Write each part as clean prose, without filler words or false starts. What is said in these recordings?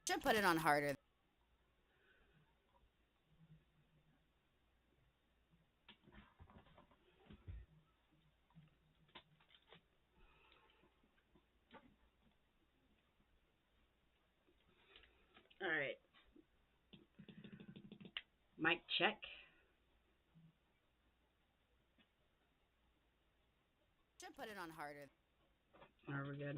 Should put it on harder. All right. Mic check. Should put it on harder. Are we good?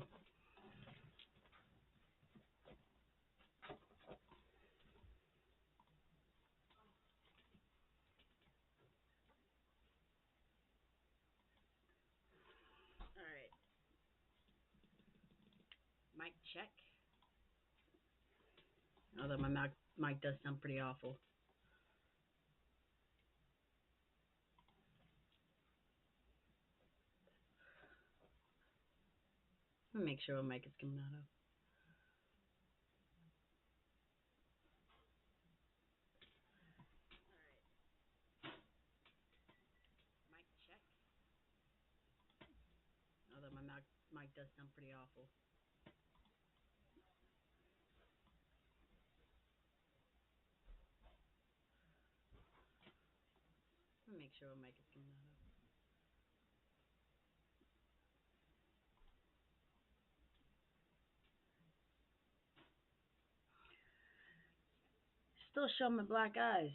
All right. Mic check. Although my mic does sound pretty awful. Let me make sure what mic is coming out of. Mic check. Although my mic does sound pretty awful. Let me make sure what mic is coming out of. Still showing my black eyes.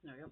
There we go.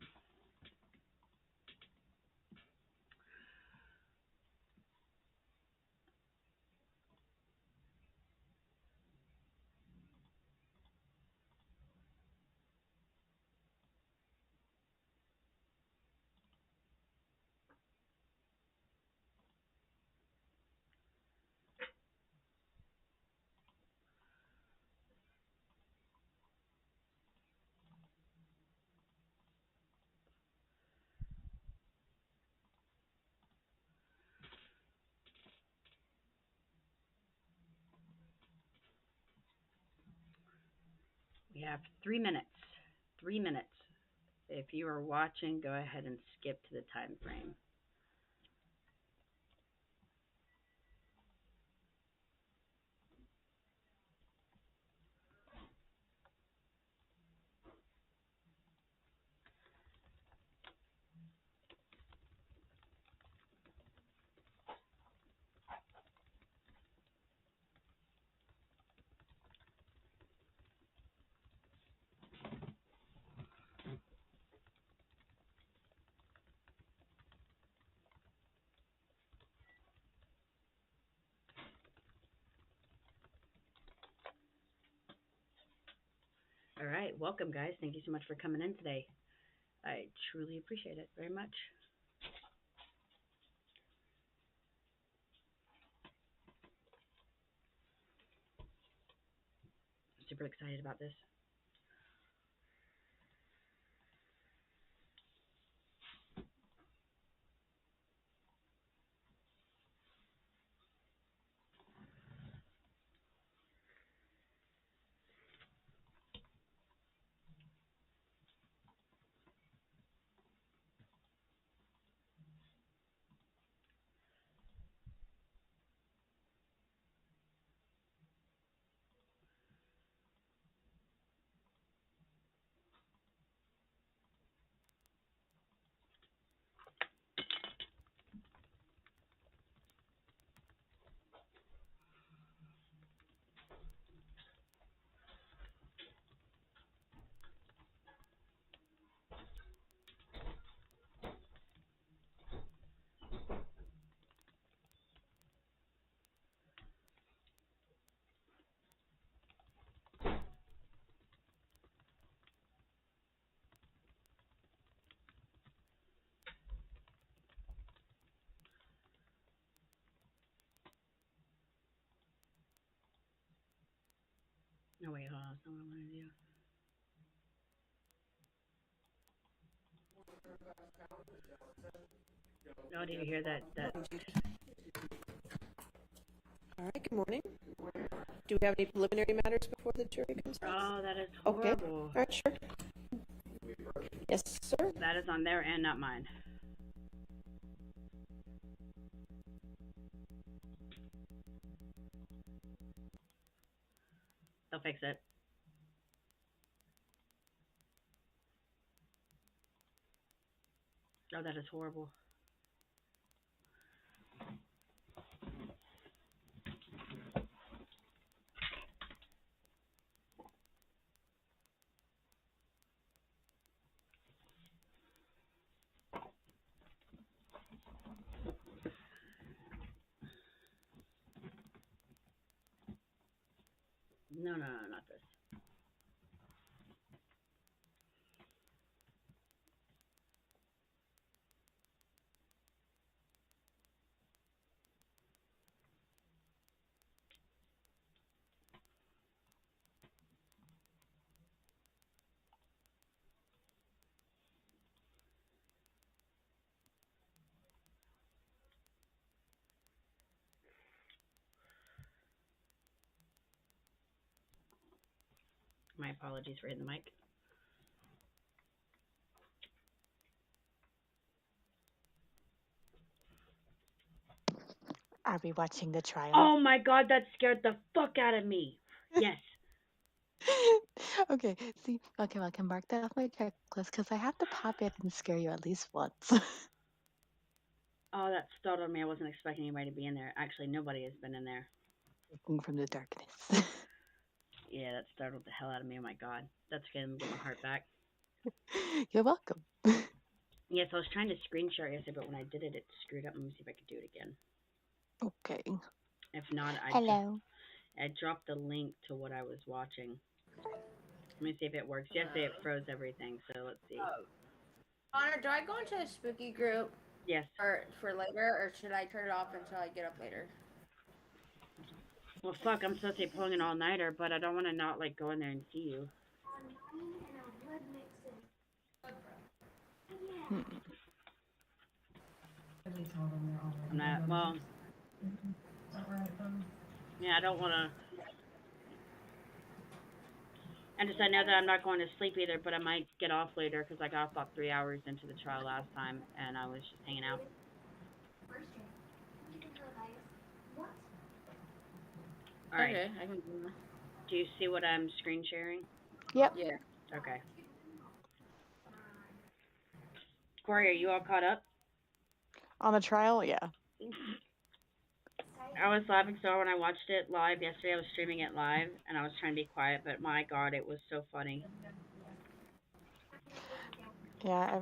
We have 3 minutes. 3 minutes. If you are watching, go ahead and skip to the time frame. All right, welcome, guys. Thank you so much for coming in today. I truly appreciate it very much. Super excited about this. No, wait, hold on. That's not what I want to do. Oh, did you hear that? All right, good morning. Do we have any preliminary matters before the jury comes back? Oh, that is Okay. horrible. All right, sure. Yes, sir. That is on their end, not mine. They'll fix it. Oh, that is horrible. No, not this. My apologies for hitting the mic. Are we watching the trial? Oh my god, that scared the fuck out of me. Yes. Okay, see, okay, well, I can mark that off my checklist because I have to pop in and scare you at least once. Oh, that startled me. I wasn't expecting anybody to be in there. Actually, nobody has been in there. Looking from the darkness. Yeah, that startled the hell out of me. Oh my god. That's gonna get my heart back. You're welcome. Yes, I was trying to screen share yesterday, but when I did it, it screwed up. Let me see if I could do it again. Okay. If not, Hello. I dropped the link to what I was watching. Let me see if it works. Yesterday it froze everything, so let's see. Connor, do I go into a spooky group Yes. for later, or should I turn it off until I get up later? Well, fuck, I'm supposed to be pulling an all-nighter, but I don't want to not, like, go in there and see you. I'm not, well, yeah, I don't want to. And just I know that I'm not going to sleep either, but I might get off later because I got off about 3 hours into the trial last time, and I was just hanging out. All right. Okay, I can do that. Do you see what I'm screen sharing? Yep. Yeah. Okay. Corey, are you all caught up? On the trial, yeah. I was laughing so when I watched it live yesterday. I was streaming it live, and I was trying to be quiet, but my God, it was so funny. Yeah,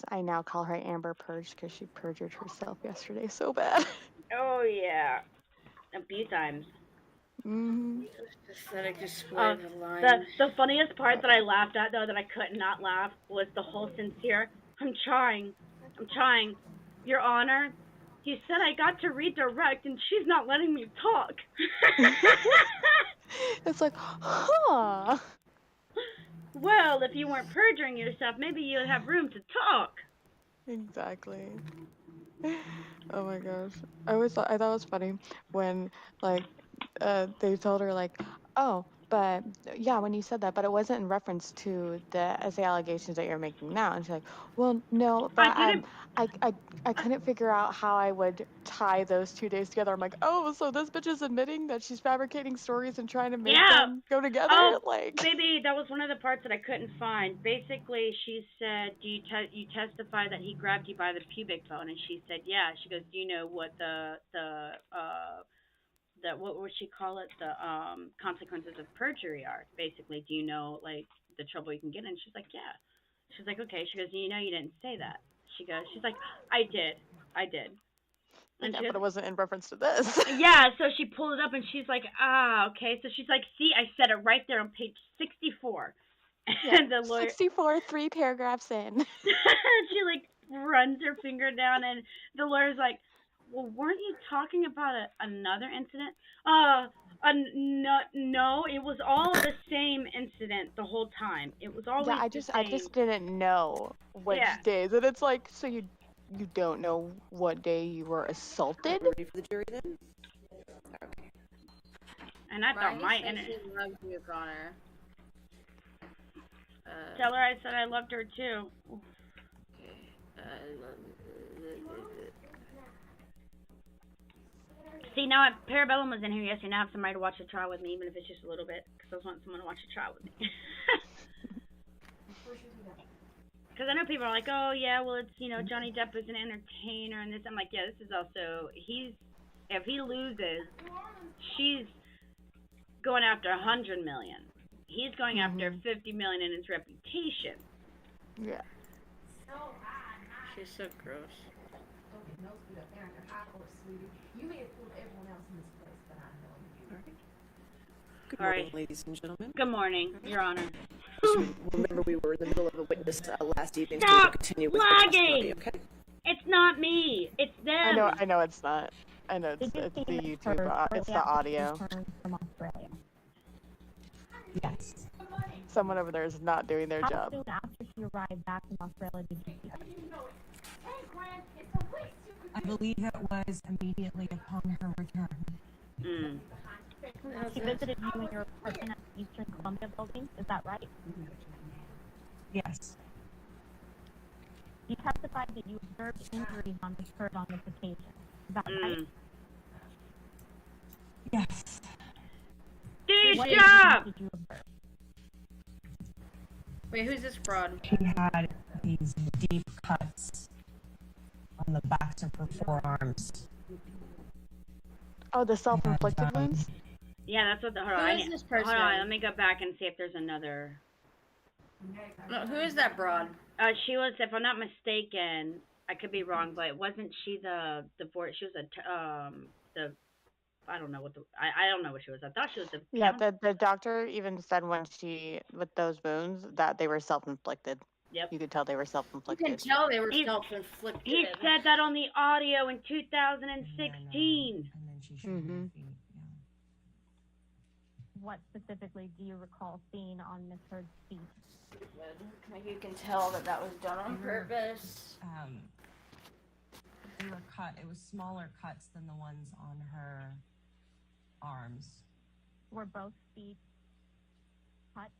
I now call her Amber Purge because she perjured herself yesterday so bad. Oh, yeah. A few times. Mm-hmm. Aesthetic display of the line. The funniest part that I laughed at, though, that I could not laugh, was the whole sincere, I'm trying, Your Honor, he said I got to redirect, and she's not letting me talk. It's like, huh. Well, if you weren't perjuring yourself, maybe you'd have room to talk. Exactly. Oh my gosh. I thought it was funny when, like, they told her, like, oh, but yeah, when you said that, but it wasn't in reference to the essay allegations that you're making now. And she's like, well, no, but I couldn't figure out how I would tie those 2 days together. I'm like, oh, so this bitch is admitting that she's fabricating stories and trying to make them go together? Oh, like, baby, that was one of the parts that I couldn't find. Basically, she said, "Do you testify that he grabbed you by the pubic bone?" And she said, "Yeah." She goes, "Do you know what the what would she call it? The consequences of perjury are? Basically, do you know like the trouble you can get in?" And she's like, "Yeah." She's like, "Okay." She goes, "You know, you didn't say that." She's like, "I did." And yeah, but it wasn't in reference to this. yeah, so she pulled it up and she's like, okay. So she's like, see, I said it right there on page 64. Yeah, And the lawyer 64, 3 paragraphs in. she like runs her finger down and the lawyer's like, well, weren't you talking about another incident? No, it was all the same incident the whole time. It was always Yeah, the I same. just didn't know which Yeah. days, and it's like, so you don't know what day you were assaulted? Ready for the jury then? Okay. And I thought Mine and says she loves you, Connor. tell her I said I loved her too. See, now Parabellum was in here yesterday. Now I have somebody to watch the trial with me, even if it's just a little bit, because I just want someone to watch the trial with me. Because I know people are like, oh yeah, well it's Johnny Depp is an entertainer and this. I'm like, yeah, this is also if he loses, she's going after 100 million. He's going after 50 million in his reputation. Yeah. She's so gross. Good All morning, right. ladies and gentlemen. Good morning, Your Honor. Remember, we were in the middle of a witness last evening, so Stop we'll continue with the testimony, lagging! okay? It's not me. It's them. I know it's not. I know it's the YouTube, it's the audio. From Australia. Yes. Someone over there is not doing their How job. soon after she arrived back from Australia did you see her? I believe it was immediately upon her return. Mm. She visited you in your apartment at the Eastern Columbia building, is that right? Yes. You testified that you observed injuries on Ms. Heard on this occasion. Is that right? Yes. Good What job! injuries did you observe? Wait, who's this broad? She had these deep cuts on the backs of her forearms. Oh, the self-inflicted wounds? Yeah, that's what the. Hold Who on, is this person? Hold on, let me go back and see if there's another. No, who is that broad? She was, if I'm not mistaken, I could be wrong, but wasn't she the divorce? She was the. I don't know what I don't know what she was. I thought she was the. Yeah, the doctor even said when with those wounds that they were self-inflicted. Yep. You could tell they were You self-inflicted. can tell they were self-inflicted. He said that on the audio in 2016. And then she showed Mm-hmm. her feet. What specifically do you recall seeing on Miss Heard's feet? Like you can tell that was done on purpose. They were cut. It was smaller cuts than the ones on her arms. Were both feet cut?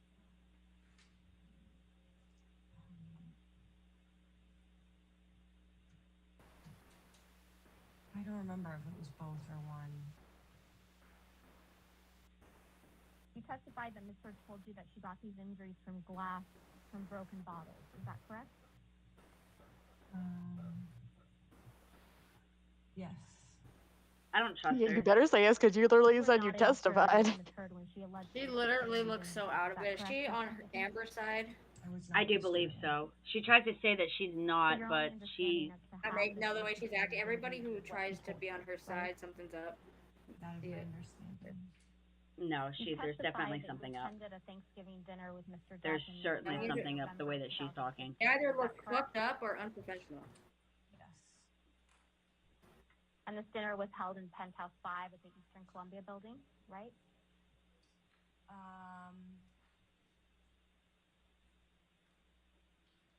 I don't remember if it was both or one. You testified that Ms. Heard told you that she got these injuries from glass from broken bottles. Is that correct? Yes. I don't trust You her. better say yes, because you literally said you testified. She literally looks so out of it. Is she on her Amber side? I do believe so. She tries to say that she's not, but she. I mean, no, the way she's acting, everybody who tries to be on her side, something's up. That is my understanding. No, there's definitely something up. A Thanksgiving dinner with Mr. There's Depp certainly Depp. something up the way that she's talking. They either look fucked up or unprofessional. Yes. And this dinner was held in Penthouse 5 at the Eastern Columbia building, right?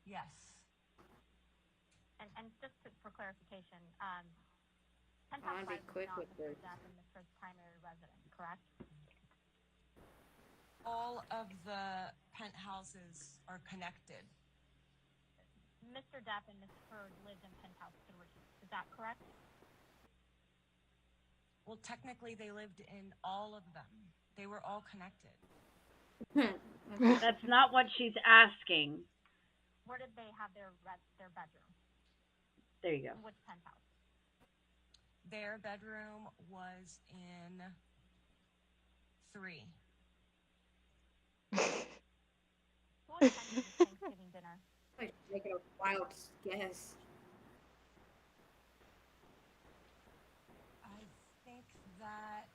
Yes. And just for clarification, Penthouse 5 is not Mr. Depp and Mr. primary residence, correct? All of the penthouses are connected. Mr. Depp and Ms. Heard lived in Penthouse 3. Is that correct? Well, technically, they lived in all of them. They were all connected. That's not what she's asking. Where did they have their bedroom? There you go. In which penthouse? Their bedroom was in 3. Who attended the Thanksgiving dinner? Like, making a wild guess. I think that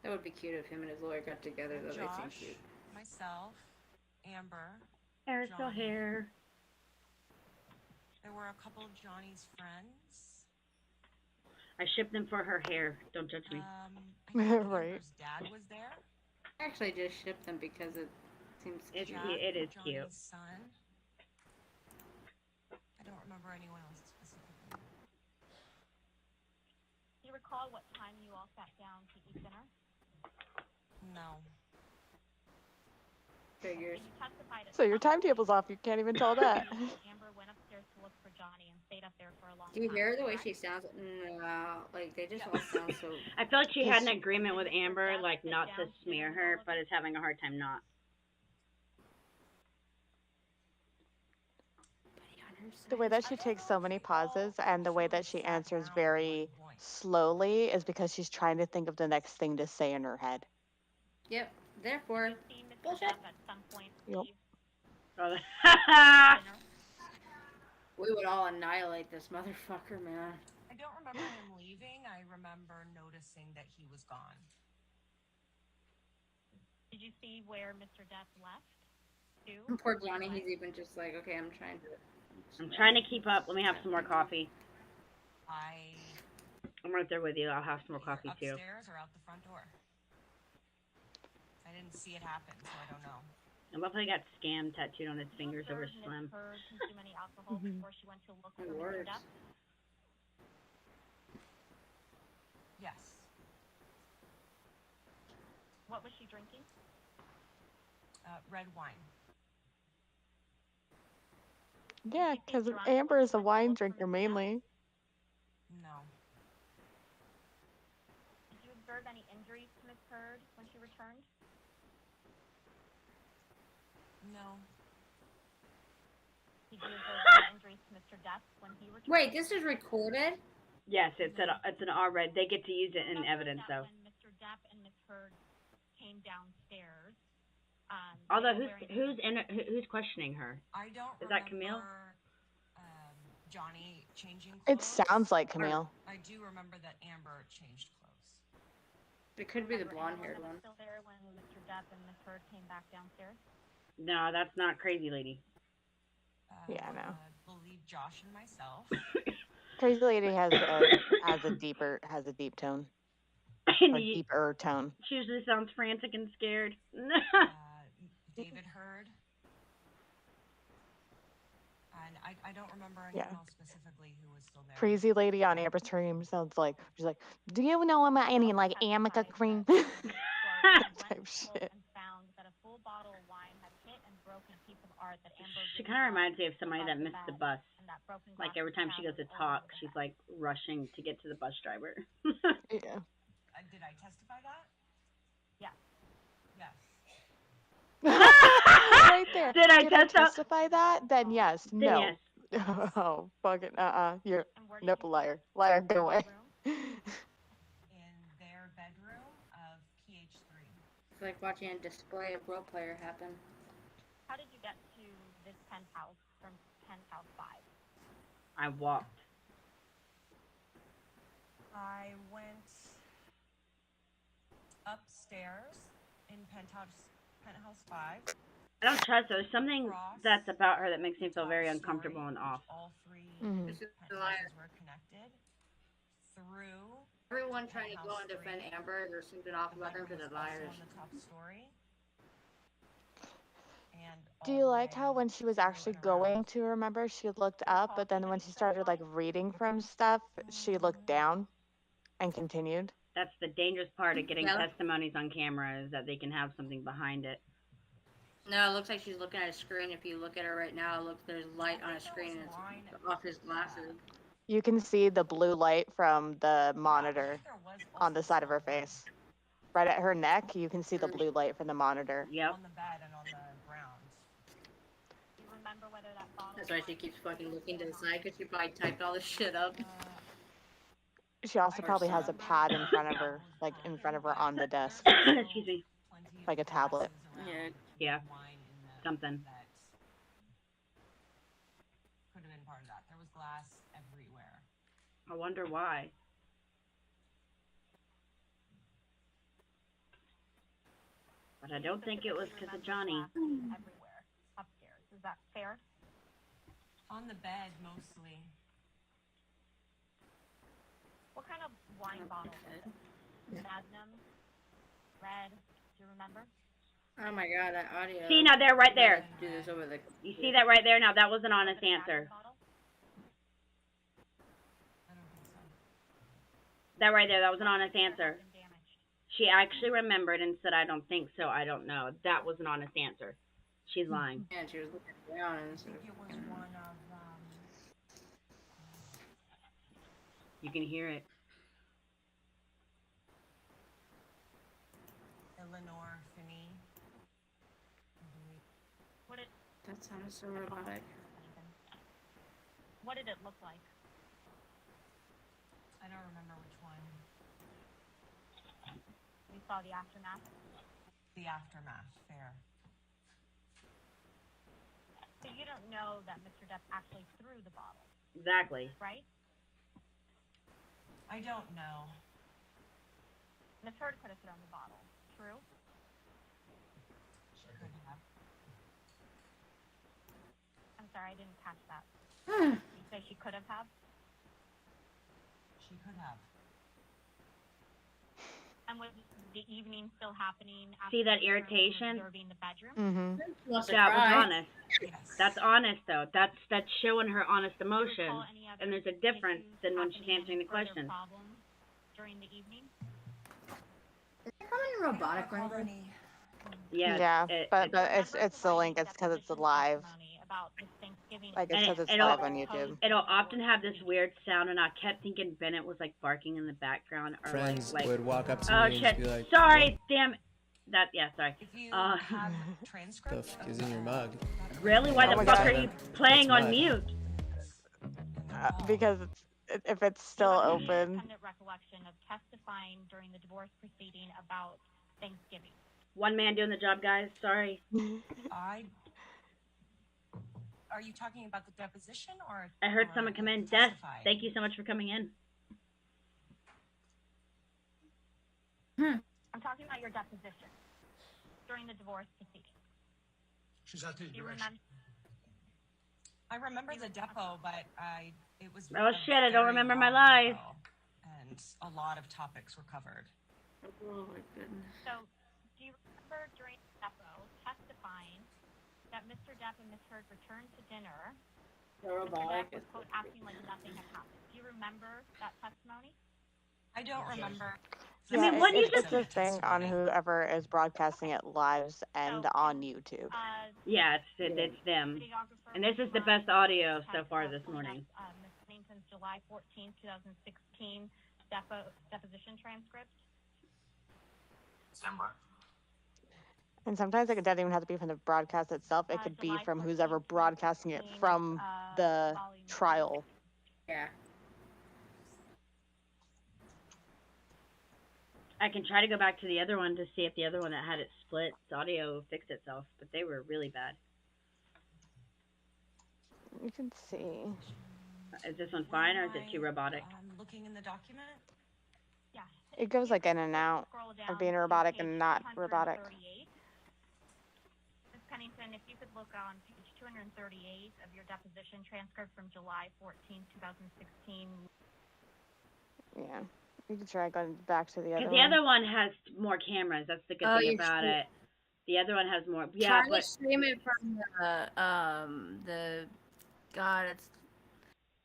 That would be cute if him and his lawyer got together, though. They seem Josh, cute. myself, Amber, Hair still Johnny. hair. There were a couple of Johnny's friends. I shipped them for her hair. Don't judge me. I think Right. Amber's dad was there. I actually just shipped them because it seems It's cute. cute. It is cute. Johnny's son. I don't remember anyone else specifically. Do you recall what time you all sat down to eat dinner? No. Figures. You testified at So your some point timetable's off. You can't even tell that. Amber went upstairs to look for Johnny and stayed up there for a long Do you time. hear the way she sounds? No, like they just all sound so. I feel like she had an agreement with Amber, like not to smear her, but is having a hard time not. The way that she takes so many pauses and the way that she answers very slowly is because she's trying to think of the next thing to say in her head. Yep. Therefore, See Mr. bullshit. Depp at some point Yep. leave Oh, dinner. We would all annihilate this motherfucker, man. I don't remember him leaving. I remember noticing that he was gone. Did you see where Mr. Depp left? Too? Poor Johnny, he's even just like, okay, I'm trying I'm trying to keep up. Let me have some more coffee. I'm right there with you. I'll have some more coffee too. Upstairs or out the front door? I didn't see it happen, so I don't know. I love how he got scam tattooed on his fingers over Slim. Ms. Heard consume any alcohol before she went to look for Mr. words. Depp? Yes. What was she drinking? Red wine. Yeah, because Amber is a wine drinker mainly. No. Did you observe any injuries to Ms. Heard when she returned? No. Did you observe any injuries to Mr. Depp when he returned? Wait, this is recorded? Yes, it's an R-rated. They get to use it in evidence though. When Mr. Depp and Ms. Heard came downstairs, Although who's questioning her? I don't Is remember, that Camille? Johnny changing It clothes. sounds like Camille. I do remember that Amber changed clothes. It could be the remember blonde-haired anyone one. that was still there when Mr. Depp and Ms. Heard came back downstairs? No, that's not Crazy Lady. Yeah, I know. I believe Josh and myself. Crazy Lady has a deep tone. Or deeper tone. She usually sounds frantic and scared. David Heard. And I don't remember anyone else specifically who was still there. Crazy Lady on Amber's stream sounds like she's like, do you know about any like Amica cream? Type shit. And found that a full bottle of wine had hit and broken a piece of art that Amber She kind of reminds me of somebody that missed the bus. Like every time she goes to talk, she's like rushing to get to the bus driver. Yeah. Did I testify that? Yeah. Yes. Right there. Did I testify that? Then yes. Then No. yes. Oh, fucking You're nope, liar. Liar, go away. In their bedroom of PH3. It's like watching a display of role player happen. How did you get to this penthouse from penthouse 5? I walked. I went upstairs in penthouse 5. I don't trust her. There's something that's about her that makes me feel very uncomfortable and off. All 3 This is the liar. penthouses were connected through. Everyone trying to go and defend Amber, there's something off about them because they're liars. On the top story. And Do you like how when she was actually going to remember, she looked up, but then when she started like reading from stuff, she looked down and continued? That's the dangerous part of getting Yeah. testimonies on camera is that they can have something behind it. No, it looks like she's looking at a screen. If you look at her right now, look, there's light on a screen and it's off his glasses. You can see the blue light from the monitor on the side of her face. Right at her neck, you can see the blue light from the monitor. Yep. On the bed and on the ground. Do you remember whether that bottle That's why she keeps fucking looking to the side because she probably typed all this shit up. She also probably has a pad in front of her, like in front of her on the desk, Excuse me. like a tablet. Yeah. Yeah. Something. That could have been part of that. There was glass everywhere. I wonder why. But I don't think it was because of Johnny. everywhere upstairs? Is that fair? On the bed, mostly. What kind of wine bottle is it? Magnum? Red? Do you remember? Oh my god, that audio. See, now they're right there. Do this over the. You see that right there? Now that was an honest answer. I don't think so. That right there, that was an honest answer. She actually remembered and said, I don't think so, I don't know. That was an honest anser. She's lying. Yeah, she was looking down and I think it was one of You can hear it. Eleanor Finney. I believe. What did that sounded so robotic. What did it look like? I don't remember which one. You saw the aftermath. The aftermath. Fair. So you don't know that Mr. Depp actually threw the bottle, Exactly. right? I don't know. Miss Heard could have thrown the bottle. True. She could have. I'm sorry, I didn't catch that. Hmm. You say she could have? She could have. And was the evening still happening? After See that you were irritation? observing the bedroom? Mm-hmm. That was honest. Yes. That's honest, though. That's showing her honest Do you recall emotion. any other And there's a difference issues than when she's happening, answering the further question. problems during the evening? Is it coming robotic or Recall anything? any- Yeah, but it's the link. It's because it's live. Like it And says it's it'll- live on YouTube. It'll often have this weird sound, and I kept thinking Bennett was like barking in the background, or Friends like would walk up to oh me shit, and be like, sorry, damn, that yeah, sorry. If you Uh, have "What the transcript, fuck is in your mug?" Really? Why Oh the my fuck God. are you playing It's on mud. mute? Because if it's still open. Independent recollection of testifying during the divorce proceeding about Thanksgiving. One man doing the job, guys. Sorry. Are you talking about the deposition or? I heard or someone come in. Des, testifying? thank you so much for coming in. I'm talking about your deposition during the divorce proceeding. She's out there. Do you remember? I remember the depot, but it was. Oh, a shit, I don't very remember my long lies. depot, and a lot of topics were covered. Oh my goodness. So, do you remember during the depot testifying that Mr. Depp and Miss Heard returned to dinner? So Mr. robotic. Depp was quote acting like nothing had happened. Do you remember that testimony? I don't remember. I mean, what you it's just- a thing on whoever is broadcasting it lives and on YouTube. Yeah, it's them. Videographer And this is the best audio so far this morning. Ms. Pennington's July 14, 2016 deposition transcript. And sometimes it doesn't even have to be from the broadcast itself. It could be July from 14, who's ever broadcasting it 2016, from the volume trial. Yeah. I can try to go back to the other one to see if the other one that had it split, its audio fixed itself, but they were really bad. You can see. Is this one fine, or is it too robotic? Looking in the document. Yeah. It goes like in and out Scroll of down being to robotic page and not robotic. 238. Ms. Pennington, if you could look on page 238 of your deposition transcript from July 14, 2016. Yeah. You can try going back to the other Because one. the other one has more cameras. That's the good Oh, thing you about should- it. The other one has more. Yeah, Try to but stream it from the God, it's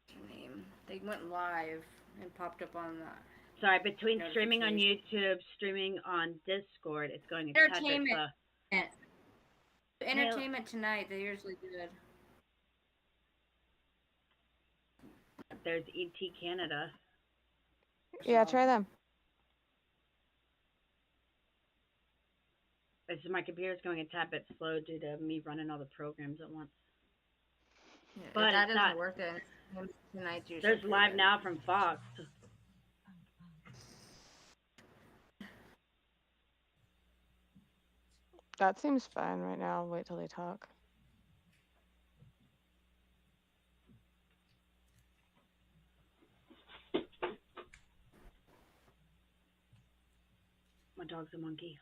what's her name. They went live and popped up on the sorry, between streaming on notification. YouTube, streaming on Discord, it's going a touch bit Entertainment. slow. Entertainment Tonight. They usually good. There's ET Canada. Yeah, try them. It's my computer's going a tad bit slow due to me running all the programs at once. Yeah, But if that it's doesn't not- work, then Entertainment Tonight's usually There's pretty live good. now from Fox. That seems fine right now. Wait till they talk. My dog's a monkey.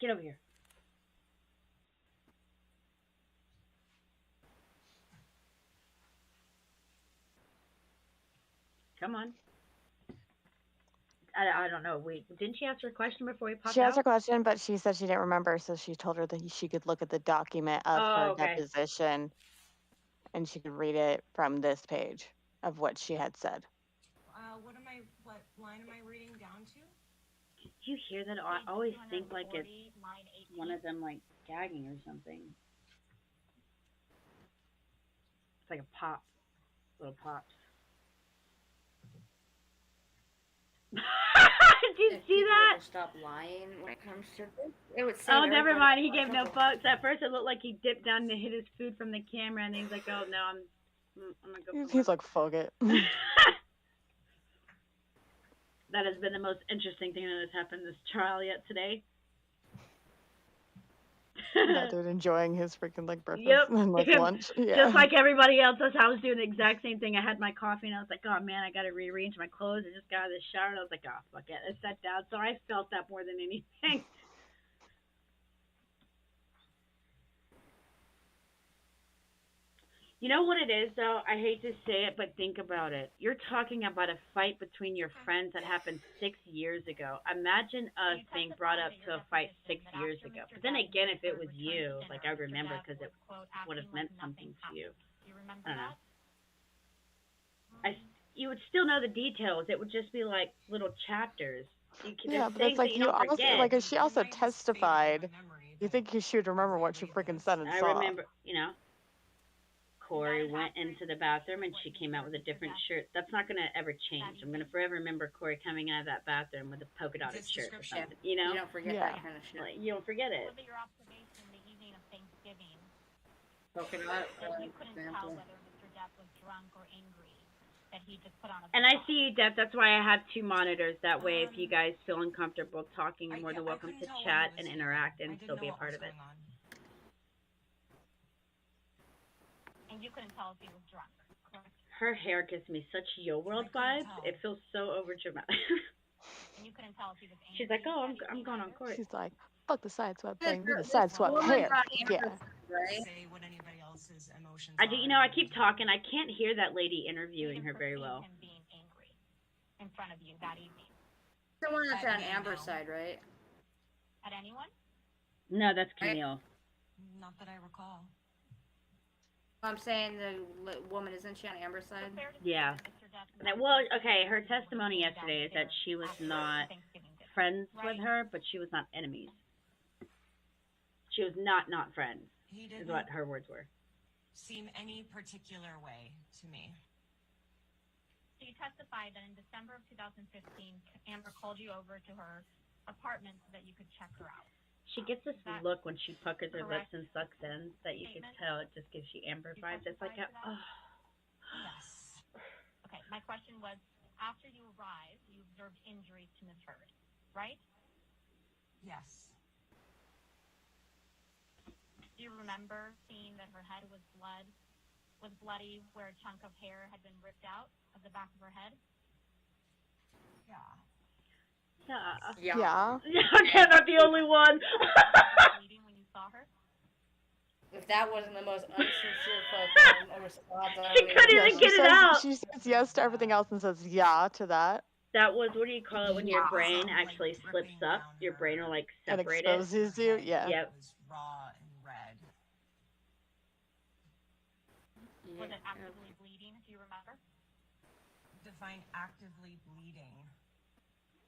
Get over here. Come on. I don't know. Wait, didn't she ask her a question before we popped She asked out? her question, but she said she didn't remember, so she told her that she could look at the document of Oh, her okay. deposition, and she could read it from this page of what she had said. What line am I reading down to? Do you hear that? I always think like it's one of them like gagging or something. It's like a pop, little pops. Did you If see people that? would stop lying when it comes to this, it would save Oh, never everybody mind. He a lot gave of no trouble. fucks. At first, it looked like he dipped down to hit his food from the camera, and he's like, "Oh no, I'm gonna go." He's like, fuck it. That has been the most interesting thing that has happened this trial yet today. That dude enjoying his freaking like breakfast Yep. and like lunch. Yeah. Just like everybody else, I was doing the exact same thing. I had my coffee and I was like, oh man, I gotta rearrange my clothes. I just got out of the shower and I was like, oh fuck it. I sat down. So I felt that more than anything. You know what it is though? I hate to say it, but think about it. You're talking about a fight between your friends that happened 6 years ago. Imagine us being brought up to a fight 6 years ago. But then again, if it was you, like I remember because it would have meant something to you. Do you remember I don't know. that? You would still know the details. It would just be like little chapters. Yeah, but it's like you also like she also testified. You think she would remember what she freaking said and I saw? remember, Corey went into the bathroom and she came out with a different shirt. That's not gonna ever change. I'm gonna forever remember Corey coming out of that bathroom with a polka dotted shirt or something. You know? You don't forget that kind of shit. Like, you don't forget it. What about your observation the evening of Thanksgiving? Polka dot, That you for couldn't tell example. whether Mr. Depp was drunk or angry. That he just put on a And I facade. see you, Deb. That's why I have 2 monitors. That way, if you guys feel uncomfortable talking, you're more than welcome to chat and interact and still be a part of it. And you couldn't tell if he was drunk, correct? Her hair gives me such Yo World vibes. It feels so overdramatic. And you couldn't tell if he was angry. She's like, oh, I'm going on court. She's like, fuck the side swept This thing. Do the this side swept woman hair. brought Yeah. Amber, right? Say what anybody else's emotions I do. are. You know, I keep talking. I can't hear that lady interviewing You her very perceived well. him being angry in front of you that evening. The one that's At on me, Amber's no. side, right? At anyone? No, that's Camille. Not that I recall. I'm saying the woman, isn't she on Amber's side? Fair to say Yeah. that Mr. Depp Well, okay, her testimony yesterday is that she was not friends with her, but she was not enemies. She was not friends, He is didn't what her words were. seem any particular way to me. So you testified that in December of 2015, Amber called you over to her apartment so that you could check her out. She gets this That look when she puckers her lips correct and sucks in that you can statement? tell it just gives you Amber You vibes. It's like, testified to that? Yes. Okay, my question was, after you arrived, you observed injuries to Ms. Hurd, right? Yes. Do you remember seeing that her head was bloody, where a chunk of hair had been ripped out of the back of her head? Yeah. Yeah. Okay, I'm not the only one. Bleeding when you saw her? If that wasn't the most unsincere fucking response, I She don't couldn't even even know. get it out. She says yes to everything else and says yeah to that. That was, what do you call it, when your Yeah. brain Like, actually slips ripping up? down Your brain will, her- like, And separate it. exposes you. Her Yeah. head Yep. was raw and red. Was it actively bleeding, do you remember? Define actively bleeding.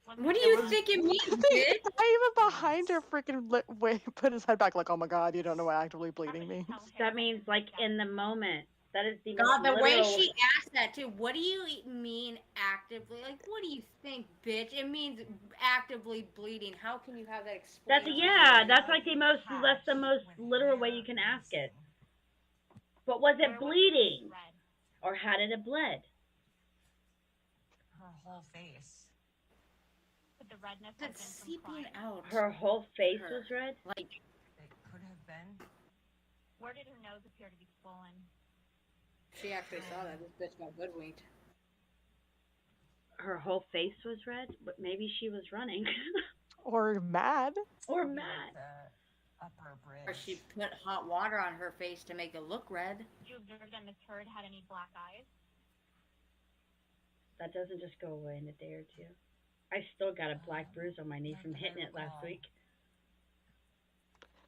What do you think it means, bitch? I even behind her freaking put his head back like, oh my god, you don't know what actively bleeding means. That means, like, in the moment. That is the God, most the way literal. she asked that too. What do you mean actively? Like, what do you think, bitch? It means actively bleeding. How can you have that explained? That's, yeah, that's like that's the most literal way you can ask it. But was it bleeding? Red. Or how did it bled? Her whole face. Could the redness have It's been from seeping crying? out. Her whole face Her. was red? Like, It could have been. Where did her nose appear to be swollen? she actually saw that. This bitch got hoodwinked. Her whole face was red? But maybe she was running. Or mad. Or Maybe mad. The upper bridge. Or she put hot water on her face to make it look red. Did you observe that Ms. Hurd had any black eyes? That doesn't just go away in a day or two. I still got a black bruise on my knee Not from that I hitting it last recall. week.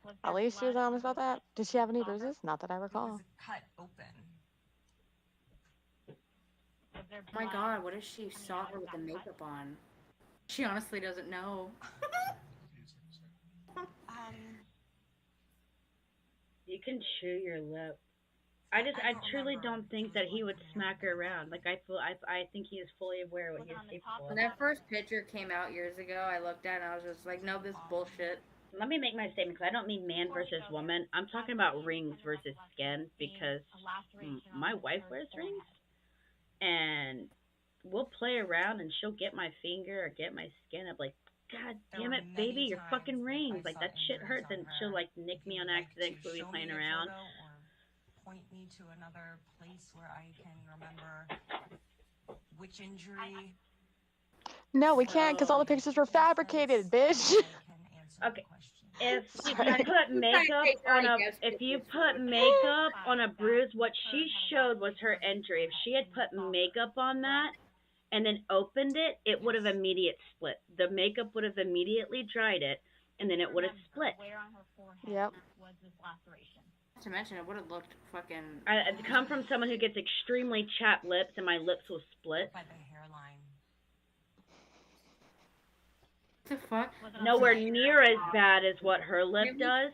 Was At there least she was blood honest about that. Did she have any on her? bruises? Not that I It was recall. cut open. Was there Oh my blood god, what if she on the saw her eye with the that cut? makeup on? She honestly doesn't know. You can chew your lip. I don't truly remember don't if think there that was he blood would coming out smack of her it. around. Like I think he is fully aware of what Was he it is on the capable top of. When that first picture came out years ago, I looked at it and I was just like, no, this is bullshit. Let me make my statement because I don't mean man versus woman. I'm talking about rings versus skin because my wife wears rings and we'll play around and she'll get my finger or get my skin. I'm like, God damn it, baby, your fucking rings. Like, that shit hurts. And she'll, like, nick me on accident because we'll be playing around. Point me to another place where I can remember which injury. No, we can't because all the pictures were fabricated, bitch. Okay. If you put makeup on a bruise, what she showed was her injury. If she had put makeup on that and then opened it, it would have immediate split. The makeup would have immediately dried it, and then it would have split. Where on her forehead Yep. was this laceration? Not to mention, it would have looked fucking. I come from someone who gets extremely chapped lips, and my lips will split. By the hairline. What the fuck? Nowhere near as bad as what her lip does,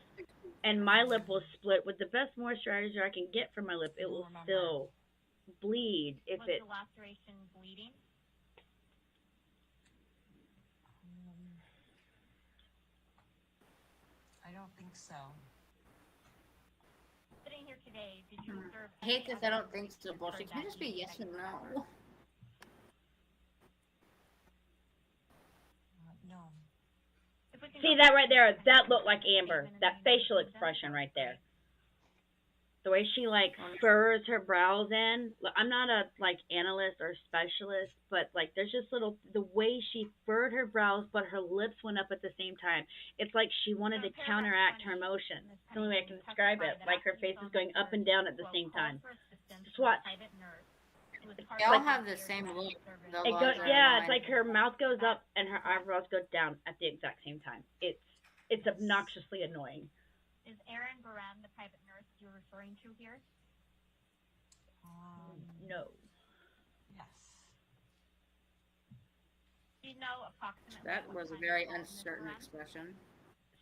and my lip will split. With the best moisturizer I can get for my lip, it will still bleed if Was it. the laceration bleeding? I don't think so. Sitting here today, did you observe? I hate any this, I other don't think so incidents bullshit. Can that you just be evening yes that or you remember? no? No. If we can See go that back right to there? the That looked like statement Amber. in the That United facial Kingdom, expression right there. right? The way she like furs her brows in. I'm not a like analyst or specialist, but like there's just the way she furred her brows, but her lips went up at the same time. It's like she wanted to counteract her emotion. It's the only way I can describe it. Like her face is going up and down at the same time. Just watch. They all have the same look. It goes, yeah, it's like her mouth goes up and her eyebrows go down at the exact same time. It's obnoxiously annoying. Is Erin Baran the private nurse you're referring to here? No. Yes. Do you know approximately? That what was a time very you called Ms. uncertain Baran? expression.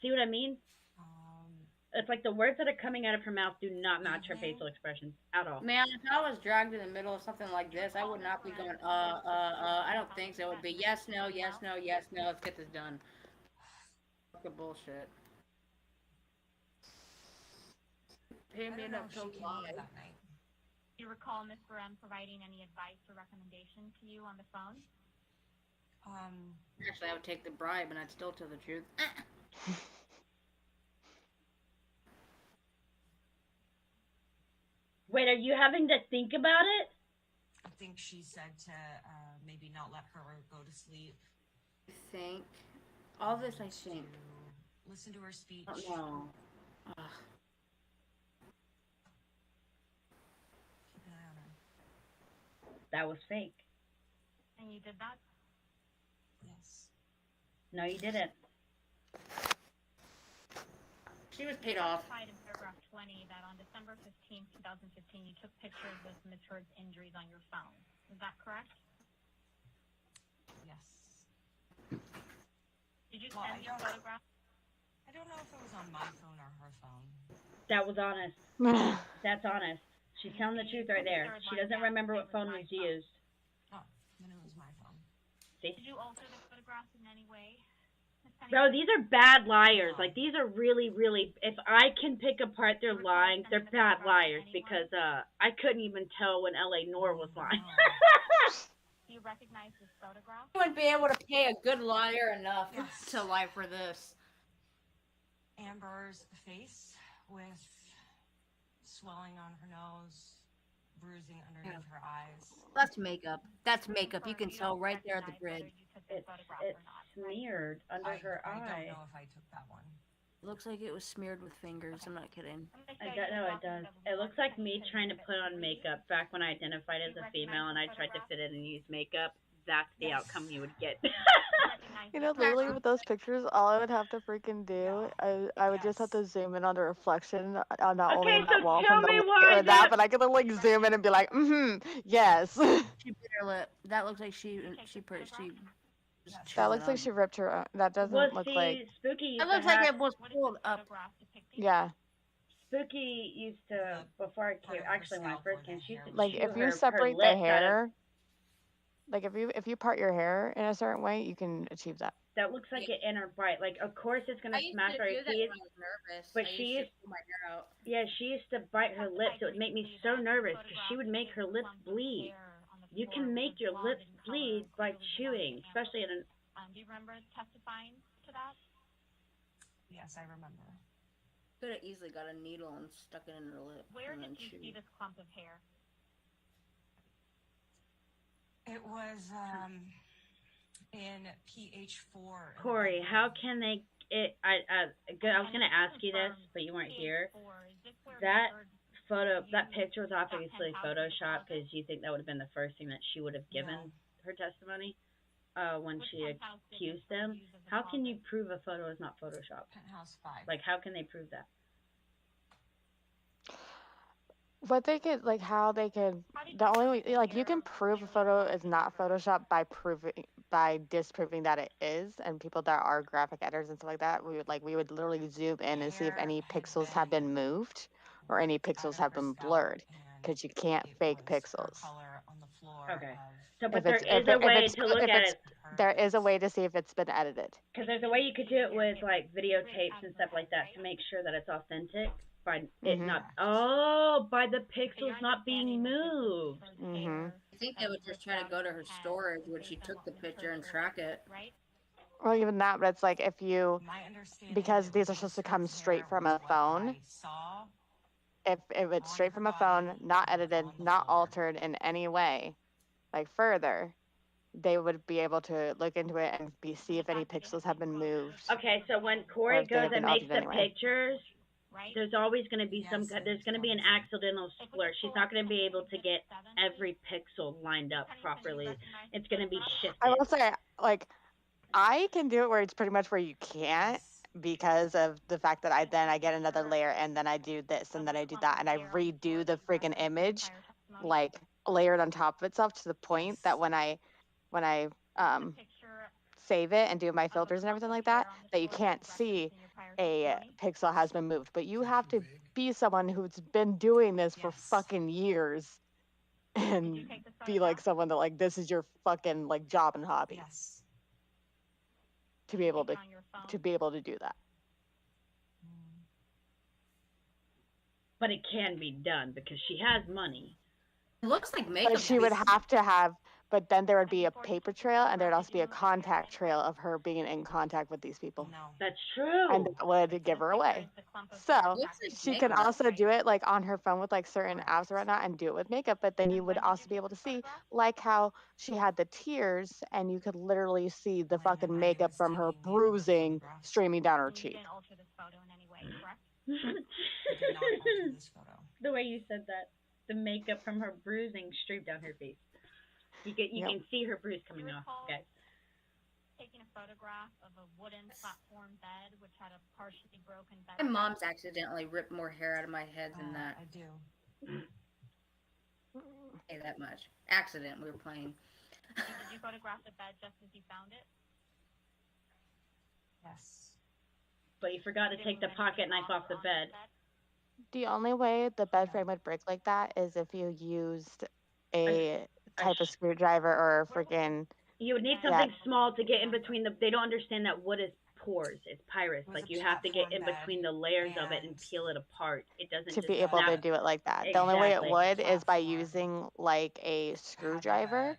See what I mean? Um, It's like the words that are coming out of her mouth do not match her facial expressions at all. Man, if I was dragged in the middle of something like this, I would not be going, I don't think so. It would be yes, no, yes, no, yes, no, let's get this done. Fucking bullshit. Pay I me don't know enough if to she came lie. here that night. Do you recall Ms. Baran providing any advice or recommendation to you on the phone? Actually, I would take the bribe and I'd still tell the truth. Wait, are you having to think about it? I think she said to maybe not let her go to sleep. I think. All this, I think. To listen to her speech. No. Ugh. Keep an eye on her. That was fake. And you did that? Yes. No, you didn't. She was paid off. Identified in paragraph 20 that on December 15, 2015, you took pictures of Ms. Heard's injuries on your phone. Is that correct? Yes. Did you Well, send these photographs? I don't know if it was on my phone or her phone. That was honest. That's honest. She's telling the truth right there. She doesn't remember what phone was used. Oh, then it was my phone. Did you alter the photographs in any way? Bro, these are bad liars. Like, these are really, really, if I can pick apart their lying, they're bad liars because I couldn't even tell when L.A. Noir was lying. Do you recognize this photograph? You wouldn't be able to pay a good liar enough to lie for this. Amber's face with swelling on her nose, bruising underneath her eyes. That's makeup. That's makeup. You can tell right there at the bridge. It's smeared under her I eye. don't know if I took that one. It looks like it was smeared with fingers. I'm not kidding. I don't know, it does. It looks like me trying to put on makeup back when I identified as a female and I tried to fit in and use makeup. That's the outcome you would get. You know, literally with those pictures, all I would have to freaking do, I would just have to zoom in on the reflection, not only Okay, in so that wall tell from the me light why or that, the but I could like zoom in and be like, yes. She bit her lip. That looks like she That looks like she ripped her. That doesn't well, look see, like. Spooky used It looks to like have, it was pulled up. Yeah, Spooky used to, before I came, actually when I first came, she used to like chew if you her separate the lips out of, hair, like if you part your hair in a certain way, you can achieve that. that looks like an inner bite. Like, of course it's going I to used smash to her do that teeth, when I was nervous. but I she used used, to pull my hair out. yeah, she used to bite her lips. It would make me so nervous because she would make her lips bleed. You can make your lips bleed by chewing, especially in an, do you remember testifying to that? Yes, I remember. Could have easily got a needle and stuck it in her lip. Where and did then you see chewed. this clump of hair? It was in PH4. Corey, how can they, I was going to ask you this, but you weren't here. That that picture was obviously Photoshopped because you think that would have been the first thing that she would have given her testimony when she accused them. How can you prove a photo is not Photoshopped? Penthouse 5. Like, how can they prove that? What they could, like, how they could, the only way, like, you can prove a photo is not Photoshop by disproving that it is, and people that are graphic editors and stuff like that, we would literally zoom in and see if any pixels have been moved or any pixels have been blurred, because you can't fake pixels. Okay. So, but there is a way to look at it. There is a way to see if it's been edited. Because there's a way you could do it with, like, videotapes and stuff like that to make sure that it's authentic by it not, by the pixels not being moved. I think they would just try to go to her storage when she took the picture and track it. Well, even that, but it's like if you, because these are supposed to come straight from a phone, if it's straight from a phone, not edited, not altered in any way, like further, they would be able to look into it and see if any pixels have been moved. Okay, so when Corey goes and makes the pictures, there's always going to be there's going to be an accidental splur. She's not going to be able to get every pixel lined up properly. It's going to be shifted. I will say, like, I can do it where it's pretty much where you can't, because of the fact that I get another layer and then I do this and then I do that and I redo the freaking image, like, layered on top of itself to the point that when I save it and do my filters and everything like that, that you can't see a pixel has been moved. But you have to be someone who's been doing this for fucking years and be like someone that, like, this is your fucking, like, job and hobby. Yes. To be able to do that. But it can be done because she has money. It looks like makeup. But she would have to have, but then there would be a paper trail and there'd also be a contact trail of her being in contact with these people. No. That's true. And that would give her away. So she can also do it like on her phone with like certain apps or whatnot and do it with makeup, but then you would also be able to see like how she had the tears and you could literally see the fucking makeup from her bruising streaming down her cheek. The way you said that, the makeup from her bruising streamed down her face. You can see her bruise coming off, guys. Taking a photograph of a wooden platform bed which had a partially broken bed. My mom's accidentally ripped more hair out of my head than that. I do. Say that much. Accident. We were playing. Did you photograph the bed just as you found it? Yes. But you forgot to take the pocket knife off the bed. The only way the bed frame would break like that is if you used a type of screwdriver or freaking. You would need something small to get in between the. They don't understand that wood is pores. It's pyrus. Like you have to get in between the layers of it and peel it apart. It doesn't To just be able to do it like that. The only way it would is by using like a screwdriver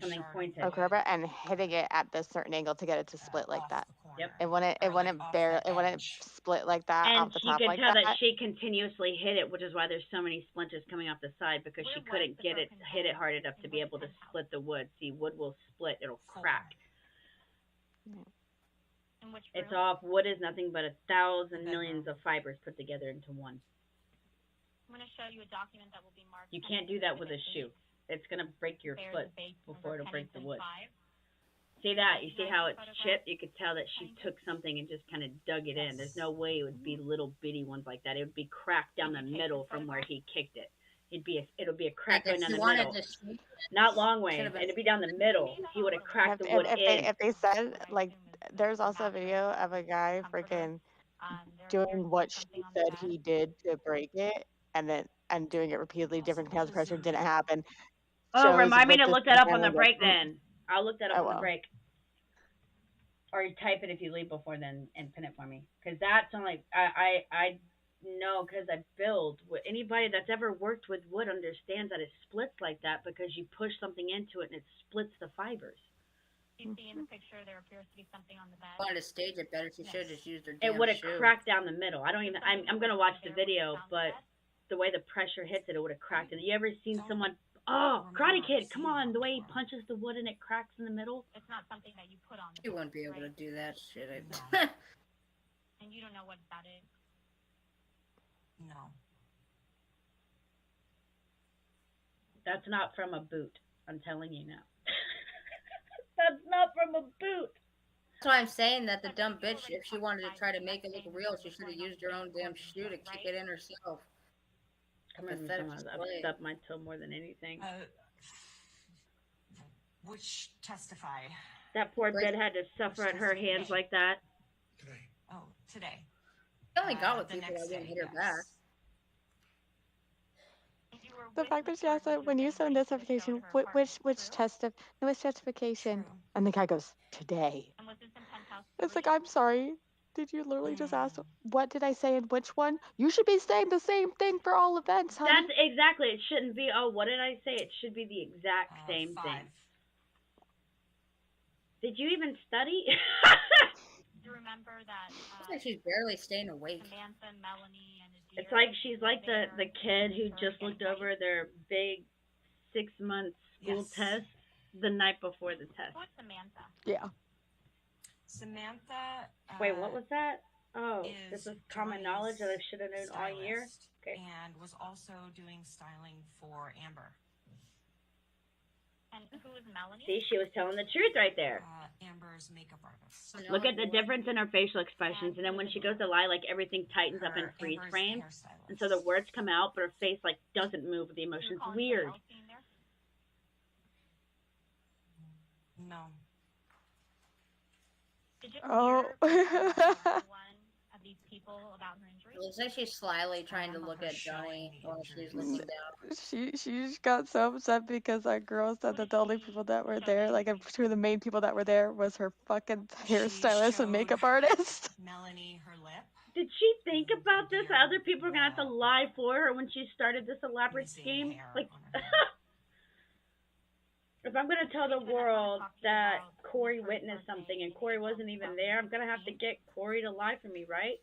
something pointed and hitting it at this certain angle to get it to split like that. Yep. It wouldn't split like that and off the top you like can tell that. that she continuously hit it, which is why there's so many splinters coming off the side because she couldn't hit it hard enough to be able to split the wood. See, wood will split, it'll crack. In which It's room? off. Wood is nothing but 1,000 Bedroom. millions of fibers put together into one. I'm going to show you a document that will be marked. You can't do that with a shoe. It's gonna break your Bears foot the base before number it'll break the Pennington wood. 5. See that? You see how it's Photograph. chipped? You could tell that she took something and just kind of dug it in. There's no way it would be little bitty ones like that. It would be cracked down the middle from where he kicked it. It'll be a crack going down the middle. Not long way. It'd be down the middle. He would have cracked the wood in. If they said, like, there's also a video of a guy freaking doing what she said he did to break it, and doing it repeatedly, different kinds of pressure, didn't happen. Oh, Shows remind me with to this look that up on family the break that- then. I'll look that up I on the will. break. Or you type it if you leave before then and pin it for me. Because that's only, I know because I build. Anybody that's ever worked with wood understands that it splits like that because you push something into it and it splits the fibers. You see in the picture there appears to be something on the bed. Wanted to stage it better. She should have just used her It damn would have shoe. cracked down the middle. I'm going to watch the video, but the way the pressure hits it, it would have cracked it. You ever seen someone, Karate Kid, come on, the way he punches the wood and it cracks in the middle? It's not something that you put on the You wouldn't be bed, able to right? do that shit. And you don't know what that is. No. That's not from a boot. I'm telling you now. That's not from a boot. That's why I'm saying that the dumb bitch, if she wanted to try to make it look real, she should have used her own damn shoe to kick it in herself. I'm upset up my toe more than anything. Which testify? That poor bitch had to suffer at her hands like that. Today. Oh, today. She only got with The people next that didn't day, hit her yes. back. You were The with fact that she her asked that when you send this application, which testification, True. and the guy goes, today. And was this in penthouse It's like, 3? I'm sorry. Did you literally just ask, what did I say in which one? You should be saying the same thing for all events, honey. That's exactly. It shouldn't be, what did I say? It should be the exact same 5. thing. Did you even study? You remember that Looks like she's barely staying awake. Samantha, Melanie, and Adira It's like she's were like the there kid who for just getting looked white. over their big 6-month school Yes. test the night before the test. Who's Samantha? Yeah. Samantha. Wait, what was that? Oh, this is is common knowledge that I should have known all year? stylist Okay. And was also doing styling for Amber. And who is Melanie? See, she was telling the truth right there. Amber's makeup artist. Look at the difference in her facial expressions, and then when she goes to lie, like everything tightens up in Her- freeze Amber's frame, hairstylist. and so the words come out, but her face like doesn't move with the You're emotions. calling Weird. someone else in there? No. Did you Oh. hear from one of these people about her injury? It looks like she's slyly trying to remember look her at Johnny showing the while she's injuries. looking down. She got so upset because that girl said that the only people that were there, like two of the main people that were there, was her fucking hairstylist and makeup artist. Melanie her lip. Did she think about this? That other people are gonna have to lie for her when she started this elaborate Missing scheme? hair Like, on her head. if I'm gonna tell the world that Corey witnessed something and Corey wasn't even there, I'm gonna have to get Corey to lie for me, right?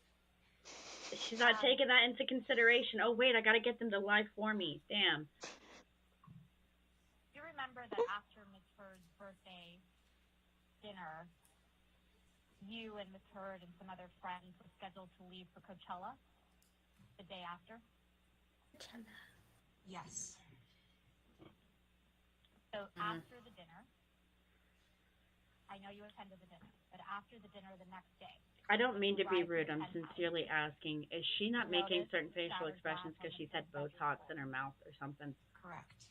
She's not taking that into consideration. Oh wait, I gotta get them to lie for me. Damn. You remember that after Miss Heard's birthday dinner, you and Miss Heard and some other friends were scheduled to leave for Coachella the day after? Yes. So after the dinner, I know you attended the dinner, but after the dinner the next day, I don't mean to be rude. I'm sincerely asking. Is she not making certain facial expressions because she's had Botox in her mouth or something? Correct.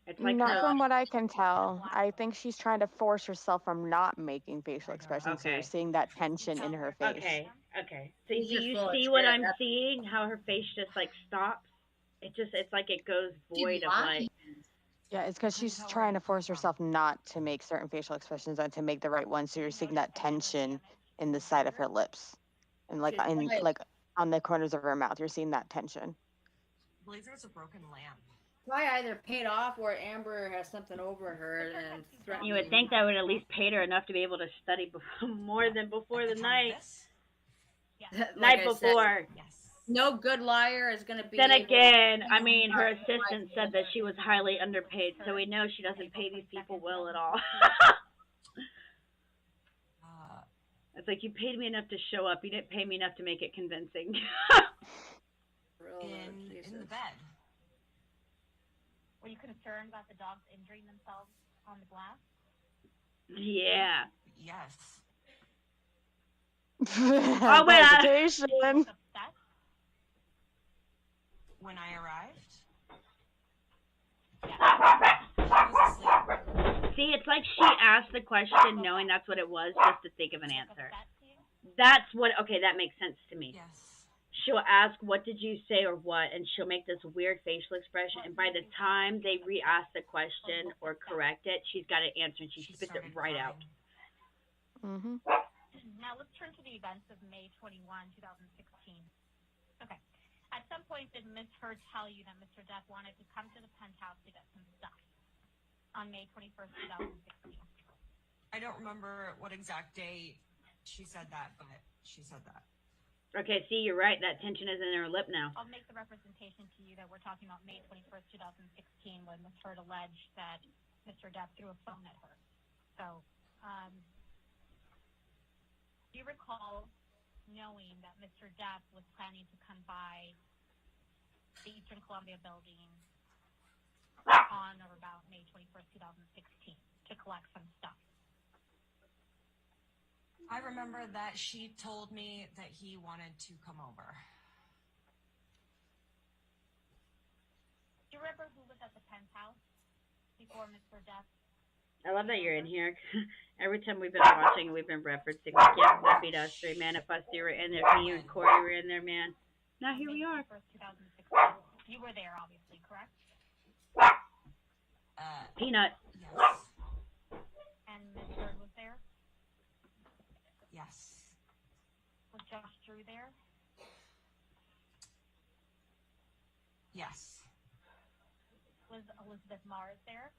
It's like Not her- from what I can tell. I think she's trying to force herself from not making facial expressions, so you're Okay. seeing that tension in her face. Okay. So She's do just you full of see what shit. I'm seeing? How her face just like stops? It's like it goes void of lying. like. Yeah, it's because she's trying to force herself not to make certain facial expressions and to make the right ones, so you're seeing that tension in the side of her lips, and like She's right. like on the corners of her mouth. You're seeing that tension. I believe there's a broken lamp. Probably either paid off or Amber has something over her and threatening. You would think that would at least paid her enough to be able to study before, more than before the At time of night. this? Like Night I said, before. Yes. no good liar is gonna be. Then able to- again, I mean, her assistant said that she was highly underpaid, so we know she doesn't pay these people well at all. It's like, you paid me enough to show up. You didn't pay me enough to make it convincing. Real in the bed. Were you concerned about the dogs injuring themselves on the glass? Yeah. Yes. Oh, wait, Hesitation. Upset? When I arrived, Yeah. she was asleep. See, it's like she asked the question knowing that's what it was, just to think of an answer. Upset to you? That's what, okay, that makes sense to me. Yes. She'll ask, what did you say or what, and she'll make this weird facial expression, and by the time they re-ask the question or correct it, she's got an answer, and she spits it started right crying. out. Mhm. Now let's turn to the events of May 21, 2016. Okay. At some point, did Ms. Heard tell you that Mr. Depp wanted to come to the penthouse to get some stuff on May 21st, 2016? I don't remember what exact day she said that, but she said that. Okay, see, you're right. That tension is in her lip now. I'll make the representation to you that we're talking about May 21st, 2016, when Ms. Heard alleged that Mr. Depp threw a phone at her. So, do you recall knowing that Mr. Depp was planning to come by the Eastern Columbia building on or about May 21st, 2016 to collect some stuff? I remember that she told me that he wanted to come over. Do you remember who was at the penthouse before Mr. Depp? I love that you're in here. Every time we've been watching, we've been referencing, we can't beat us three, man. If us three were in there, if you and Corey were in there, man. Now here we are. 2016. You were there, obviously, correct? Peanut. Yes. And Ms. Heard was there? Yes. Was Josh Drew there? Yes. Was Elizabeth Mars there?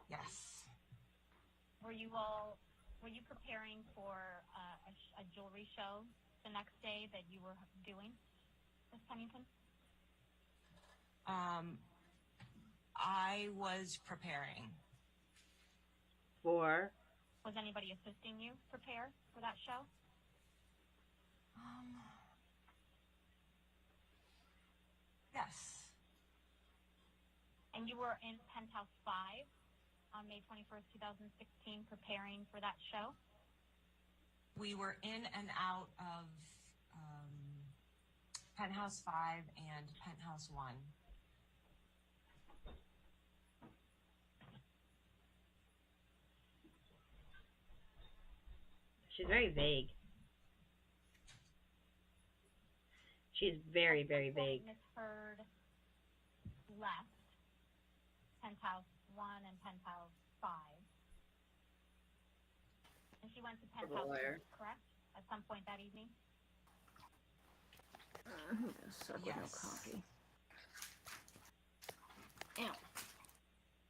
Yes. Were you preparing for a jewelry show the next day that you were doing, Ms. Pennington? I was preparing. For? Was anybody assisting you prepare for that show? Yes. And you were in Penthouse 5 on May 21st, 2016, preparing for that show? We were in and out of Penthouse 5 and Penthouse 1. She's very vague. She's very, very vague. Ms. Heard left Penthouse 1 and Penthouse 5. And she went to Penthouse 2, correct? At some point that evening? Suck with no coffee. Ew.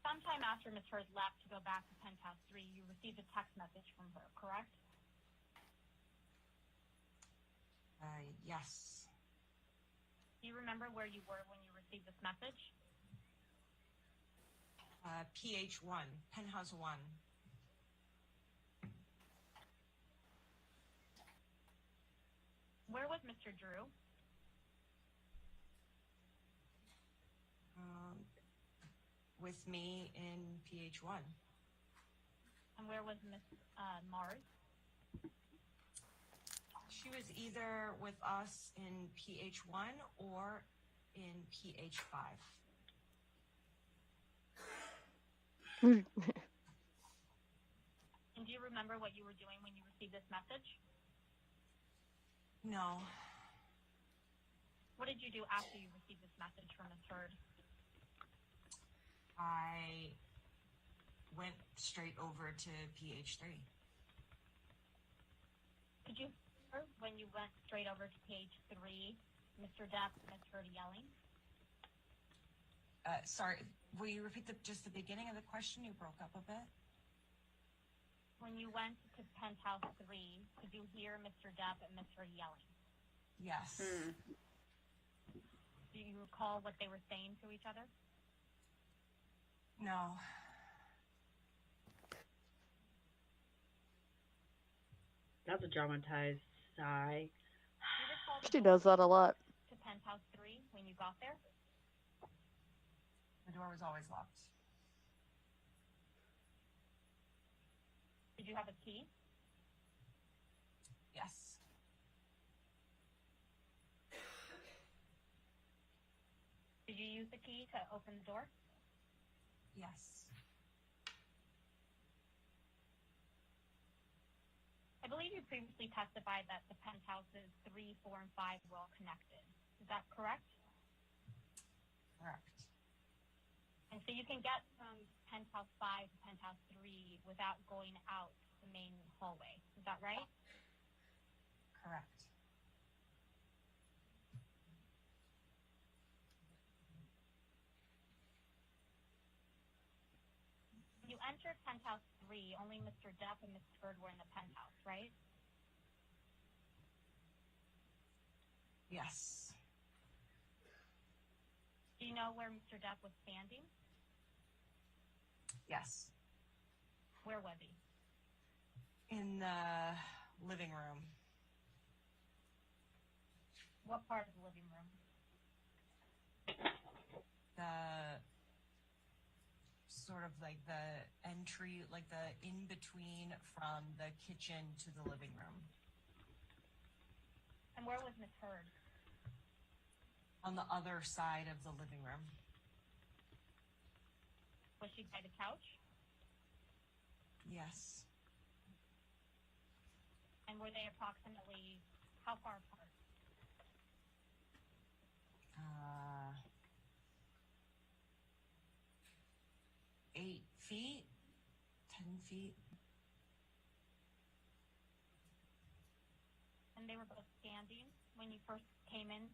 Sometime after Ms. Heard left to go back to Penthouse 3, you received a text message from her, correct? Yes. Do you remember where you were when you received this message? PH1, Penthouse 1. Where was Mr. Drew? With me in PH1. And where was Miss Mars? She was either with us in PH1 or in PH5. And do you remember what you were doing when you received this message? No. What did you do after you received this message from Ms. Heard? I went straight over to PH3. Could you hear when you went straight over to page 3, Mr. Depp and Ms. Heard yelling? Sorry, will you repeat just the beginning of the question? You broke up a bit. When you went to Penthouse 3, could you hear Mr. Depp and Ms. Heard yelling? Yes. Do you recall what they were saying to each other? No. That was a dramatized sigh. Do you recall the She door does that a lot. to penthouse 3 when you got there? The door was always locked. Did you have a key? Yes. Did you use the key to open the door? Yes. I believe you previously testified that the penthouses 3, 4, and 5 were all connected. Is that correct? Correct. And so you can get from penthouse 5 to penthouse 3 without going out the main hallway. Is that right? Correct. When you entered penthouse 3, only Mr. Depp and Miss Bird were in the penthouse, right? Yes. Do you know where Mr. Depp was standing? Yes. Where was he? In the living room. What part of the living room? The sort of like the entry, like the in-between from the kitchen to the living room. And where was Miss Heard? On the other side of the living room. Was she by the couch? Yes. And were they approximately how far apart? 8 feet, 10 feet. And they were both standing when you first came in?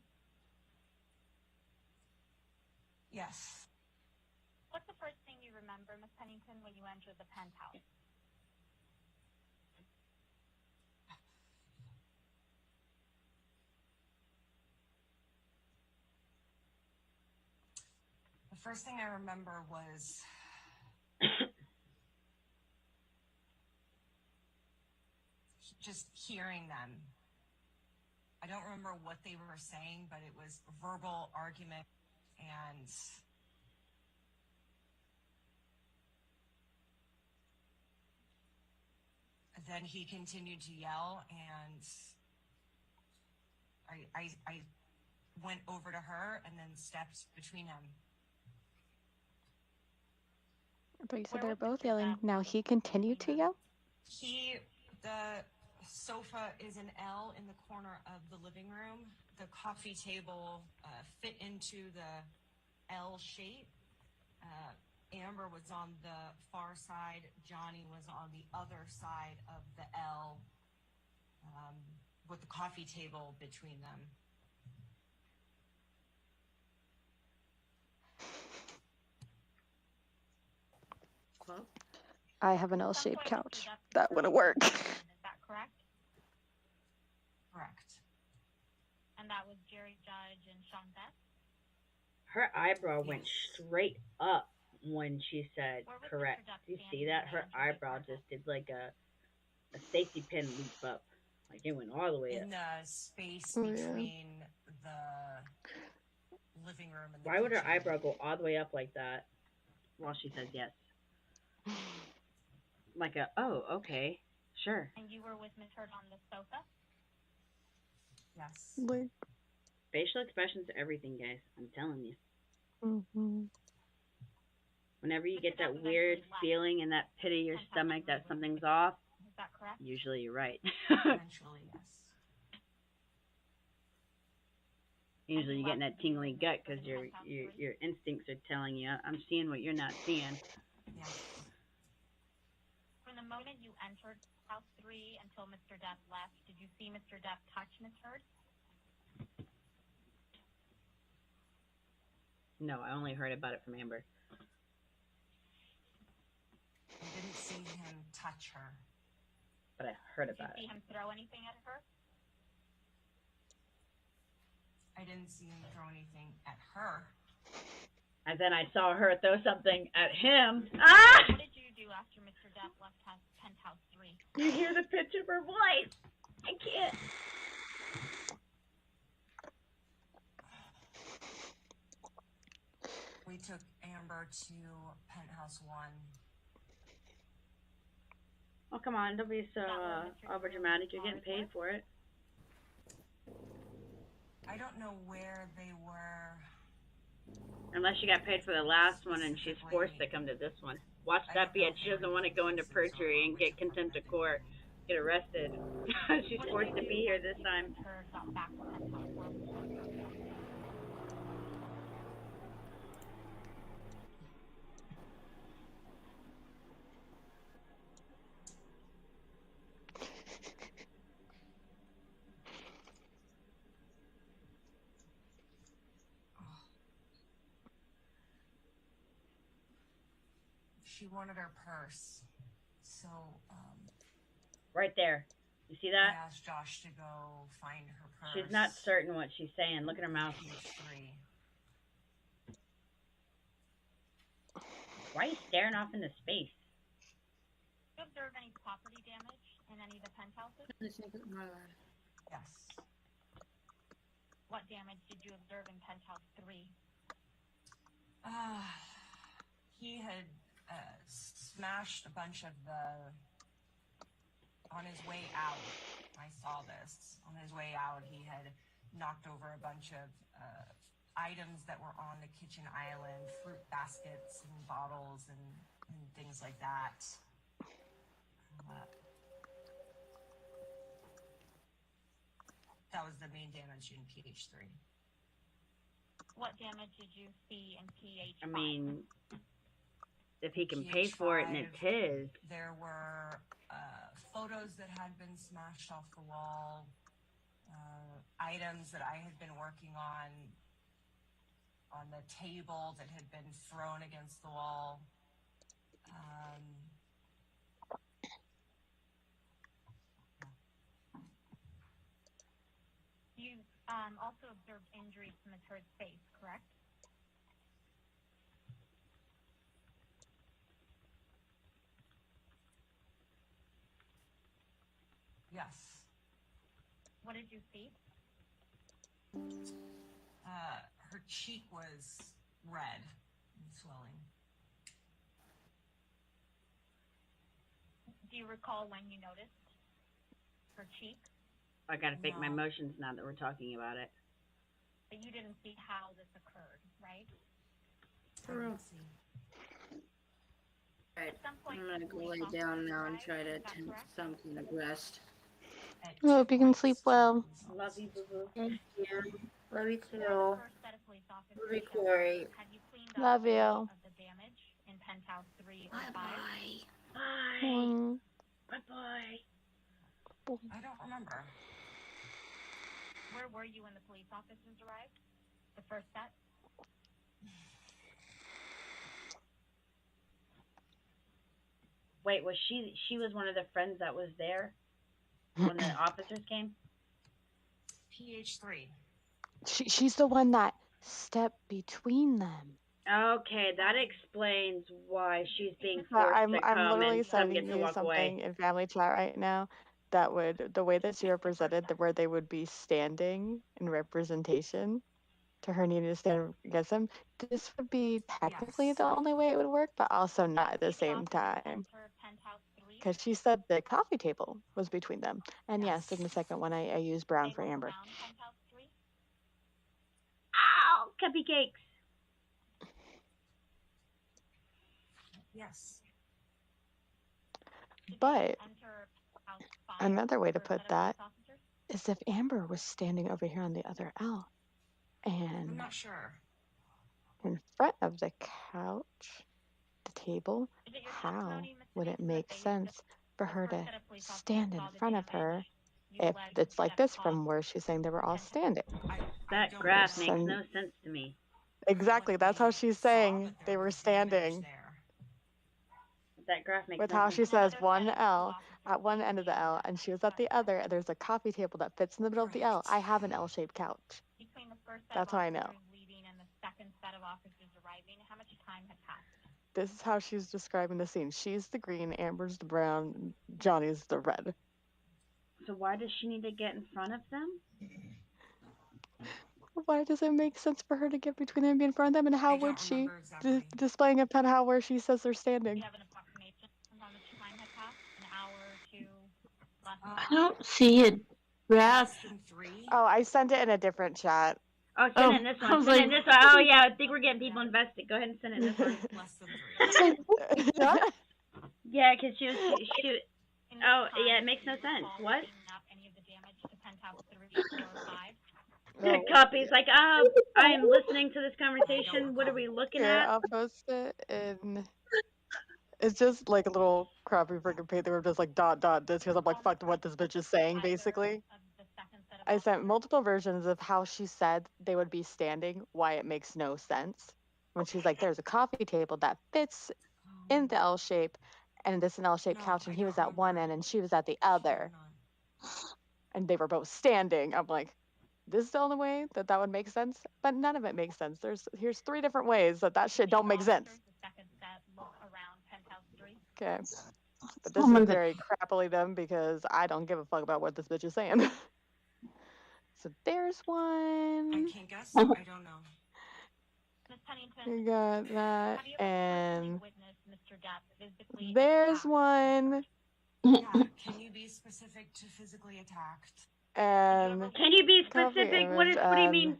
Yes. What's the first thing you remember, Miss Pennington, when you entered the penthouse? The first thing I remember was just hearing them. I don't remember what they were saying, but it was verbal argument, and then he continued to yell, and I went over to her and then stepped between them. But you said Where they were was both Mr. yelling. Depp? Now he continued to yell? The sofa is an L in the corner of the living room. The coffee table fit into the L shape. Amber was on the far side. Johnny was on the other side of the L, with the coffee table between them. Well, I have an At some L-shaped point, couch. Mr. Depp That wouldn't work. Is that correct? Correct. And that was Jerry Judge and Sean Beth? her eyebrow went Yes. straight up when she said Where was Mr. correct. Depp Do you see standing that? when Her they entered the eyebrow penthouse? just did like a safety pin leap up. Like it went all the way up. In the space Oh, yeah. between the living room and the Why would her kitchen. eyebrow go all the way up like that while she says yes? Like oh, okay, sure. And you were with Miss Heard on the sofa? Yes. Like, Facial expressions are everything, guys. I'm telling you. mhm. Whenever you Mr. get Depp that was weird actually left. feeling in that pit of your Penthouse stomach that was something's off, Is that correct? usually you're right. Eventually, yes. Usually you're getting that tingling gut because your instincts are telling you, I'm seeing what you're not seeing. Yeah. From the moment you entered House 3 until Mr. Depp left, did you see Mr. Depp touch Miss Heard? No, I only heard about it from Amber. I didn't see him touch her. But I heard Did you about see it. him throw anything at her? I didn't see him throw anything at her. And then I saw her throw something at him. Ah! What did you do after Mr. Depp left Penthouse 3? You hear the pitch of her voice. I can't. We took Amber to Penthouse 1. Oh, come on. Don't be so over dramatic. You're getting paid for it. I don't know where they were. Unless she got paid for the last one and she's forced to come to this one. Watch that bitch. She doesn't want to go into perjury and get contempt of court, get arrested. She's forced to be here this time. She wanted her purse. So, Right there. You see that? I asked Josh to go find her purse. She's not certain what she's saying. Look at her mouth. PH3. Why are you staring off into space? Did you observe any property damage in any of the penthouses? Yes. What damage did you observe in penthouse 3? He had smashed a bunch of the... On his way out, I saw this. On his way out, he had knocked over a bunch of items that were on the kitchen island, fruit baskets and bottles and things like that. That was the main damage in PH3. What damage did you see in PH5? I mean, if he can pay for it and it's his. There were photos that had been smashed off the wall, items that I had been working on the table that had been thrown against the wall. You also observed injuries to Ms. Heard's face, correct? Yes. What did you see? Her cheek was red and swelling. Do you recall when you noticed her cheek? I gotta fake my emotions now that we're talking about it. But you didn't see how this occurred, right? True. Alright, I'm gonna go lay down now and try to attempt some kind of rest. I hope you can sleep well. Love you, boo-boo. Thank you. Love you too. Love you, Corey. Love you. Of the damage in penthouse 3 or 5? Bye. Mm. Bye-bye. I don't remember. Where were you when the police officers arrived? The first set? Wait, was she was one of the friends that was there when the officers came? PH3. She's the one that stepped between them. Okay, that explains why she's being forced I'm to come literally and some get sending to you walk something away. in family chat right now that would, the way that she represented, where they would be standing in representation to her needing to stand against them, this would be technically the only way it would work, but also not at the same time. Because she said the coffee table was between them. And yes, in the second one, I used brown for Amber. Ow! Cupcakes! Yes. But another way to put that is if Amber was standing over here on the other L and I'm not sure. in front of the couch, the table, how would it make sense for her to stand in front of her if it's like this from where she's saying they were all standing? That graph makes no sense to me. Exactly, that's how she's saying they were standing. That graph makes With no how sense. she says one L at one end of the L and she was at the other, and there's a coffee table that fits in the middle of the L. I have an L-shaped couch. That's how I know. This is how she's describing the scene. She's the green, Amber's the brown, Johnny's the red. So why does she need to get in front of them? Why does it make sense for her to get between them and be in front of them? And how I don't would she remember exactly. displaying a pen how where she says they're standing? Do you have an approximation on how much time had passed? An hour, 2, less than I don't see it. Less Graph. than 3. Oh, I sent it in a different chat. Oh, send it in this I one. was Send it in like, this one. Oh yeah, I think we're getting people invested. Go ahead and send it in this one. Less than 3. it's like, what the fuck? Yeah, because she was she. In Oh time, yeah, it makes do no you sense. recall What? cleaning up any of the damage to penthouse 3, 4, or 5? Oh, Copy's like, I am listening to this conversation. What are we looking okay, at? I'll post it in. It's just like a little crappy freaking page. They were just like dot this because I'm like fucked what this bitch is saying basically. Of the second set of I sent officers? multiple versions of how she said they would be standing, why it makes no sense. When she's like, there's a coffee table that fits in the L shape, and this an L shaped No, couch, and I he was don't at one remember. end and she was at the She did other, not. and they were both standing. I'm like, this is the only way that would make sense, but none of it makes sense. Here's 3 different ways that shit don't make sense. The second set look around penthouse 3. Okay, but Oh this my is God. very crappily done because I don't give a fuck about what this bitch is saying. So there's I one. can't guess. I don't know. Ms. Pennington, We got that, have you ever and witnessed Mr. Depp physically there's attack? one, Yeah, can you be specific to physically attacked? and Can you be copy specific? What image, do you mean?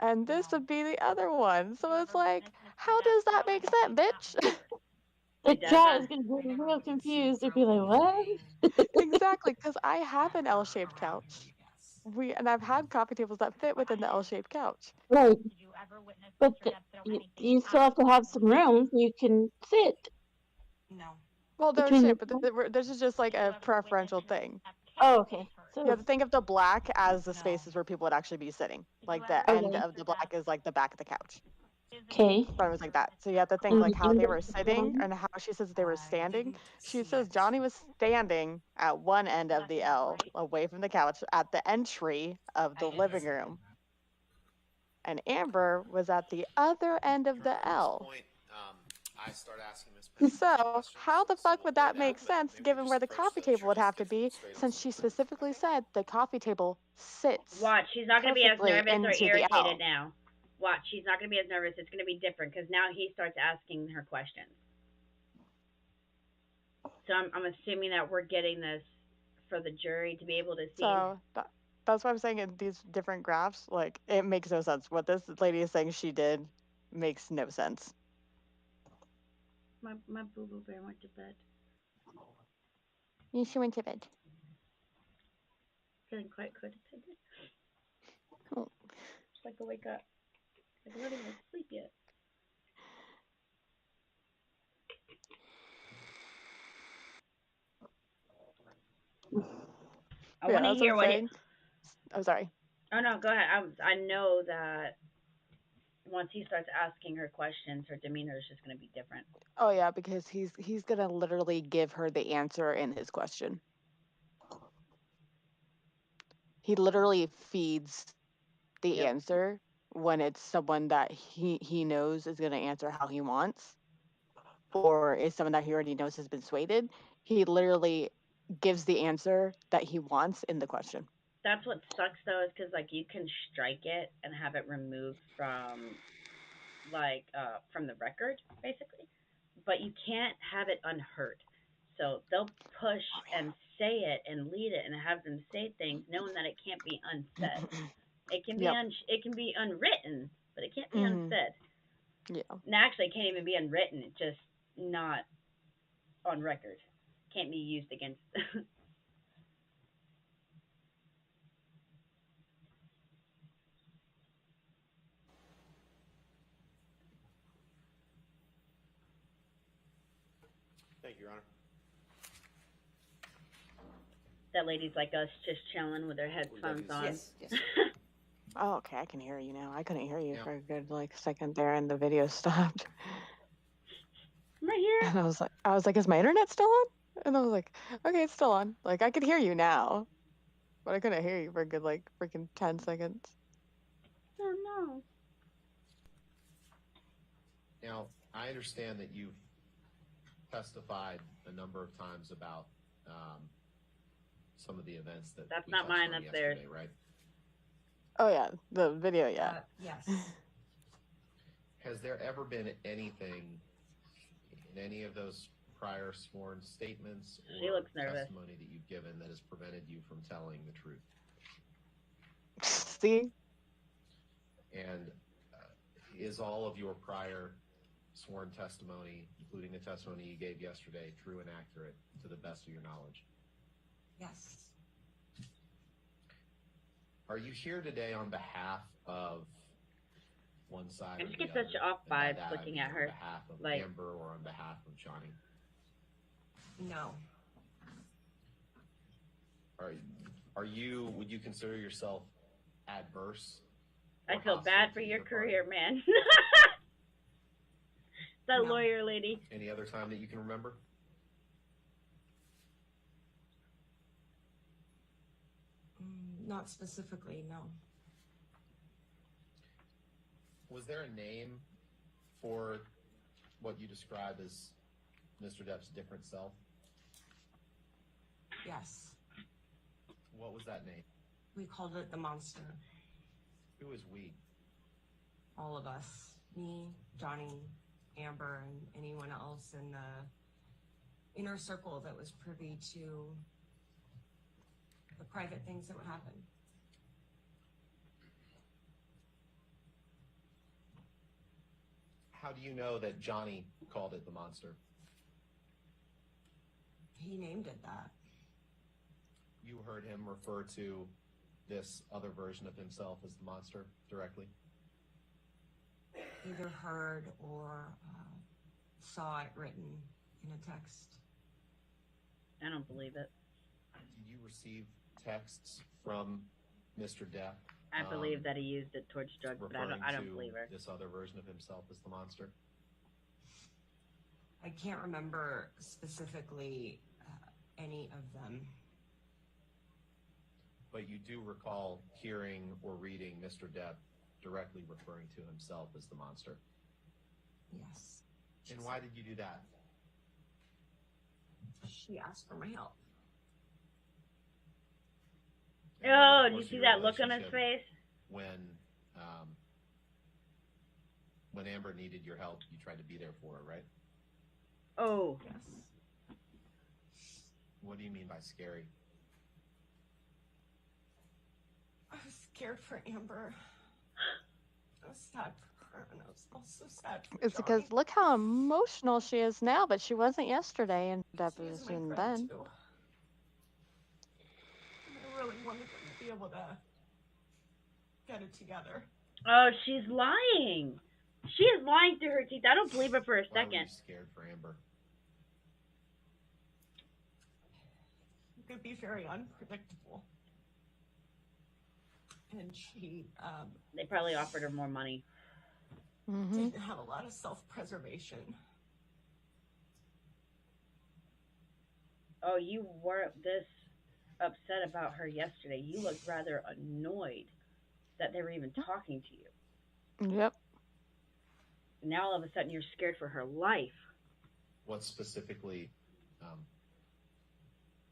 and this No. would be the other one. So Have you it's ever like, witnessed Mr. how Depp does that throw make anything sense, at bitch? The It does chat not. is going to I be never real witnessed you confused. They'd throw be like, what? anything Exactly, because I have an L-shaped around couch. me, yes. And I've had coffee tables that fit within the L-shaped couch. Right. Did you ever witness But Mr. Depp throw anything you still at have to have some or room so you can sit No. Well, no between shit, the. but this is just like did you a ever preferential witness Mr. thing. Depp Oh, kick okay. his person? You have So, to think of the black as the No. spaces where people would actually be sitting. Did Like you the ever end okay. witness of the Mr. black Depp is like the back of the couch. Okay. physically But it was like injure that. So you Mr. have to think And like how they were index sitting down. and how she says they were I standing. didn't She see says it. Johnny was standing at one end of the L, away from the couch, at the entry of I the didn't living see it. room. And Amber was at the other end of the L. I start asking Miss Pennington So questions, how the so fuck we'll would play that make but sense maybe given just where the approach coffee table would jury have to be, straight on since to she the proof. specifically said the coffee table sits Watch, she's not going to be as perfectly nervous or into the irritated L. now. Watch, she's not going to be as nervous. It's going to be different because now he starts asking her questions. So I'm assuming that we're getting this for the jury to be able to see. So that's why I'm saying in these different graphs, like, it makes no sense. What this lady is saying she did makes no sense. My boo boo bear went to bed. She went to bed. Feeling quite codependent. Oh. Just like to wake up. Like I'm not even asleep yet. I want to hear what it. I'm sorry. Oh no, go ahead. I know that once he starts asking her questions, her demeanor is just going to be different. Oh yeah, because he's gonna literally give her the answer in his question. He literally feeds the answer when it's someone that he knows is gonna answer how he wants, or is someone that he already knows has been swayed. He literally gives the answer that he wants in the question. That's what sucks though, is because like you can strike it and have it removed from from the record basically, but you can't have it unheard. So they'll push and say it and lead it and have them say things knowing that it can't be unsaid. It can be it can be unwritten, but it can't be unsaid. Yeah. And actually, it can't even be unwritten. It's just not on record. Can't be used against. Thank you, Your Honor. That lady's like us, just chilling with their headphones on. Yes. Oh, okay, I can hear you now. I couldn't hear you for a good second there, and the video stopped. I'm right here. And I was like, is my internet still on? And I was like, okay, it's still on. Like, I could hear you now, but I couldn't hear you for a good freaking 10 seconds. Oh no. Now, I understand that you've testified a number of times about some of the events that That's we not touched mine, on that's theirs. yesterday, right? Oh yeah, the video, yeah. Yes. Has there ever been anything in any of those prior sworn statements She or looks nervous. testimony that you've given that has prevented you from telling the truth? See? And is all of your prior sworn testimony, including the testimony you gave yesterday, true and accurate to the best of your knowledge? Yes. Are you here today on behalf of one side I or just the get other? such off And by vibes that, I looking mean at her. On behalf of Like- Amber or on behalf of Johnny? No. Would you consider yourself adverse? I or feel hostile bad to for your either party? career, man. That No. lawyer lady. Any other time that you can remember? Not specifically, no. Was there a name for what you describe as Mr. Depp's different self? Yes. What was that name? We called it the monster. Who is we? All of us. Me, Johnny, Amber, and anyone else in the inner circle that was privy to the private things that would happen. How do you know that Johnny called it the monster? He named it that. You heard him refer to this other version of himself as the monster directly? Either heard or saw it written in a text. I don't believe it. Did you receive texts from Mr. Depp? I believe that he used it towards drugs, but I don't believe her. This other version of himself as the monster? I can't remember specifically any of them. But you do recall hearing or reading Mr. Depp directly referring to himself as the monster? Yes. And why did you do that? She asked for my help. And Oh, over the did you course of see your that look on his relationship, face? When Amber needed your help, you tried to be there for her, right? Oh. Yes. What do you mean by scary? I was scared for Amber. I was sad for her, and I was also sad for It's Johnny. because look how emotional she is now, but she wasn't yesterday in She is my deposition friend, then. too. And I really wanted them to be able to get it together. Oh, she's lying. She is lying through her teeth. I don't believe her for a Why were you second. scared for Amber? It could be very unpredictable. And she They probably offered her more money. Mm-hmm. didn't have a lot of self-preservation. Oh, you weren't this upset about her yesterday. You looked rather annoyed that they were even talking to you. Yep. Now all of a sudden you're scared for her life. What specifically,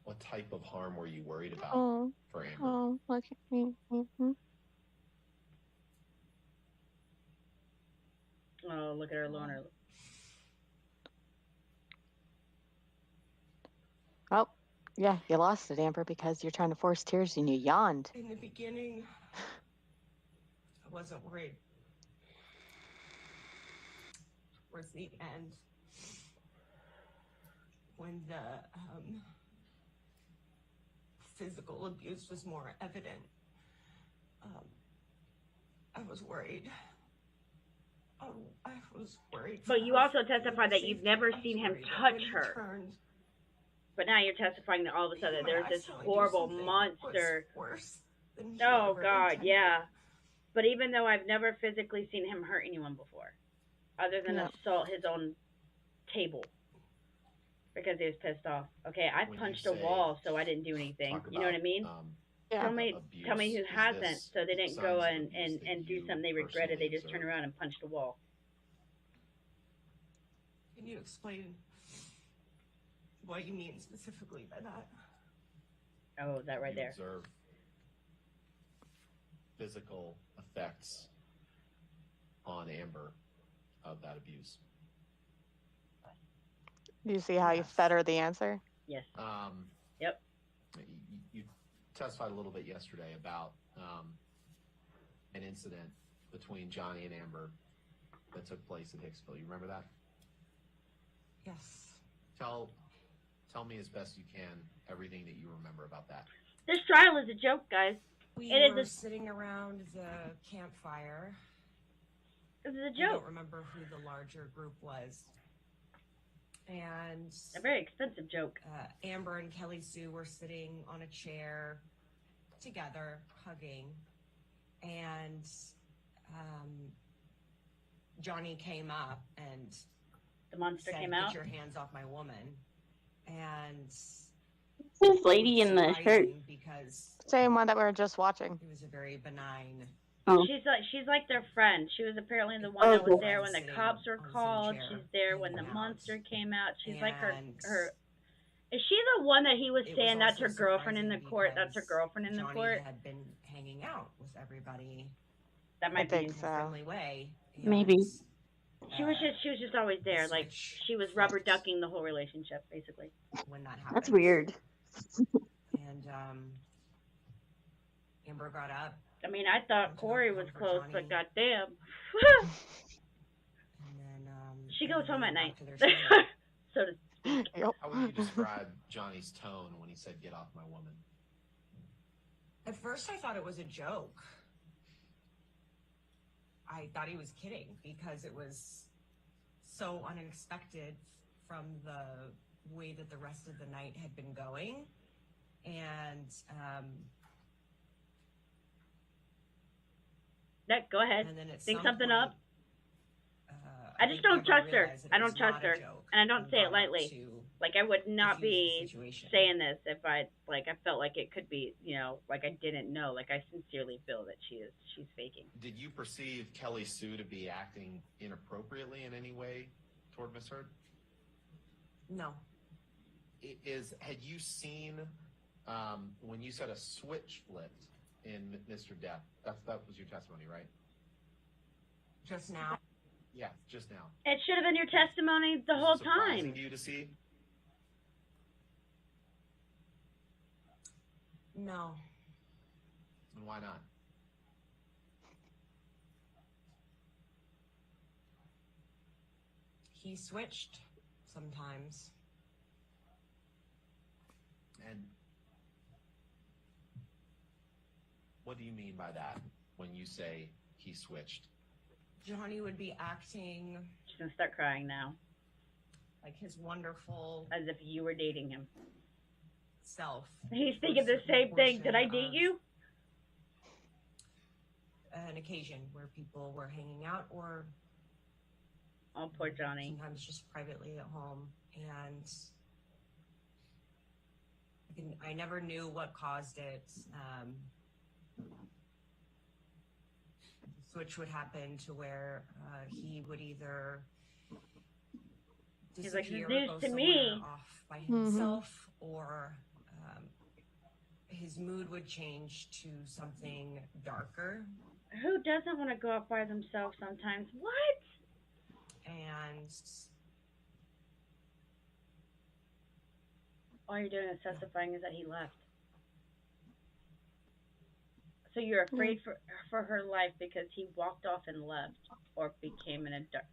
what type of harm were you worried about Oh, for Amber? oh, look at me. Mm-hmm. Oh, look at her loner. Oh, yeah, you lost it, Amber, because you're trying to force tears and you yawned. In the beginning, I wasn't worried. Towards the end, when the physical abuse was more evident, I was worried. I was worried. But for you her- also for her testified that you've safety. never I was seen him worried that touch when he her. turned, But now you're testifying that all of a sudden he there's might this accidentally do horrible something monster. worse than he Oh ever God, intended. yeah. But even though I've never physically seen him hurt anyone before, other than No. assault his own table because he was pissed off. Okay, I When you punched a say- wall, so I didn't do anything. Talk You know what I about, mean? Yeah. Tell me abuse. who Is hasn't, this so they didn't go signs of and abuse that do you something they regretted. They personally just turned observed? around and punched a wall. Can you explain what you mean specifically by that? Oh, that right you there. observe physical effects on Amber of that abuse. Do you see how you fed her the answer? Yes. Yep. You testified a little bit yesterday about an incident between Johnny and Amber that took place at Hicksville. You remember that? Yes. Tell me as best you can everything that you remember about that. This trial is a joke, guys. We It were is sitting around the campfire. This is a I joke. don't remember who the larger group was. And A very expensive joke. Amber and Kelly Sue were sitting on a chair together, hugging, and Johnny came up and the monster said, came out. "Get your hands off my woman." And this lady in the shirt. because Same one that we were just watching. it was a very benign. Oh. She's like their friend. She was apparently the one that was there when the cops were called. chair, She's there when the hanging out. monster came out. She's like her And Is she the one that he was it saying that's also her girlfriend in the surprising court? That's her because girlfriend in the Johnny court. had been hanging out with everybody That I might be. think in a so. friendly way. and, Maybe. She was just always there. Like switch she was rubber flipped ducking the whole relationship, basically. when that happened. That's weird. And Amber got up, I mean, I thought Went to Corey go was comfort close, Johnny. but goddamn, and then she goes home at went night. back to their sleep. So to Yep. How would you describe Johnny's tone when he said, "Get off my woman"? At first, I thought it was a joke. I thought he was kidding because it was so unexpected from the way that the rest of the night had been going. And go ahead. and then at Think some something point, up. I just think don't Amber trust her. realized that I it don't was trust not a her. joke And I don't say it gone up lightly. to Like I would not diffuse the be situation. saying this if I felt like it could be, like I didn't know. Like I sincerely feel that she's faking. Did you perceive Kelly Sue to be acting inappropriately in any way toward Miss Heard? No. Had you seen when you said a switch flipped in Mr. Depp? That was your testimony, right? Just now. Yeah, just now. It should have been your testimony the Was whole it surprising time. to you to see? No. And why not? He switched sometimes. And what do you mean by that when you say he switched? Johnny would be acting She's gonna start crying now, like his wonderful as if you were dating him. self. He's for a thinking the certain same thing. Did I portion date of you? An occasion where people were hanging out or Oh, poor Johnny. sometimes just privately at home. And I never knew what caused it. The switch would happen to where he would either He's like, disappear, "This news go to somewhere me." off by himself, or his mood would change to something darker. Who doesn't want to go out by themselves sometimes? What? And All you're doing is testifying is that he left. So you're afraid for her life because he walked off and left, or became an adult.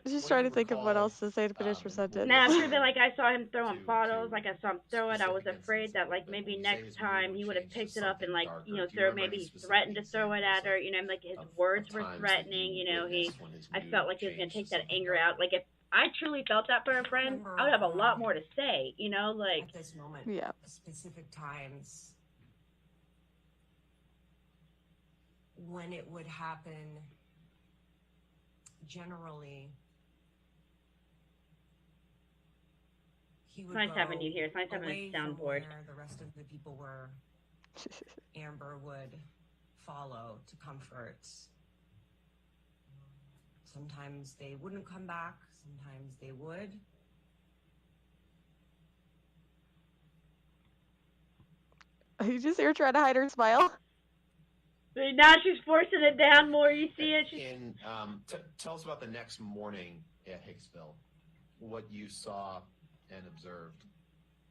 Just What trying do to you think of what recall, else to say to finish her sentence. Nah, it should have been like I saw him throwing To- bottles, to like I saw him throw it. I was specific afraid that like instances, maybe but when you say next his time mood he would would have change picked to it up and something like darker, do you throw remember maybe any he specific threatened to throw it at her. examples Like his of words were times that threatening. you He. witnessed when his I mood felt like he was gonna changed to take that something anger darker? out. Like if I truly felt that for a friend, I would have a lot more to say. Like at this moment, Yeah. specific times when it would happen, generally, he would nice go having you here. It's nice having a away from soundboard. where the rest of the people were. Amber would follow to comfort. Sometimes they wouldn't come back, sometimes they would. You just see her trying to hide her smile. Now she's forcing it down more. You see it. Tell us about the next morning at Hicksville. What you saw and observed.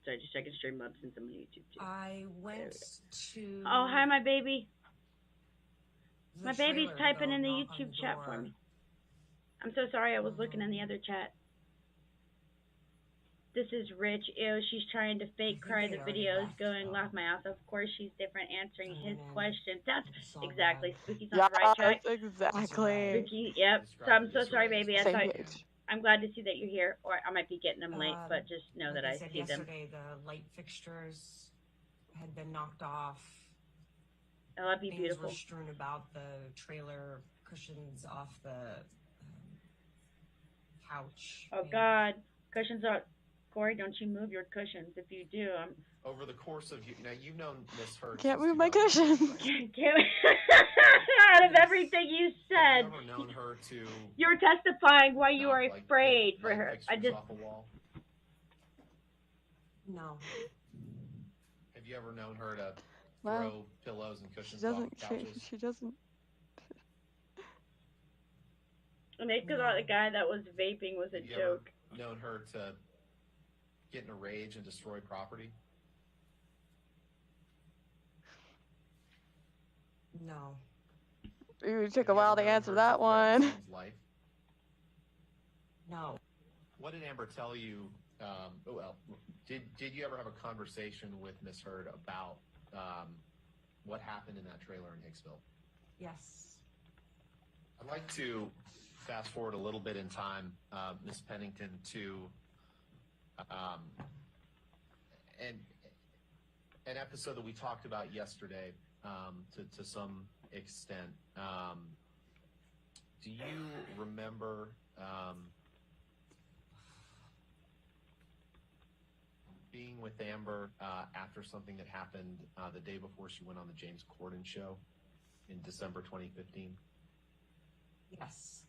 Sorry, just checking Streamlabs since I'm on YouTube too. I went to. Oh, hi, my baby. the My baby's trailer to typing go in the knock on YouTube the chat door. for me. I'm so sorry. I was looking in the other chat. This is Rich. Ew, she's trying to fake cry the videos, going laugh my ass. Of course, she's different answering his questions. That's exactly. Spooky's on the right track. Exactly. Spooky, yep. So I'm so sorry, baby. I Same thought. page. I'm glad to see that you're here, or I might be getting them late, but just know Like that I said see them. yesterday, the light fixtures had been knocked off. Oh, that'd be Things beautiful. were strewn about the trailer, cushions off the couch. Oh God, cushions are. Corey, don't you move your cushions. If you do, I'm. Over the course of now, you've known Miss Hurd. Can't since move my 2000. cushion. Out of everything you said, Have you ever known her to? you're testifying why you are like, afraid get for light her. I fixtures just. off a wall? No. Have you ever known her to Well, throw pillows and She cushions off doesn't. couches? She doesn't. And they thought the guy that was vaping was a Have you joke. ever known her to get in a rage and destroy property? No. Ooh, it took Have a you while ever to known answer her that to threaten one. someone's life? No. What did Amber tell you? Did you ever have a conversation with Miss Hurd about what happened in that trailer in Hicksville? Yes. I'd like to fast forward a little bit in time, Miss Pennington, to an episode that we talked about yesterday to some extent. Do you remember being with Amber after something that happened the day before she went on the James Corden show in December 2015? Yes.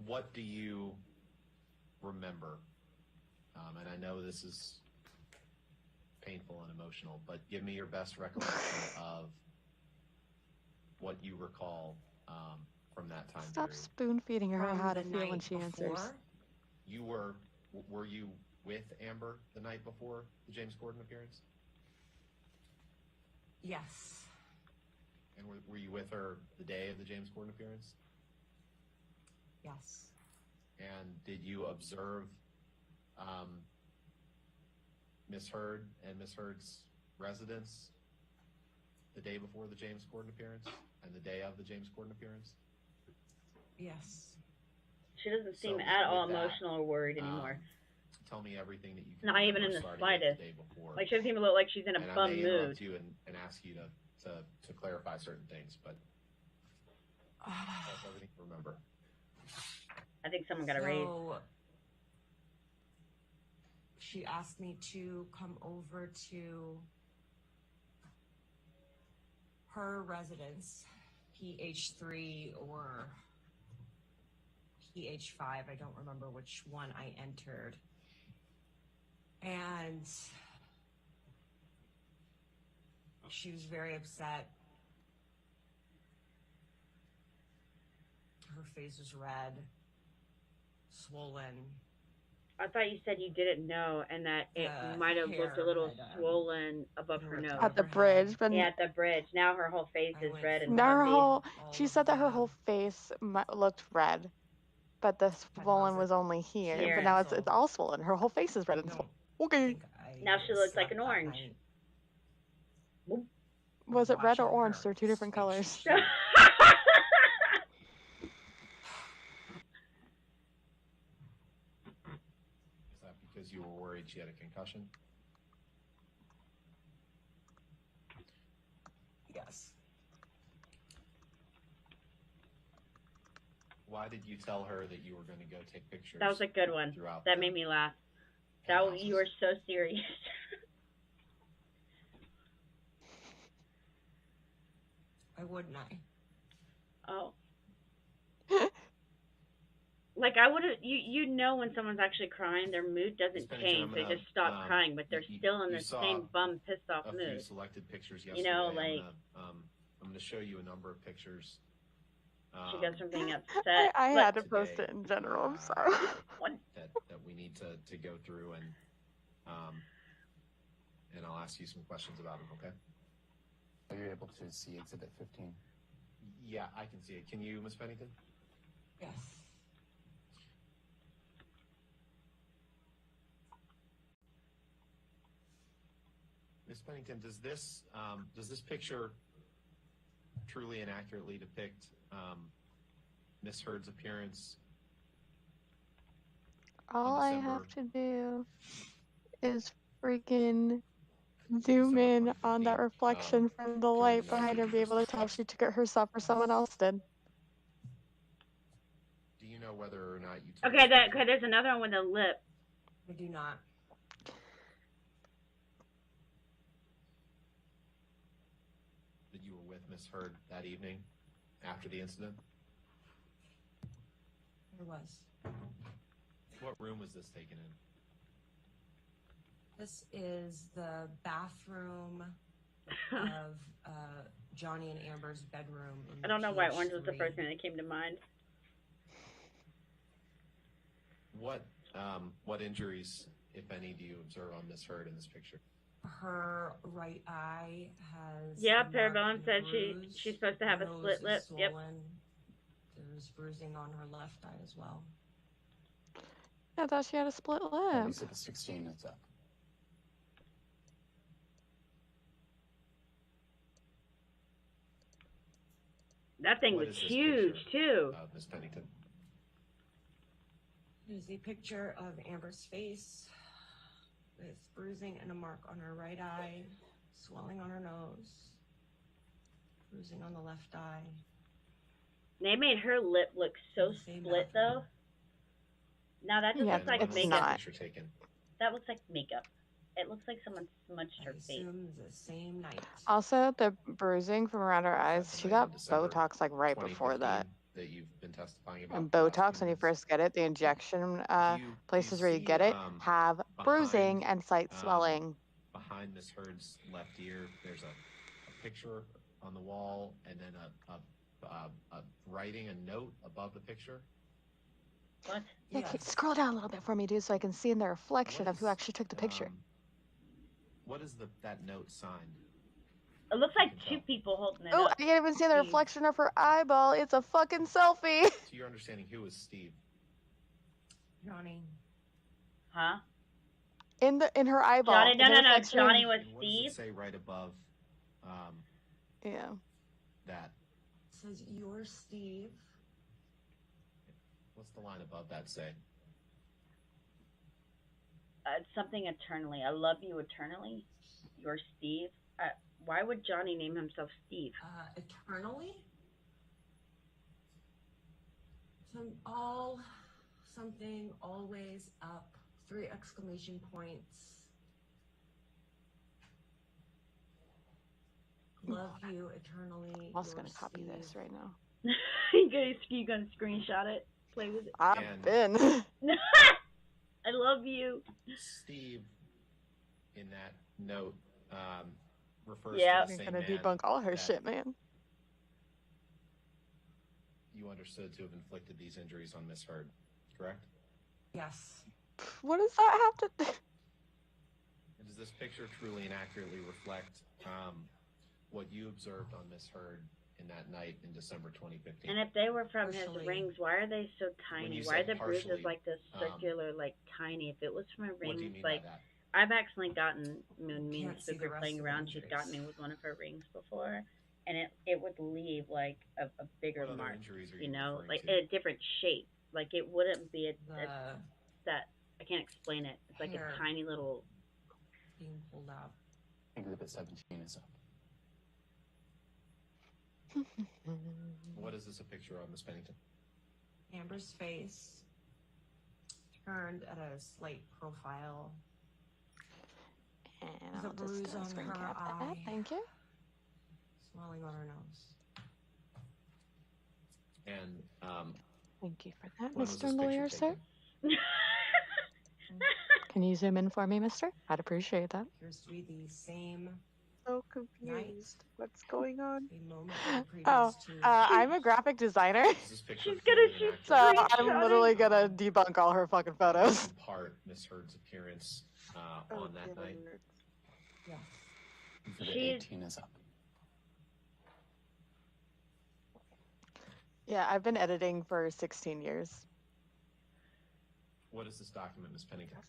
What do you remember? And I know this is painful and emotional, but give me your best recollection of what you recall from that time Stop period. spoon feeding her From how to the feel when night she answers. before? Were you with Amber the night before the James Corden appearance? Yes. And were you with her the day of the James Corden appearance? Yes. And did you observe Miss Hurd and Miss Hurd's residence the day before the James Corden appearance and the day of the James Corden appearance? Yes. She doesn't seem So, at all with that, emotional or worried anymore. Tell me everything that you can Not even remember in the starting with slightest. the day before. Like she doesn't even look like she's in a And I bum may mood. interrupt you and ask you to clarify certain things, but that's everything to remember. I think someone got a raise. So she asked me to come over to her residence, PH3 or PH5. I don't remember which one I entered. And she was very upset. Her face was red, swollen. I thought you said you didn't know, and that it The might have looked a hair little had, swollen above her ripped nose. out At the bridge, but Yeah, at the bridge. Now her whole face is red and now her puffy. whole. She said that her whole face looked red, but the swollen was only here. Here. But now it's all swollen. Her whole face is red and swollen. Okay. Now she looks like an orange. Was it red or orange? They're two different colors. Is that because you were worried she had a concussion? Yes. Why did you tell her that you were going to go take pictures? That was a good one. throughout That the made me laugh. You were so serious. Why wouldn't I? Oh. Like I would have, you know when someone's actually crying, their mood doesn't Pennington, change. I'm They gonna, just stop crying, but they're still in you the saw same bum, pissed off a few mood. selected pictures You yesterday. know, like I'm gonna show you a number of pictures. she goes from being upset. I had to today, post it in general. I'm sorry. that we need to go through and I'll ask you some questions about them. Okay. Are you able to see Exhibit 15? Yeah, I can see it. Can you, Miss Pennington? Yes. Miss Pennington, does this picture truly and accurately depict Miss Heard's appearance? All I have December to do is freaking zoom in on that reflection from the light behind her and be able to tell if she took it herself or someone else did. Do you know whether or not you took Okay, there's another one with a lip. I do not. that you were with Miss Heard that evening after the incident? There was. What room was this taken in? This is the bathroom of Johnny and Amber's bedroom. I don't know why orange was the first thing that came to mind. What injuries, if any, do you observe on Miss Heard in this picture? Her right eye has. Yeah, Parabellum said she's supposed to have a split lip. Yep. There's bruising on her left eye as well. I thought she had a split lip. Exhibit 16 is up. That thing was huge too. Miss Pennington. Here's a picture of Amber's face with bruising and a mark on her right eye, swelling on her nose, bruising on the left eye. They made her lip look so split though. Now that just looks like makeup. That looks like makeup. It looks like someone smudged her face. The same night. Also, the bruising from around her eyes, she got Botox like right before that. That you've been testifying about. And Botox, when you first get it, the injection places where you get it have bruising and slight swelling. Behind Miss Heard's left ear, there's a picture on the wall, and then a writing, a note above the picture. What? Yeah, scroll down a little bit for me, dude, so I can see in the reflection of who actually took the picture. What is that note signed? It looks like two people holding it Oh, up. I can't even see the reflection of her eyeball. It's a fucking selfie. To your understanding, who was Steve? Johnny. Huh? In her eyeball. Johnny, no. Johnny was What Steve. does it say right above? Yeah. That. It says, "You're Steve." What's the line above that say? Something eternally. I love you eternally. You're Steve. Why would Johnny name himself Steve? Eternally? Something, always, up, 3 exclamation points. Love you eternally. I'm also going to copy this right now. You gonna screenshot it? Play with it? I've been. I love you. Steve, in that note, refers Yeah, to the I'm same going to man debunk all her that shit, man. you understood to have inflicted these injuries on Miss Heard, correct? Yes. What does that have to do? Does this picture truly and accurately reflect what you observed on Miss Heard in that night in December 2015? And if they were from his rings, why are they so tiny? Why are the bruises partially, like this circular, like tiny? If it was from her what do you rings, mean like by that? I've actually gotten when me and Can't see Spook the were rest playing of the around, she's gotten me with one of her rings before, and it would leave like a bigger What other mark, injuries are you know, referring like to? a different shape. Like it wouldn't be that I can't explain it. It's like hair a tiny little. being pulled out. Exhibit 17 is up. What is this a picture of, Miss Pennington? Amber's face turned at a slight profile. And There's a I'll bruise just on screen her cap that. eye. Thank you. Swelling on her nose. And Thank you for that, When was Mr. this picture Lawyer, sir. taken? Can you zoom in for me, mister? I'd appreciate that. Appears to be the same So night, confused. What's going on? the moment previous Oh, to. I'm a graphic designer, Does this picture She's gonna fairly shoot so inaccurately I'm screenshotting. literally gonna debunk all her fucking photos. in part misheard's appearance on that night? Yes. Exhibit She's- 18 is up. Yeah, I've been editing for 16 years. What is this document, Ms. Pennington?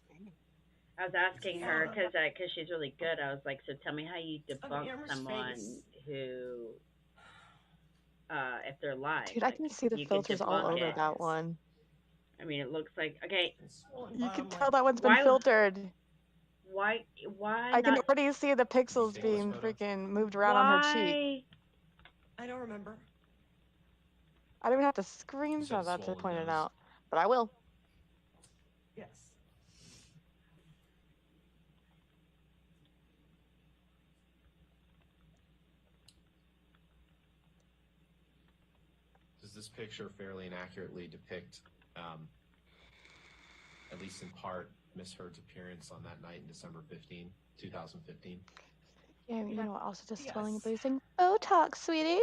I was asking her because she's really good. I was like, so tell me how you debunk Amber's someone face. who, if they're lying. Dude, I like, can see the you could filters all debunk over it. that one. I mean, it looks like okay. You can tell that one's been Why- filtered. Why I can not? already see the pixels take this being photo? freaking moved around on her cheek. Why? I don't remember. I don't even have to You said screenshot that to swollen point it nose. out, but I will. Yes. Does this picture fairly and accurately depict, at least in part, Miss Heard's appearance on that night in December 15, 2015? Yeah, you know what? Also, just Yes. swelling and bruising. Botox, sweetie.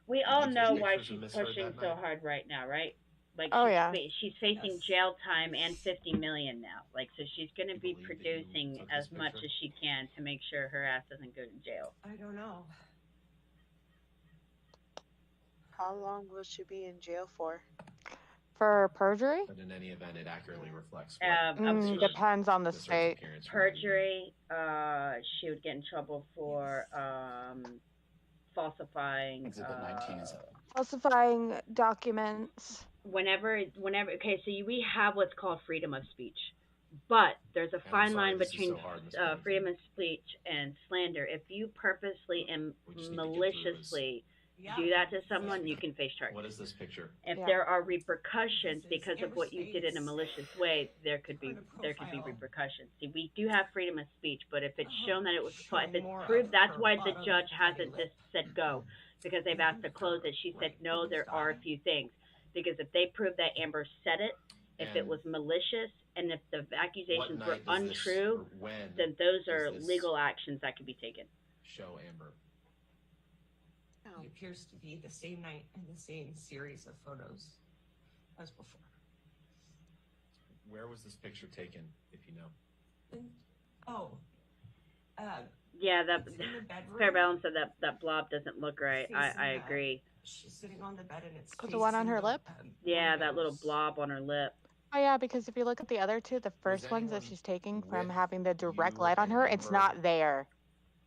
We Did all you know take why pictures of she's Miss Heard pushing that so night? hard right now, right? Like Oh, yeah. she's facing Yes. jail time and 50 million now. Like so she's going to You be believe that you producing took as this much picture? as she can to make sure her ass doesn't go to jail. I don't know. How long will she be in jail for? For perjury? But in any event, it accurately reflects Depends on the Miss Heard's state. appearance. Perjury, she would get in trouble for falsifying. Exhibit 19 is up. Falsifying documents. Whenever, okay, so we have what's called freedom of speech, but there's a And I'm fine sorry line this is between so hard, Ms. Pennington. freedom of speech and slander. If you purposely and We just need to get through this. maliciously Yeah. do that to someone, you can face charges. What is this picture? If Yeah. there are repercussions This is because of what you did in a Amber's malicious way, there could be profile. repercussions. See, we do have freedom of speech, but if it's shown that it was Showing if it's more proved, of that's her why the bottom judge hasn't lip. just said go, because they've asked to close it. She said Right, no, closed there are a eye. few things, because if they prove that Amber said it, if it And was malicious, and if the accusations what were night does this, untrue, or when then those does are this legal actions that could be taken. show Amber? It appears to be the same night and the same series of photos as before. Where was this picture taken, if you know? Oh. Yeah, that It's in the bedroom. Fairbairn said that blob doesn't look right. I Facing agree. She's sitting on the bed and it's Oh, the one on her facing lip? Yeah, that little windows. blob on her lip. Oh yeah, because if you look at the other two, the first ones that anyone she's taking from with having the direct you light on and her, it's Amber not there.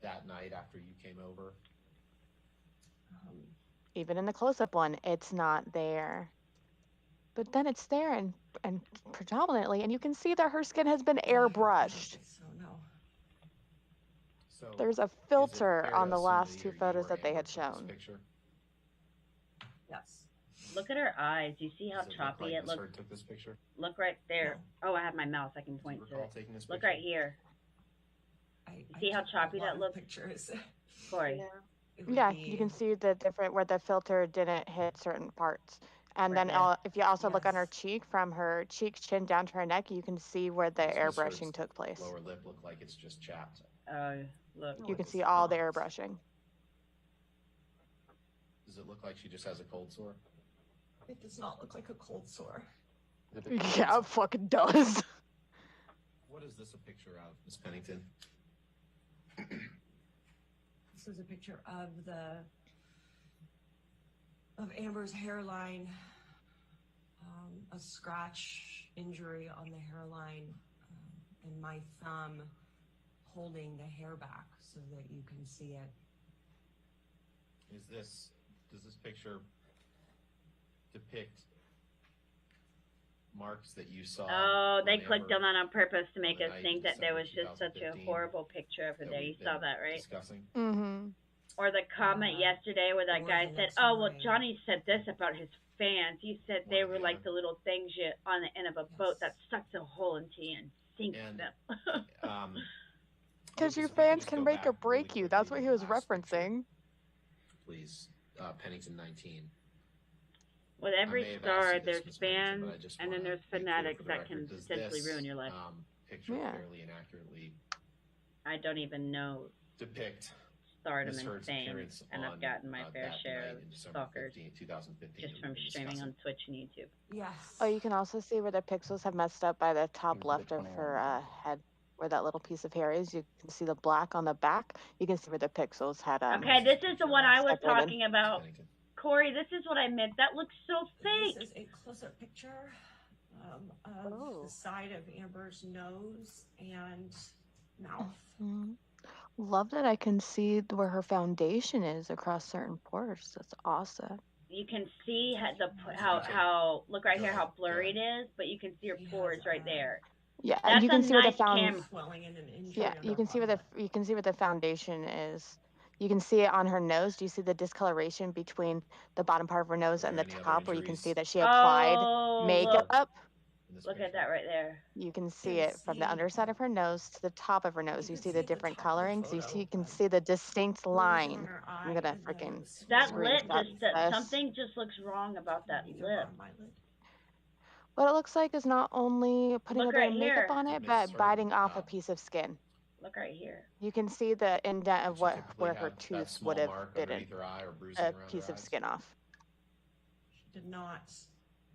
That night after you came over? Even in the close-up one, it's not there. But then it's there and predominantly, and you can see that her skin has been I don't airbrushed. think so, no. So There's a is it filter fair on to the assume last that two you photos were that they Amber had for this shown. picture? Yes. Look at her eyes. You see how Does it look choppy like it Miss looks? Heard took this picture? Look right there. Oh, I have my mouse. I can Do you point to recall it. taking this Look picture? right here. I See how took a choppy lot that of looks? Pictures. Corey. It would Yeah, be- you can see the different where the filter didn't hit certain parts. And Right then there. if you also look on her Yes. cheek, from her cheek chin down to her neck, you can see where the Does Miss airbrushing Heard's took place. lower lip look like it's just chapped? Look. You can it's see all the not. airbrushing. Does it look like she just has a cold sore? It does not look like a cold sore. Exhibit 20 Yeah, is it up. fucking does. What is this a picture of, Miss Pennington? This is a picture of Amber's hairline, a scratch injury on the hairline, and my thumb holding the hair back so that you can see it. Does this picture depict marks that you saw? Oh, they on clicked Amber on that on purpose to on make the us night think in that there was December just such a 2015 horrible picture of her that there. we've You saw been that, right? Discussing. Mm-hmm. Or the comment yesterday where that or guy the said, next "Oh, well, morning. Johnny said this about his fans. He said One they or were the like other. the little things you on the end of a boat that Yes. sucks a hole into you and sinks And, them." Because Lucas, your if we could fans just can go make or back break really you. That's quickly what to he the was last picture, referencing. Please, Pennington 19. With I every may have asked star, you this, there's Miss Pennington, fans, but I just and then wanna there's be clear fanatics for the that can record. Does potentially this, ruin your life. Picture Yeah. fairly and accurately I don't even know depict stardom Miss and Heard's fame, appearance and I've on gotten my fair that share night of in December stalkers 15, 2015 just that from we've been streaming discussing? on Twitch and YouTube. Yes. Oh, you can also see where the pixels have messed up by the top Exhibit left of 21. her head, where that little piece of hair is. You can see the black on the back. You can see where the pixels had Okay, this is the one I was separated. talking about. Corey, this is what I meant. That looks so fake. This is a close-up picture of the side of Amber's nose and mouth. Mhm. Love that I can see where her foundation is across certain pores. That's awesome. You can see how look right here how blurry it is, but you can see her pores right there. Yeah, That's you can a see where the nice Swelling and an injury. Yeah, you can see where the foundation is. You can see it on her nose. Do you see the discoloration between the bottom part of her nose and the top, where you can see that she applied makeup? Look at that right there. You can see it from the underside of her nose to the top of her nose. You see the different colorings. You can see the distinct line. I'm gonna freaking That lip screenshot just this. something just looks wrong about that lip. What it looks like is not only putting Look a bit right of makeup here. on it, but biting off a piece of skin. Look right here. You can see the indent of where her have that tooth small would have mark bitten underneath her eye or bruising a around piece her of eyes? skin off. She did not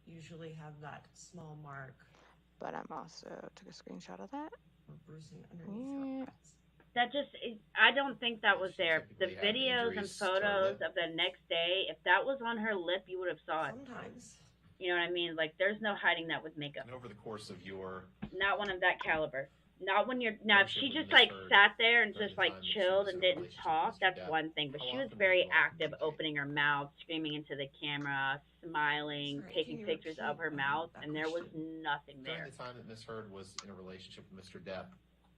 usually have that small mark But I'm also took a screenshot of that. or bruising underneath her eyes. That just I don't think that was there. The typically have videos and injuries to her photos lip. of the next day, if that was on her lip, you would have saw it. Sometimes. You know what I mean? Like there's no hiding that with makeup. And over the course of your Not one of that caliber. Not when you're now. If she Friendship with just like Miss Heard sat there and during just the like time that she chilled was and in a didn't relationship talk, with Mr. that's Depp, one thing. But how she was often very would you all active, opening her mouth, screaming into the camera, smiling, Sorry, taking can you pictures of her repeat, mouth, that and there was question? nothing During there. the time that Miss Heard was in a relationship with Mr. Depp,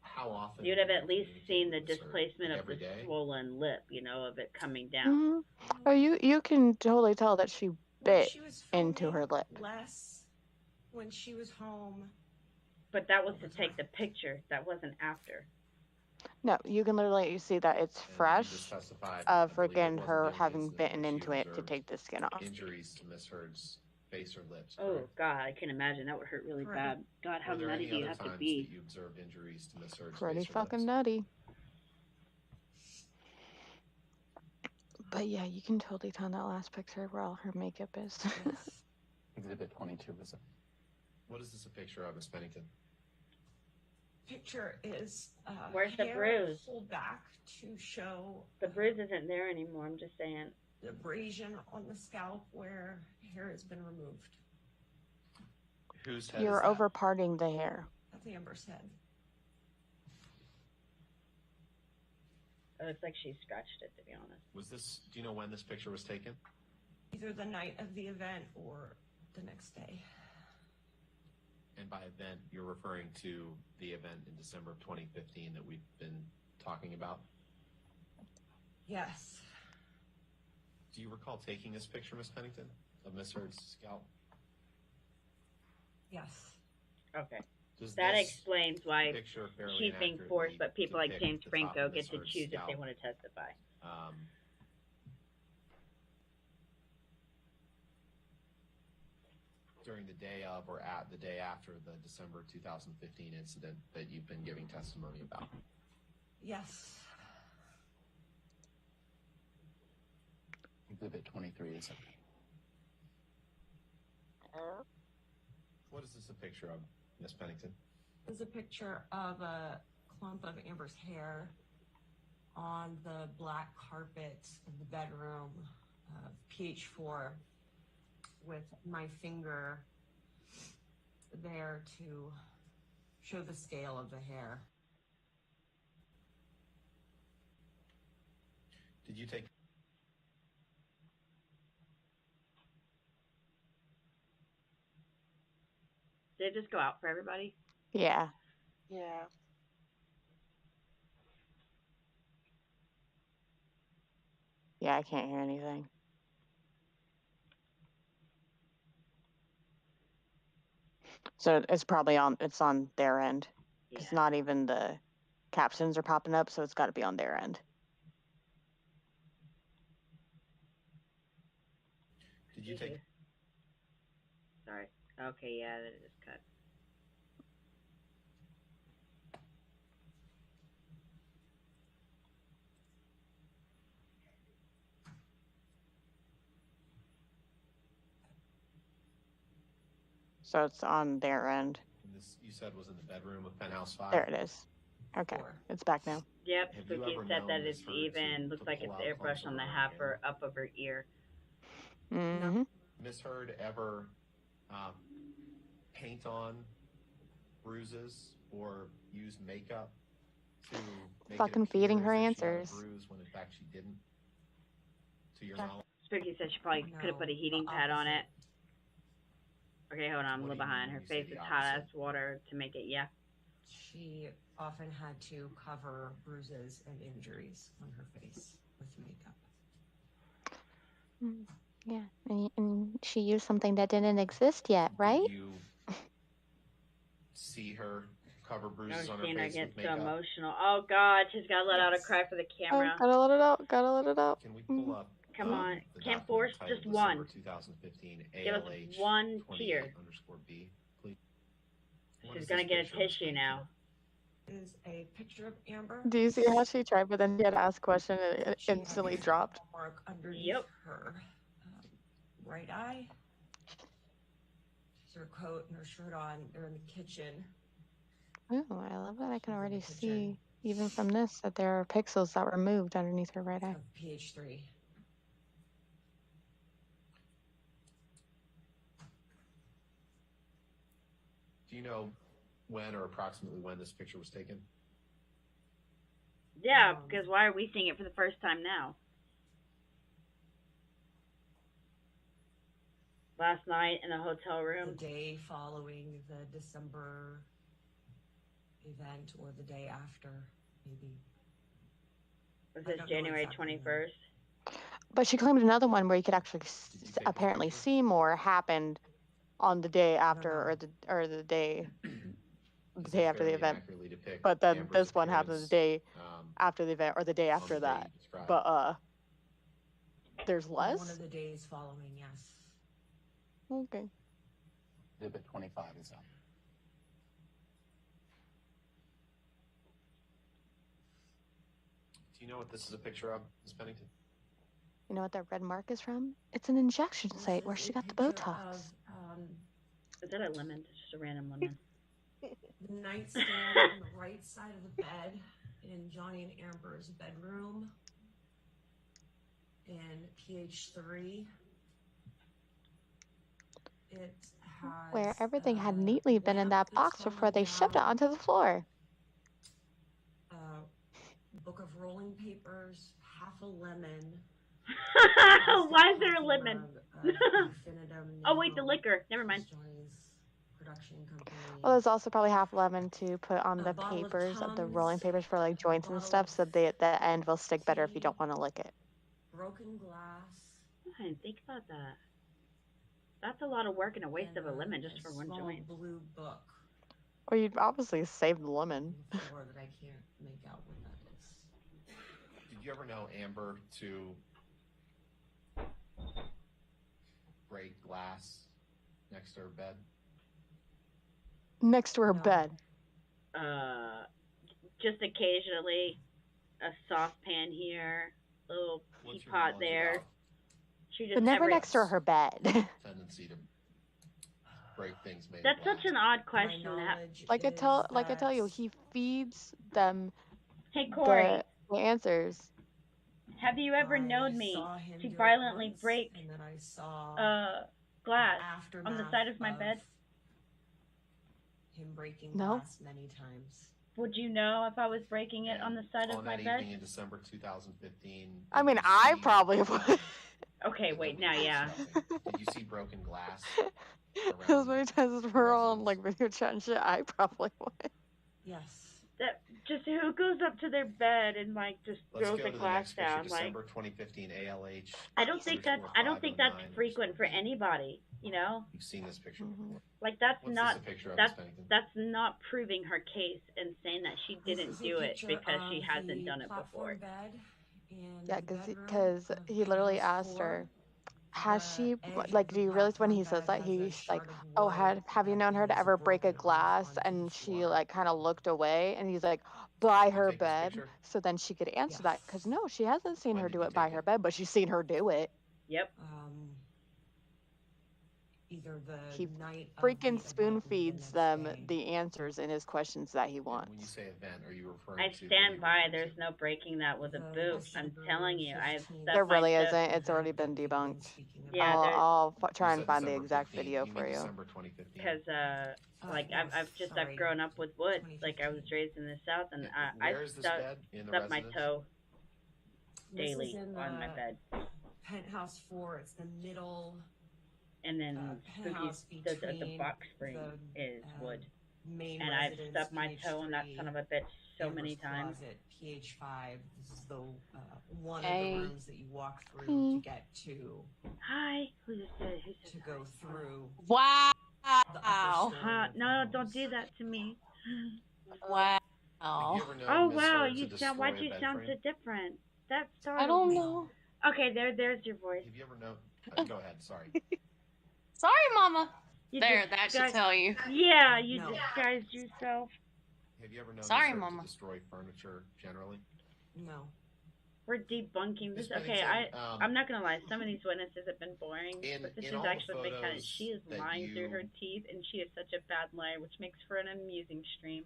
how often You'd did have you at least communicate seen the with Miss Heard? displacement Like of the every day? swollen lip, you know, of it coming down. Oh, you can totally tell that she When bit she was into her lip. less when she was home. But that was to take the picture. That wasn't after. No, you can literally see that it's And you fresh just testified, of I believe it freaking was her during the having incident where bitten she into it to observed take the skin off. Injuries to Miss Heard's face or lips. Oh correct? God, I can imagine that would hurt really Correct. bad. God, how Were there nutty any do you other have to times be? that you observed injuries to Miss Heard's Pretty face or fucking lips? nutty. But yeah, you can totally tell in that last picture where all her makeup is. Exhibit 22 was What is this a picture of, Miss Pennington? Picture is Where's the hair bruise? pulled back to show The bruise isn't there anymore. I'm just saying. the abrasion on the scalp where hair has been removed. Whose head You're is that? over parting the hair. That's Amber's head. It looks like she scratched it, to be honest. Was this? Do you know when this picture was taken? Either the night of the event or the next day. And by event, you're referring to the event in December of 2015 that we've been talking about. Yes. Do you recall taking this picture, Miss Pennington, of Miss Heard's scalp? Yes. Okay. Does That this explains why picture fairly she's being inaccurately forced, but people like depict James the top Franco of get Miss to Heard's choose if they scalp? want to testify. During the day of or at the day after the December 2015 incident that you've been giving testimony about? Yes. Exhibit 23 is What is this a picture of, Miss Pennington? There's a picture of a clump of Amber's hair on the black carpet of the bedroom of PH4 with my finger there to show the scale of the hair. Did you take? Did it just go out for everybody? Yeah. Yeah. Yeah, I can't hear anything. So it's probably it's on their end. It's not even the captions are popping up, so it's got to be on their end. Did you take? Sorry. Okay, yeah, that is cut. So it's on their end. And this you said was in the bedroom of Penthouse 5? There it is. Okay, it's back now. Yep, Have you Spooky ever said known that Miss it's Heard even, to looks like pull it's out airbrushed clumps on of the her half hair? or up of her ear. Mm-hmm. Miss Heard ever paint on bruises or use makeup to make Fucking it appear feeding as her if answers. she had a bruise when in fact she didn't? To your knowledge? Spooky said she probably could have put a heating pad on it. Okay, hold on, I'm a What little do you mean behind. when Her you say face the is hot as opposite? water to make it, yeah. She often had to cover bruises and injuries on her face with makeup. Yeah, and she used something that didn't exist yet, right? Did you see her cover bruises on her Seeing her face get with so makeup? emotional. Oh God, she's gotta let out a cry for the camera. Gotta let it out. Gotta let it out. Can we pull up Come on, the can't document force titled just one. December 2015 Give us ALH one tear. 28_B, please? What She's is gonna this get a picture, Miss tissue Pennington? now. Is a picture of Amber. Do you see how she tried, but then she had asked a question and it She instantly has a dropped? mark underneath Yep. her right eye. She's her coat and her shirt on. They're in the kitchen. Oh, I love that I can already see, even from this, that there are pixels that were moved underneath her right eye. Of PH3. Do you know when or approximately when this picture was taken? Yeah, because why are we seeing it for the first time now? Last night in a hotel room. The day following the December event or the day after, maybe. Was I this don't know January exactly 21st? But she claimed another one where you could actually apparently see more happened on the day after or the day after the fairly event. accurately depict But then Amber's this one happened the day after the event or the day after the day that. you described? But there's One less? of the days following, yes. Okay. Exhibit 25 is up. Do you know what this is a picture of, Ms. Pennington? You know what that red mark is from? It's an injection site where she got the Botox. Is that a lemon? It's just a random lemon. The nightstand on the right side of the bed in Johnny and Amber's bedroom in PH3. It has Where everything had neatly been in that box before they shoved it onto the floor. Book of rolling papers, half a lemon. Why is there a lemon? Oh wait, the liquor. Never mind. Production company. Well, there's also probably half lemon to put on the papers of the rolling papers for like joints and stuff, so the end will stick better if you don't want to lick it. Broken glass. I didn't think about that. That's a lot of work and a waste of a lemon just for one joint. Blue book. Well, you'd obviously save the lemon. That I can't make out what that is. Did you ever know Amber to break glass next to her bed? Next to her bed. Just occasionally, a saucepan here, a little teapot there. She just But never next to her bed. Tendency to break things made. That's such an odd question. Like I tell you, he feeds them. Hey Corey, the answers. Have you ever known me to violently break glass on the side of my bed? Him breaking glass many times. Would you know if I was breaking it on the side of my On that bed? evening in December 2015. I mean, I probably would. Okay, wait, now, yeah. Did you see broken glass? As many times as we're on like video chat and shit, I probably would. Yes. That just who goes up to their bed and like just throws the glass down? December 2015 ALH. I don't think that's frequent for anybody. You know. You've seen this picture before. Like that's What's not this a picture of, that's not proving her case and saying that she didn't do it because she hasn't done it before. Yeah, because he literally asked her, has she like? Do you realize when he says that he's like, "Oh, have you known her to ever break a glass?" And she like kind of looked away, and he's like, "By her bed." So then she could answer that because no, she hasn't seen her do it by her bed, but she's seen her do it. Yep. Either the He night freaking spoon feeds them the answers in his questions that he wants. When you say event, are you referring I to? stand by. There's no breaking that with a boot. I'm telling you, I've stubbed There my really toe. isn't. It's already been debunked. Yeah, I'll try and find the exact video for you. December 2015. Because like I've grown up with wood. Like I was raised in the South, and I stubbed my toe daily on my bed. Penthouse 4. It's the middle. And then the box spring is wood. And I've stubbed my toe on that son of a bitch so many times. PH5. This is the one of the rooms that you walk through to get to. Hi. Who just said? To go through. Wow. No, don't do that to me. Wow. Oh wow, why'd you sound so different? That startled I don't me. know. Okay, there's your voice. Have you ever known? Go ahead. Sorry. Sorry, Mama. That should tell you. Yeah, you disguised yourself. Have you ever known Sorry, to Mama. destroy furniture generally? No. We're debunking this. Okay, I'm not gonna lie. Some of these witnesses have been boring, but this has actually been kind of. She is lying through her teeth, and she is such a bad liar, which makes for an amusing stream.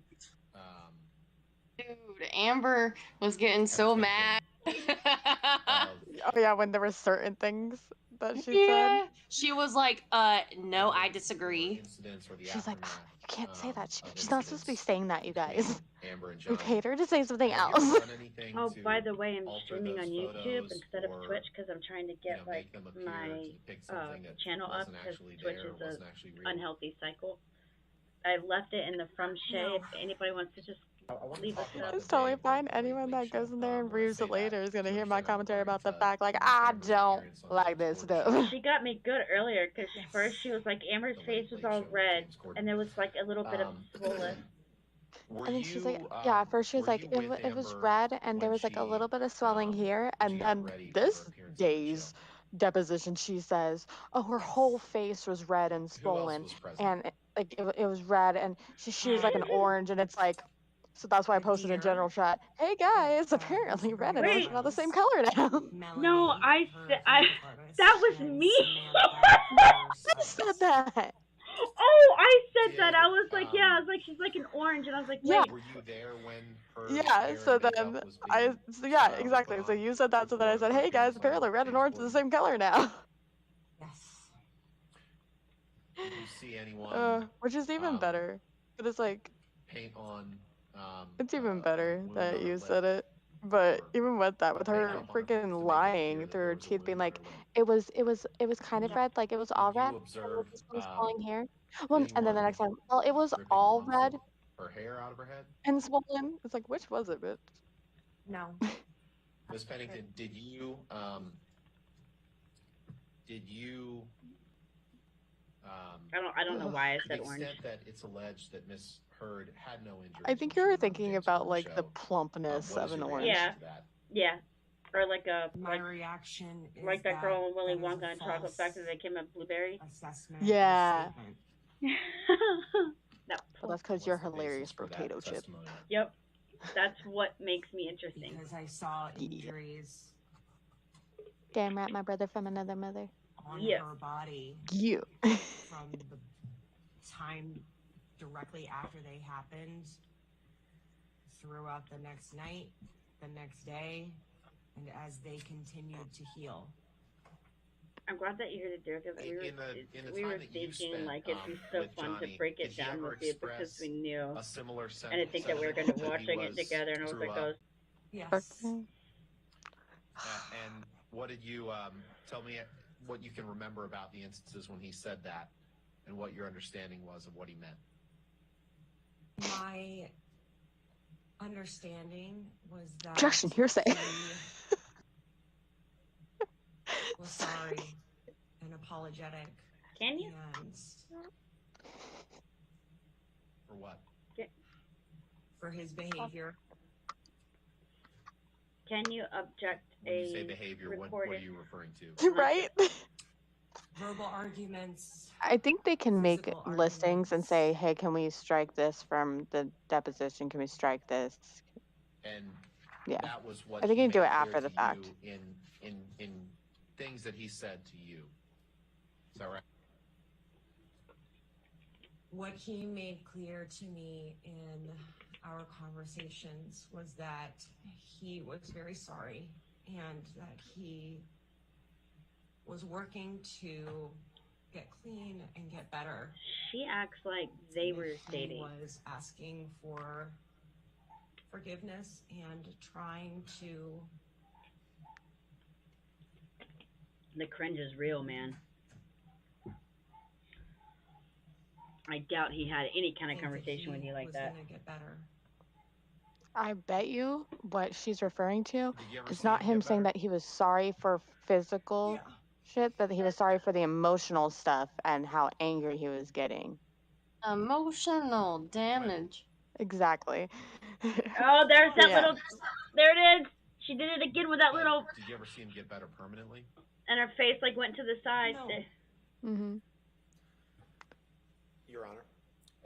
Dude, Amber was getting so mad. Oh yeah, when there were certain things that she said. She was like, no, I disagree. She's like, you can't say that. She's not supposed to be saying that, you guys. Amber and We paid her to say something else. Oh, by the way, I'm streaming on YouTube instead of Twitch because I'm trying to get like my channel up because Twitch is an unhealthy cycle. I've left it in the from Shay. If anybody wants to just leave us up. It's totally fine. Anyone that goes in there and reviews it later is gonna hear my commentary about the fact, like, I don't like this stuff. She got me good earlier because first she was like, Amber's face was all red and there was like a little bit of swollen. And then she's like, yeah, at first she was like, it was red and there was like a little bit of swelling here. And then this day's deposition, she says, oh, her whole face was red and swollen. And it was red and she was like an orange. And it's like, so that's why I posted a general chat. Hey guys, apparently red and orange are not the same color now. No, that was me. I said that. Oh, I said that. I was like, yeah, I was like, she's like an orange, and I was like, wait. Yeah. Were you there when her Yeah, so then yeah, exactly. So you said that, so then I said, hey guys, apparently red and orange are the same color now. Yes. Did you see anyone? Which is even better. But it's like, paint on. it's even better that you said it. But even with that, with her freaking lying through her teeth, being like, it was kind of red, like it was all red. This was falling here. Well, and then the next time, well, it was all red. Her hair out of her head. And swollen. It's like, which was it, bitch? No. Miss Pennington, did you I don't know why I said orange. To the extent that it's alleged that Miss Heard had no injuries. I think you were thinking about like the plumpness of an orange. Yeah. Or like my reaction is like that girl in Willy Wonka and Chocolate Factory that came up blueberry. Yeah. No. Well, that's because you're a hilarious potato chip. Yep. That's what makes me interesting. Because I saw injuries. Damn right, my brother from another mother. On her body. You. From the time directly after they happened, throughout the next night, the next day, and as they continued to heal. I'm glad that you're here to do it because we were thinking like it'd be so fun to break it down with you because we knew. A similar and I think that we were going to watching it together, and I was like, "Oh, yes." And what did you tell me? What you can remember about the instances when he said that, and what your understanding was of what he meant. My understanding was that Objection, hearsay. Was sorry and apologetic. Can you? And for what? For his behavior. Can you object when you say behavior, what are you referring to? You're right. verbal arguments. I think they can make Physical listings and say, hey, can we strike this from the deposition? Can we strike this? And Yeah. that was what I think he you can do made it clear after the to fact. you in things that he said to you. Is that right? What he made clear to me in our conversations was that he was very sorry and that he was working to get clean and get better. She acts like they were dating. He was asking for forgiveness and trying to... The cringe is real, man. I doubt he had any kind of conversation with you like that. Gonna get better. I bet you what she's referring to is see not him him get saying better? that he was sorry for physical shit, but that he was sorry for the emotional stuff and how angry he was getting. Emotional damage. Exactly. Oh, there's that Yeah. little. There it is. She did it again with that Like, little. did you ever see him get better permanently? And her face like went to the side. No. Mm-hmm. Your Honor,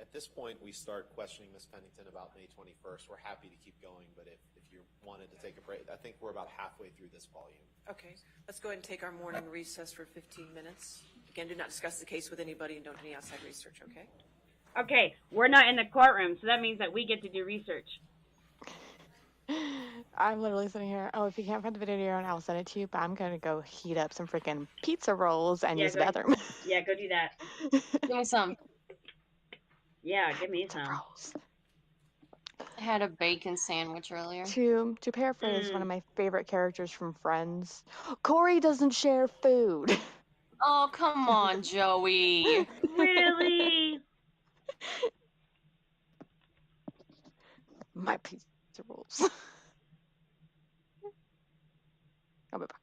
at this point, we start questioning Ms. Pennington about May 21st. We're happy to keep going, but if you wanted to take a break, I think we're about halfway through this volume. Okay, let's go ahead and take our morning recess for 15 minutes. Again, do not discuss the case with anybody and don't do any outside research, okay? Okay, we're not in the courtroom, so that means that we get to do research. I'm literally sitting here. Oh, if you can't find the video to your own, I'll send it to you. But I'm gonna go heat up some freaking pizza rolls and use the bathroom. Yeah, go do that. Give me some. Yeah, give me some. Rolls. I had a bacon sandwich earlier. To paraphrase one of my favorite characters from Friends, Corey doesn't share food. Oh, come on, Joey. Really? My pizza rolls. I'll be back.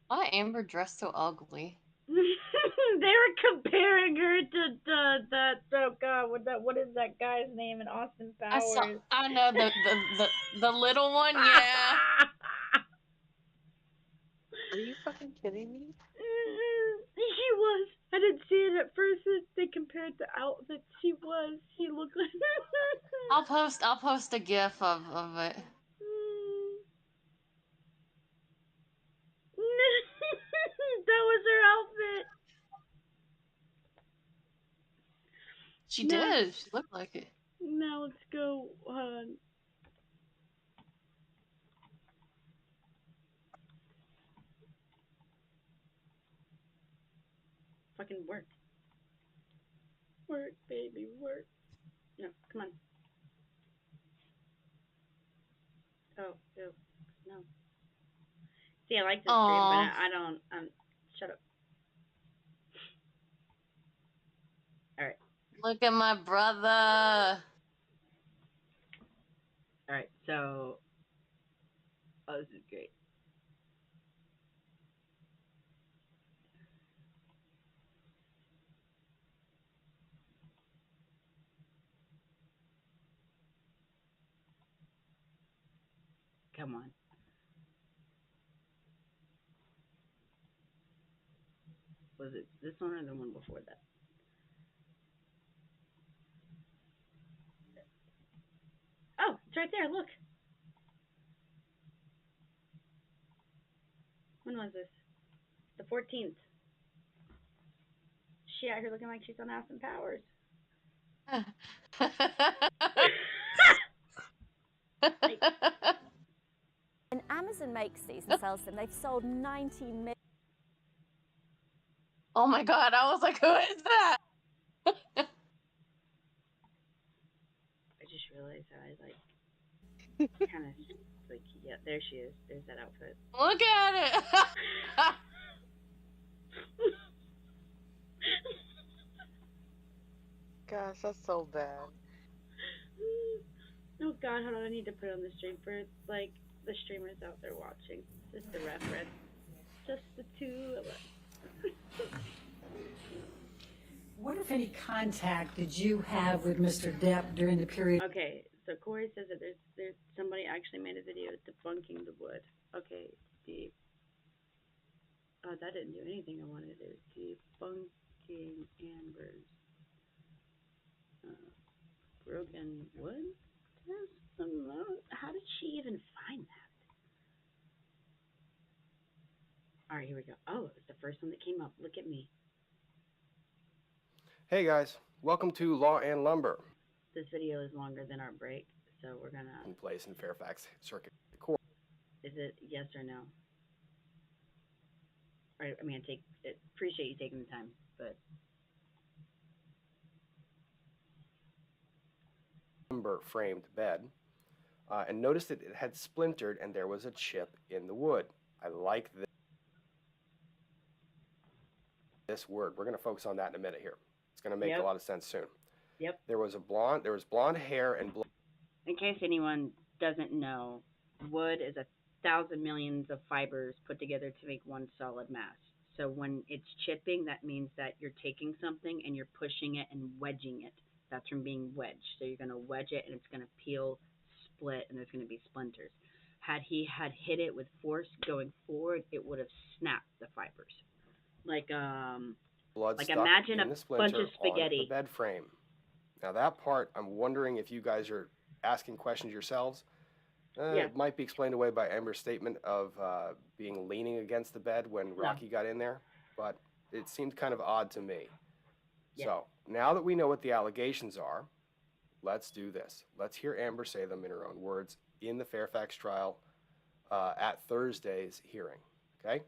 Why Amber dressed so ugly? They were comparing her to that. Oh God, what is that guy's name in Austin Powers? I know the little one. Yeah. Are you fucking kidding me? She was. I didn't see it at first. They compared the outfits. She looked like. I'll post a gif of it. That was her outfit. She did. She looked like it. Now let's go. Fucking work. Work, baby, work. No, come on. Oh, no. No. See, I like this stream, but I don't. Shut up. Alright. Look at my brother. Alright, so. Oh, this is great. Come on. Was it this one or the one before that? Oh, it's right there, look. When was this? The 14th. She out here looking like she's on Austin Powers. And Amazon makes these and sells them. They've sold 90 million. Oh my God! I was like, who is that? I just realized I kind of like, yeah, there she is. There's that outfit. Look at it. Gosh, that's so bad. Oh God, hold on. I need to put it on the stream for like the streamers out there watching. Just the reference. Just the two of us. What, if any, contact did you have with Mr. Depp during the period? Okay, so Corey says that there's somebody actually made a video debunking the wood. Okay, Steve. Oh, that didn't do anything I wanted to do. Debunking Amber's broken wood testimony. How did she even find that? All right, here we go. Oh, it was the first one that came up. Look at me. Hey guys, welcome to Law and Lumber. This video is longer than our break, so we're gonna. In place in Fairfax Circuit Court. Is it yes or no? All right, I mean, appreciate you taking the time, but. Lumber framed bed, and noticed that it had splintered and there was a chip in the wood. I like this word. We're going to focus on that in a minute here. It's going to make a lot of sense soon. Yep. There was blonde hair and In case anyone doesn't know, wood is 1,000 millions of fibers put together to make one solid mass. So when it's chipping, that means that you're taking something and you're pushing it and wedging it. That's from being wedged. So you're going to wedge it and it's going to peel, split, and there's going to be splinters. Had he had hit it with force going forward, it would have snapped the fibers. Like blood like stuck imagine in a the splinter bunch of spaghetti. on the bed frame. Now that part, I'm wondering if you guys are asking questions yourselves. It might be explained away by Amber's statement of being leaning against the bed when Rocky got in there, but it seemed kind of odd to me. Yeah. So now that we know what the allegations are, let's do this. Let's hear Amber say them in her own words in the Fairfax trial at Thursday's hearing. Okay?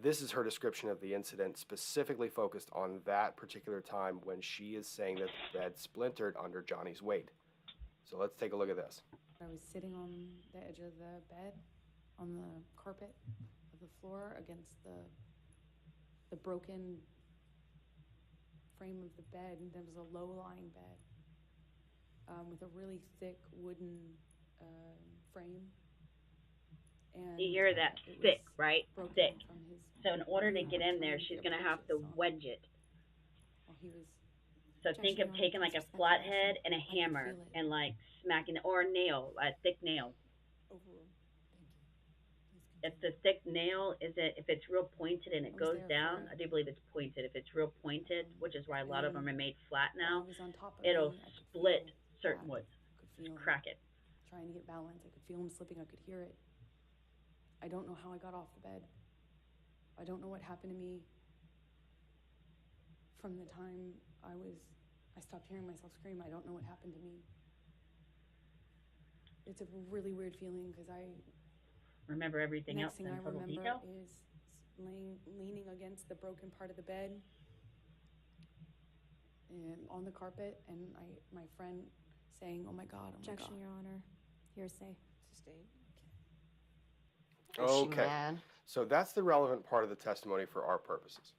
This is her description of the incident, specifically focused on that particular time when she is saying that the bed splintered under Johnny's weight. So let's take a look at this. I was sitting on the edge of the bed, on the carpet of the floor against the broken frame of the bed. And there was a low-lying bed with a really thick wooden frame. And you hear that? Thick, right? Thick. So in order to get in there, she's going to have to wedge it. So think of taking like a flathead and a hammer and like smacking it, or a nail, a thick nail. If the thick nail if it's real pointed and it goes down, I do believe it's pointed. If it's real pointed, which is why a lot of them are made flat now, it'll split certain woods, crack it. Trying to get balance, I could feel him slipping. I could hear it. I don't know how I got off the bed. I don't know what happened to me from the time I stopped hearing myself scream. I don't know what happened to me. It's a really weird feeling because I remember everything else in total detail. Next thing I remember is leaning against the broken part of the bed and on the carpet, and my friend saying, "Oh my God, oh my God." Objection, Your Honor. Hearsay. Sustained. Okay, so that's the relevant part of the testimony for our purposes.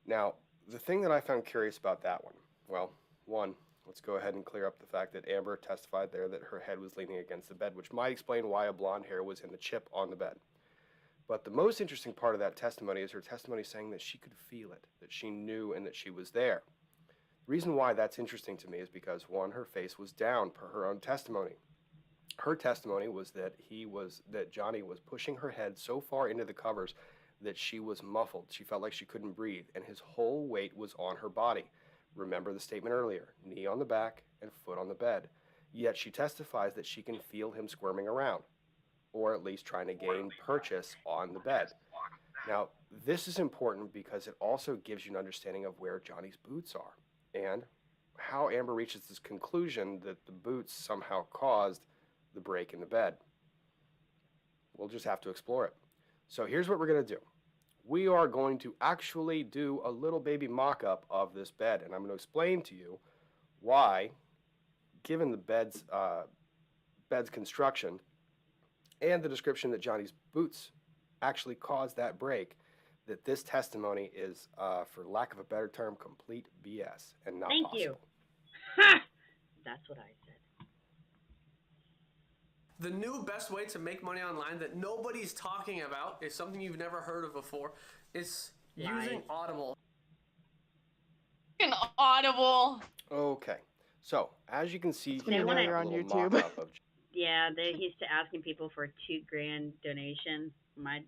Now, the thing that I found curious about that one, well, one, let's go ahead and clear up the fact that Amber testified there that her head was leaning against the bed, which might explain why a blonde hair was in the chip on the bed. But the most interesting part of that testimony is her testimony saying that she could feel it, that she knew and that she was there. The reason why that's interesting to me is because, one, her face was down per her own testimony. Her testimony was that Johnny was pushing her head so far into the covers that she was muffled. She felt like she couldn't breathe, and his whole weight was on her body. Remember the statement earlier, knee on the back and foot on the bed. Yet she testifies that she can feel him squirming around, or at least trying to gain purchase on the bed. Now, this is important because it also gives you an understanding of where Johnny's boots are, and how Amber reaches this conclusion that the boots somehow caused the break in the bed. We'll just have to explore it. So here's what we're going to do. We are going to actually do a little baby mock-up of this bed, and I'm going to explain to you why, given the bed's construction and the description that Johnny's boots actually caused that break, that this testimony is, for lack of a better term, complete BS and not possible. Thank you. Ha! That's what I said. The new best way to make money online that nobody's talking about is something you've never heard of before. Is using Audible. Audible. Okay, so as you can see They here, wanna- we have a on little YouTube. mock-up of Yeah, they used to asking people for a $2,000 donation. My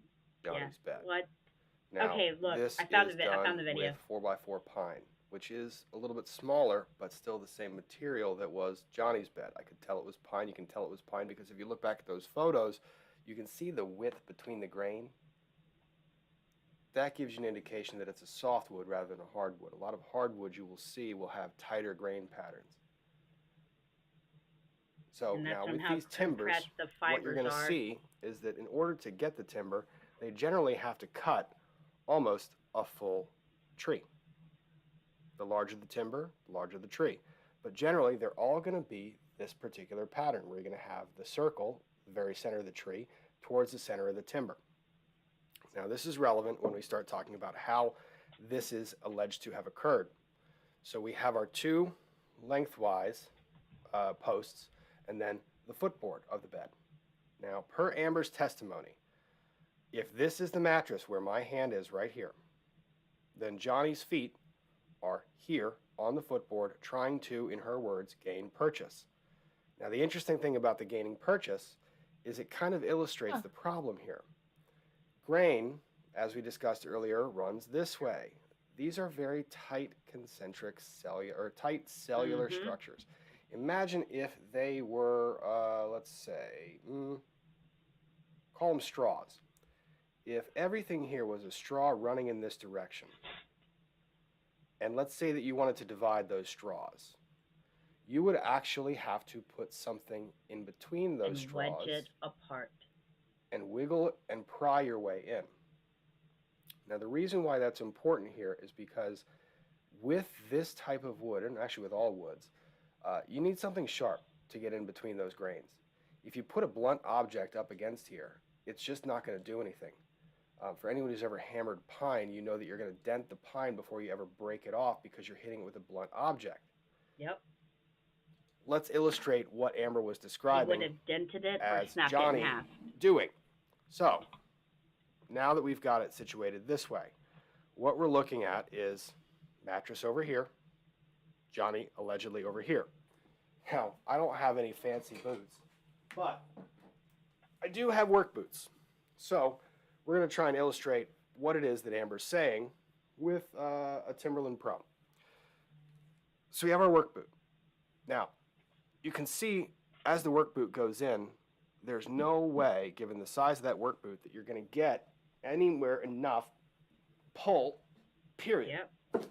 Johnny's bed. What? Now, Okay, look, this I found is the I found the done video. with 4x4 pine, which is a little bit smaller, but still the same material that was Johnny's bed. I could tell it was pine. You can tell it was pine because if you look back at those photos, you can see the width between the grain. That gives you an indication that it's a softwood rather than a hardwood. A lot of hardwoods you will see will have tighter grain patterns. So now with these timbers, what you're going to see is that in order to get the timber, they generally have to cut almost a full tree. The larger the timber, the larger the tree. But generally, they're all going to be this particular pattern where you're going to have the circle, the very center of the tree, towards the center of the timber. Now, this is relevant when we start talking about how this is alleged to have occurred. So we have our two lengthwise posts and then the footboard of the bed. Now, per Amber's testimony, if this is the mattress where my hand is right here, then Johnny's feet are here on the footboard trying to, in her words, gain purchase. Now, the interesting thing about the gaining purchase is it kind of illustrates the problem here. Grain, as we discussed earlier, runs this way. These are very tight concentric cellular structures. Imagine if they were, let's say, call them straws. If everything here was a straw running in this direction, and let's say that you wanted to divide those straws, you would actually have to put something in between those straws. Wedge it apart. And wiggle and pry your way in. Now, the reason why that's important here is because with this type of wood, and actually with all woods, you need something sharp to get in between those grains. If you put a blunt object up against here, it's just not going to do anything. For anyone who's ever hammered pine, you know that you're going to dent the pine before you ever break it off because you're hitting it with a blunt object. Yep. Let's illustrate what Amber was describing. You would have dented it or as snapped Johnny it in half. doing. So, now that we've got it situated this way, what we're looking at is mattress over here, Johnny allegedly over here. Now, I don't have any fancy boots, but I do have work boots. So, we're going to try and illustrate what it is that Amber's saying with a Timberland Pro. So we have our work boot. Now, you can see as the work boot goes in, there's no way, given the size of that work boot, that you're going to get anywhere enough pull, period. Yep. It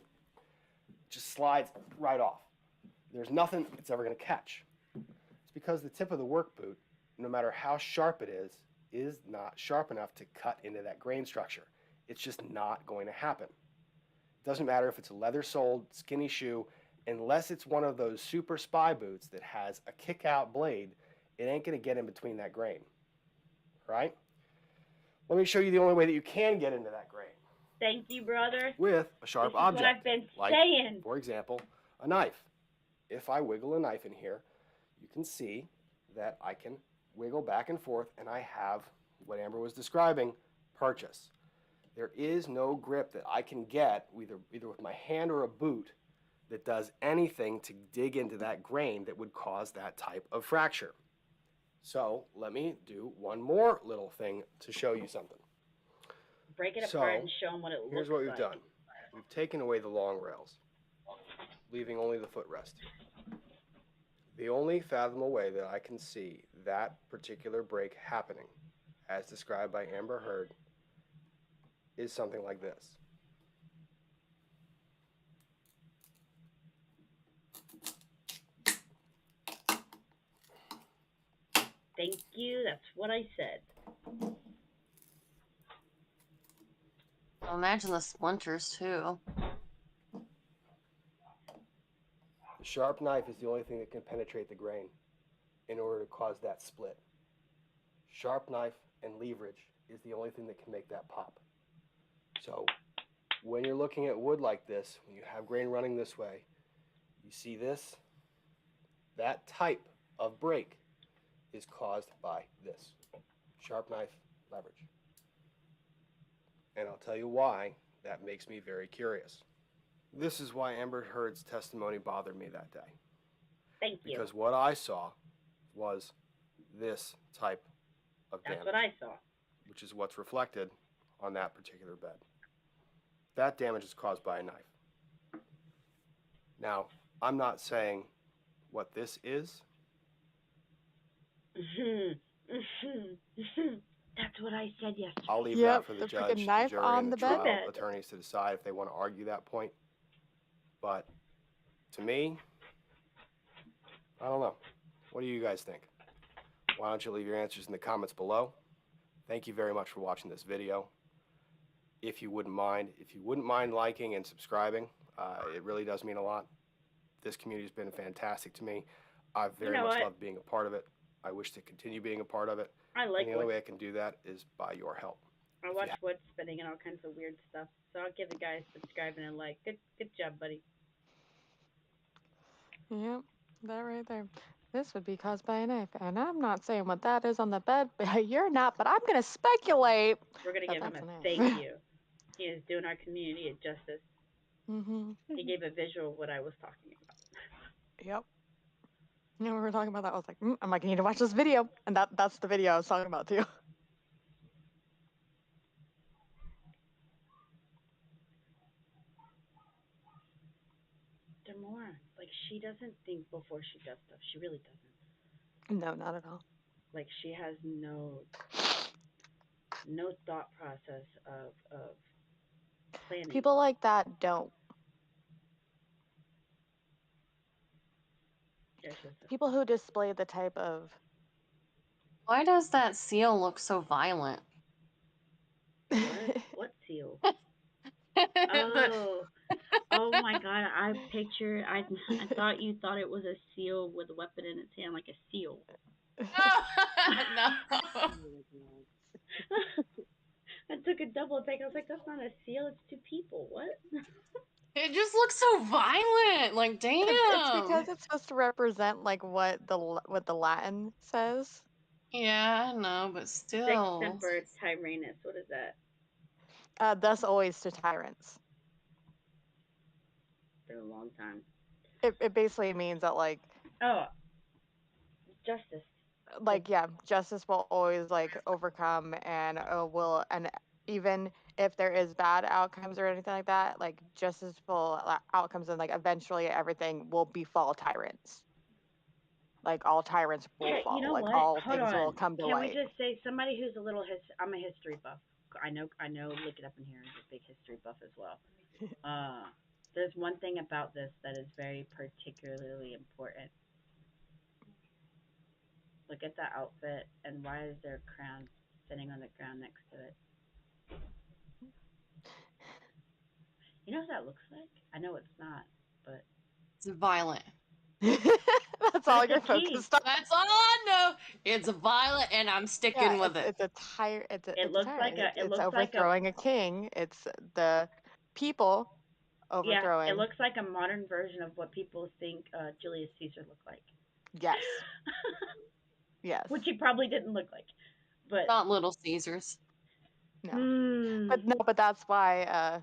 just slides right off. There's nothing it's ever going to catch. It's because the tip of the work boot, no matter how sharp it is not sharp enough to cut into that grain structure. It's just not going to happen. It doesn't matter if it's a leather-soled, skinny shoe, unless it's one of those super spy boots that has a kick-out blade, it ain't going to get in between that grain, right? Let me show you the only way that you can get into that grain. Thank you, brother. With a sharp object. What I've been like, saying. For example, a knife. If I wiggle a knife in here, you can see that I can wiggle back and forth, and I have what Amber was describing, purchase. There is no grip that I can get, either with my hand or a boot, that does anything to dig into that grain that would cause that type of fracture. So let me do one more little thing to show you something. Break it apart and show them what it looks like. Here's what we've done. We've taken away the long rails, leaving only the footrest. The only fathomable way that I can see that particular break happening, as described by Amber Heard, is something like this. Thank you. That's what I said. Well, imagine the splinters too. The sharp knife is the only thing that can penetrate the grain in order to cause that split. Sharp knife and leverage is the only thing that can make that pop. So when you're looking at wood like this, when you have grain running this way, you see this? That type of break is caused by this. Sharp knife, leverage. And I'll tell you why that makes me very curious. This is why Amber Heard's testimony bothered me that day. Thank you. Because what I saw was this type of damage. That's what I saw. Which is what's reflected on that particular bed. That damage is caused by a knife. Now, I'm not saying what this is. That's what I said yesterday. I'll leave that for the judge, the jury, and the trial attorneys to decide if they want to argue that point. But to me, I don't know. What do you guys think? Why don't you leave your answers in the comments below? Thank you very much for watching this video. If you wouldn't mind liking and subscribing, it really does mean a lot. This community has been fantastic to me. I very much love being a part of it. I wish to continue being a part of it. I like and the only way I can do that is by your help. I watch wood spinning and all kinds of weird stuff. So I'll give the guy a subscribe and a like. Good job, buddy. Yep, that right there. This would be caused by a knife, and I'm not saying what that is on the bed. You're not, but I'm gonna speculate. We're gonna give him that's a a knife. thank you. He is doing our community a justice. Mm-hmm. He gave a visual of what I was talking about. Yep. You know, we were talking about that. I was like, I'm like, I need to watch this video, and that's the video I was talking about too. Demora, like she doesn't think before she does stuff. She really doesn't. No, not at all. Like she has no thought process of planning. People like that don't. People who display the type of. Why does that seal look so violent? What seal? Oh my god! I thought you thought it was a seal with a weapon in its hand, like a seal. No. I took a double take. I was like, that's not a seal. It's two people. What? It just looks so violent. Like, damn. It's because it's supposed to represent like what the Latin says. Yeah, I know, but still. Sic semper tyrannis. What is that? Thus always to tyrants. Been a long time. It basically means that like. Oh. Justice. Like justice will always like overcome and even if there is bad outcomes or anything like that, like justiceful outcomes and like eventually everything will befall tyrants. Like all tyrants will fall. You know like what? all Hold things on. will come to Can light. we just say somebody who's a little I'm a history buff. I know. Look it up in here. I'm a big history buff as well. There's one thing about this that is very particularly important. Look at the outfit, and why is there a crown sitting on the ground next to it? You know what that looks like? I know it's not, but... It's violent. That's all you're focused on. That's all I know. It's violent, and I'm sticking with it. It's a tyrant. It looks like it's overthrowing a king. It's the people overthrowing. Yeah, it looks like a modern version of what people think Julius Caesar looked like. Yes. Yes. Which he probably didn't look like, but not Little Caesars. No. But that's why.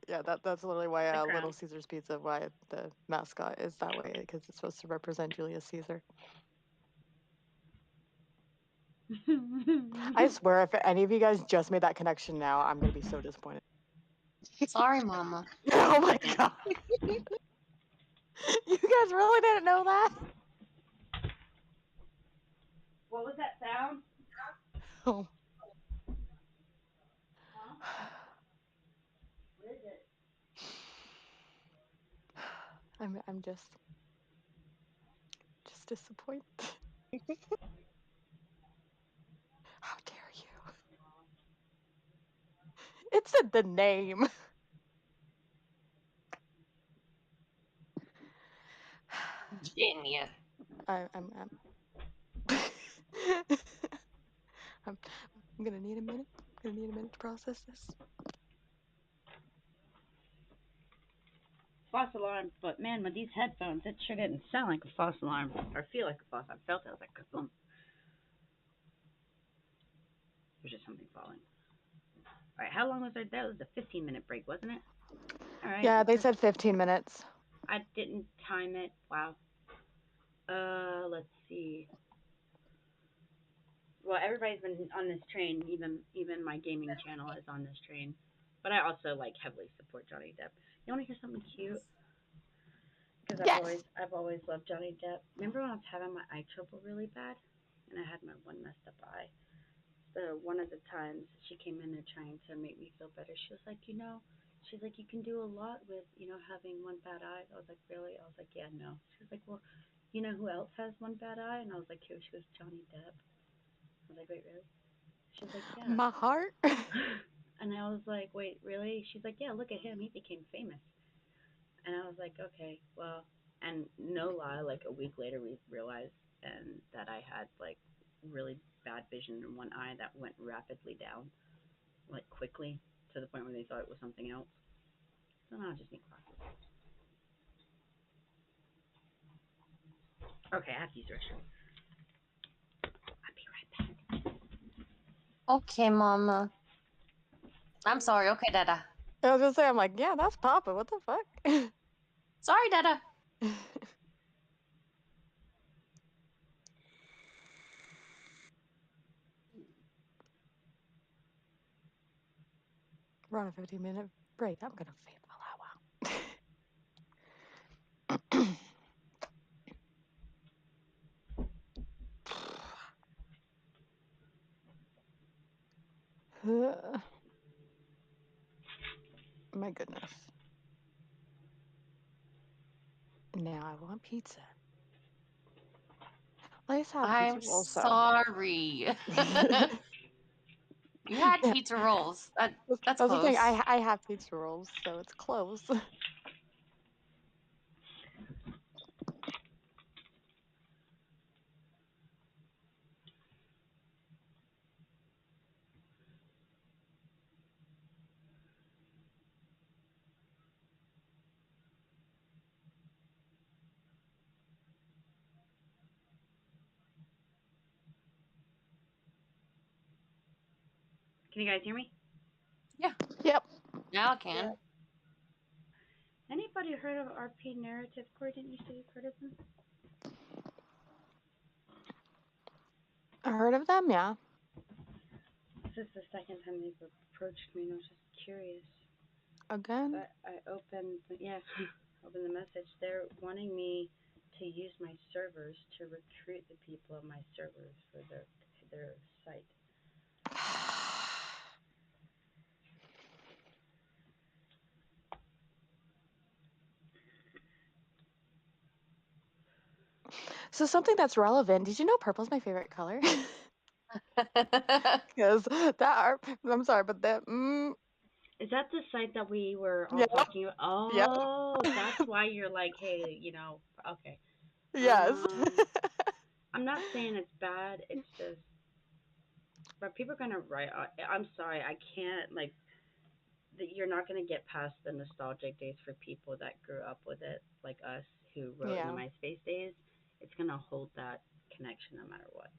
That's literally why Little Caesar's Pizza. Why the mascot is that way, because it's supposed to represent Julius Caesar. I swear, if any of you guys just made that connection now, I'm gonna be so disappointed. Sorry, Mama. Oh my god. You guys really didn't know that? What was that sound? Oh. What is it? I'm just disappointed. How dare you? It said the name. Genius. I'm gonna need a minute. I'm gonna need a minute to process this. False alarm, but man, with these headphones, it sure didn't sound like a false alarm, or feel like a false alarm. I felt it. I was like, boom. There's just something falling. All right, how long was there? That was a 15-minute break, wasn't it? All right. Yeah, they said 15 minutes. I didn't time it. Wow. Let's see. well, everybody's been on this train. Even my gaming channel is on this train. But I also like heavily support Johnny Depp. You want to hear something cute? Because I've always loved Johnny Depp. Remember when I was having my eye trouble really bad, and I had my one messed up eye. So one of the times she came in there trying to make me feel better. She was like, she's like, you can do a lot with having one bad eye. I was like, really? I was like, yeah, no. She was like, well, you know who else has one bad eye? And I was like, who? She goes, Johnny Depp. I was like, wait, really? She was like, yeah. My heart. And I was like, wait, really? She's like, yeah, look at him. He became famous. And I was like, okay, well, and no lie, like a week later we realized that I had like really bad vision in one eye that went rapidly down, like quickly, to the point where they thought it was something else. So now I just need glasses. Okay, I have to use the restroom. I'll be right back. Okay, Mama. I'm sorry. Okay, Dada. I was gonna say, I'm like, yeah, that's Papa. What the fuck? Sorry, Dada. We're on a 15-minute break. I'm gonna fade the hell out. My goodness. Now I want pizza. Let's have I'm pizza rolls, though. sorry. You had pizza rolls. That's the close. thing. I have pizza rolls, so it's close. Can you guys hear me? Yeah. Yep. Now I can. Yeah. Anybody heard of RP Narrative Core? Didn't you say you've heard of them? I heard of them, yeah. This is the second time they've approached me, and I was just curious. Again? But I opened the message. They're wanting me to use my servers to recruit the people on my servers for their site. So something that's relevant. Did you know purple's my favorite color? Because I'm sorry, but that. Is that the site that we were all Yep. talking about? Oh, Yep. that's why you're like, hey, okay. Yes. I'm not saying it's bad. It's just, but people are gonna write. I'm sorry, I can't like. You're not gonna get past the nostalgic days for people that grew up with it, like us who wrote in the MySpace days. It's gonna hold that connection no matter what.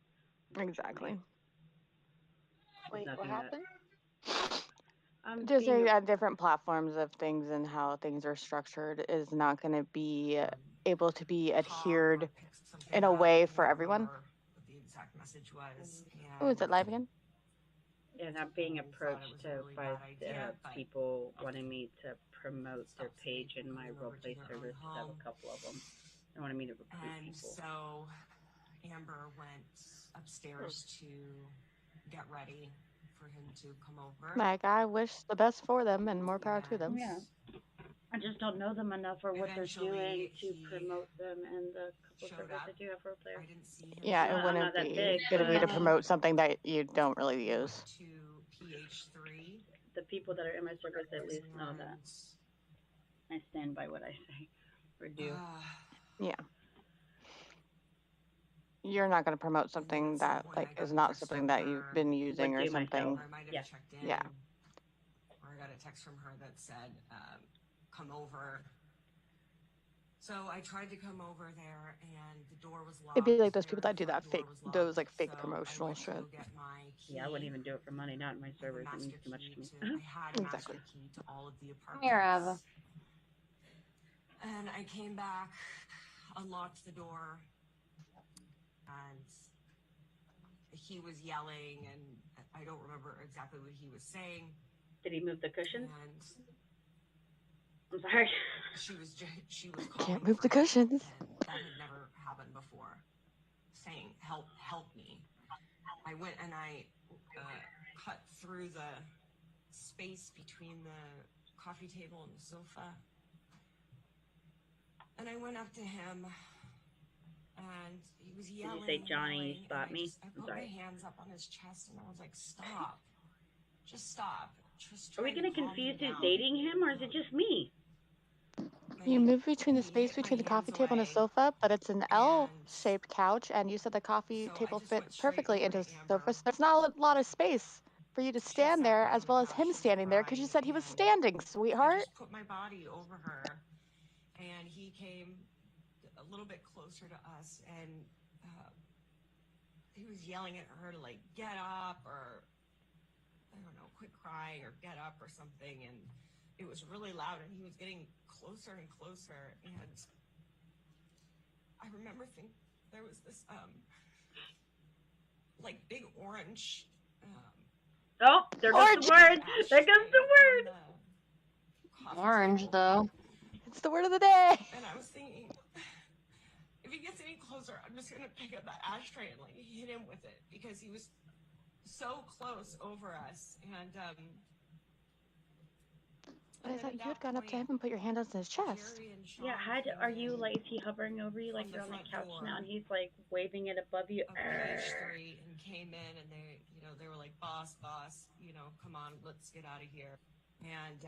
Exactly. Wait, what happened? I'm Just being saying, at different platforms of things and how things are structured is not going to be able to be adhered in a way for everyone. What the exact message was. Oh, is it live again? Yeah, not being approached by people wanting me to promote their page in my roleplay servers. I have a couple of them. They wanted me to recruit people. So Amber went upstairs to get ready for him to come over. Like, I wish the best for them and more power to them. Yeah. I just don't know them enough or what they're doing to promote them and the couple servers I do have for a player. Yeah, it wouldn't be good of you to promote something that you don't really use. To PH3. The people that are in my servers at least know that I stand by what I say or do. Yeah. You're not going to promote something that is not something that you've been using or something. Yeah. Or I got a text from her that said, come over. So I tried to come over there and the door was locked. It'd be like those people that do that fake promotional shit. Yeah, I wouldn't even do it for money, not in my servers. It means too much to me. I had a master key to all of the apartments. Here, Ava. And I came back, unlocked the door, and he was yelling, and I don't remember exactly what he was saying. Did he move the cushions? And I'm sorry. She was Can't calling move for the help, cushions. and that had never happened before. Saying, help me. I went and I cut through the space between the coffee table and the sofa. And I went up to him, and he was yelling. Did you say, Johnny, you spot me? I put my hands up on his chest, and I was like, stop. Just stop. Are we going to confuse who's dating him, or is it just me? You move between the space between the coffee table and the sofa, but it's an L-shaped couch, and you said the coffee table fit perfectly into the sofa, so there's not a lot of space for you to stand there, as well as him standing there, because you said he was standing, sweetheart. I just put my body over her, and he came a little bit closer to us, and he was yelling at her to, like, get up, or, I don't know, quit crying, or get up, or something, and it was really loud, and he was getting closer and closer, and I remember thinking there was this, like, big orange, oh, there goes the word! There goes the word! Orange, though. It's the word of the day! And I was thinking, if he gets any closer, I'm just gonna pick up that ashtray and, like, hit him with it, because he was so close over us, and, But I thought you had gone up to him and put your hand on his chest. Yeah, are you, like, is he hovering over you, like you're on the couch now, and he's, like, waving it above you? H3 and came in, and they were like, boss, come on, let's get out of here. And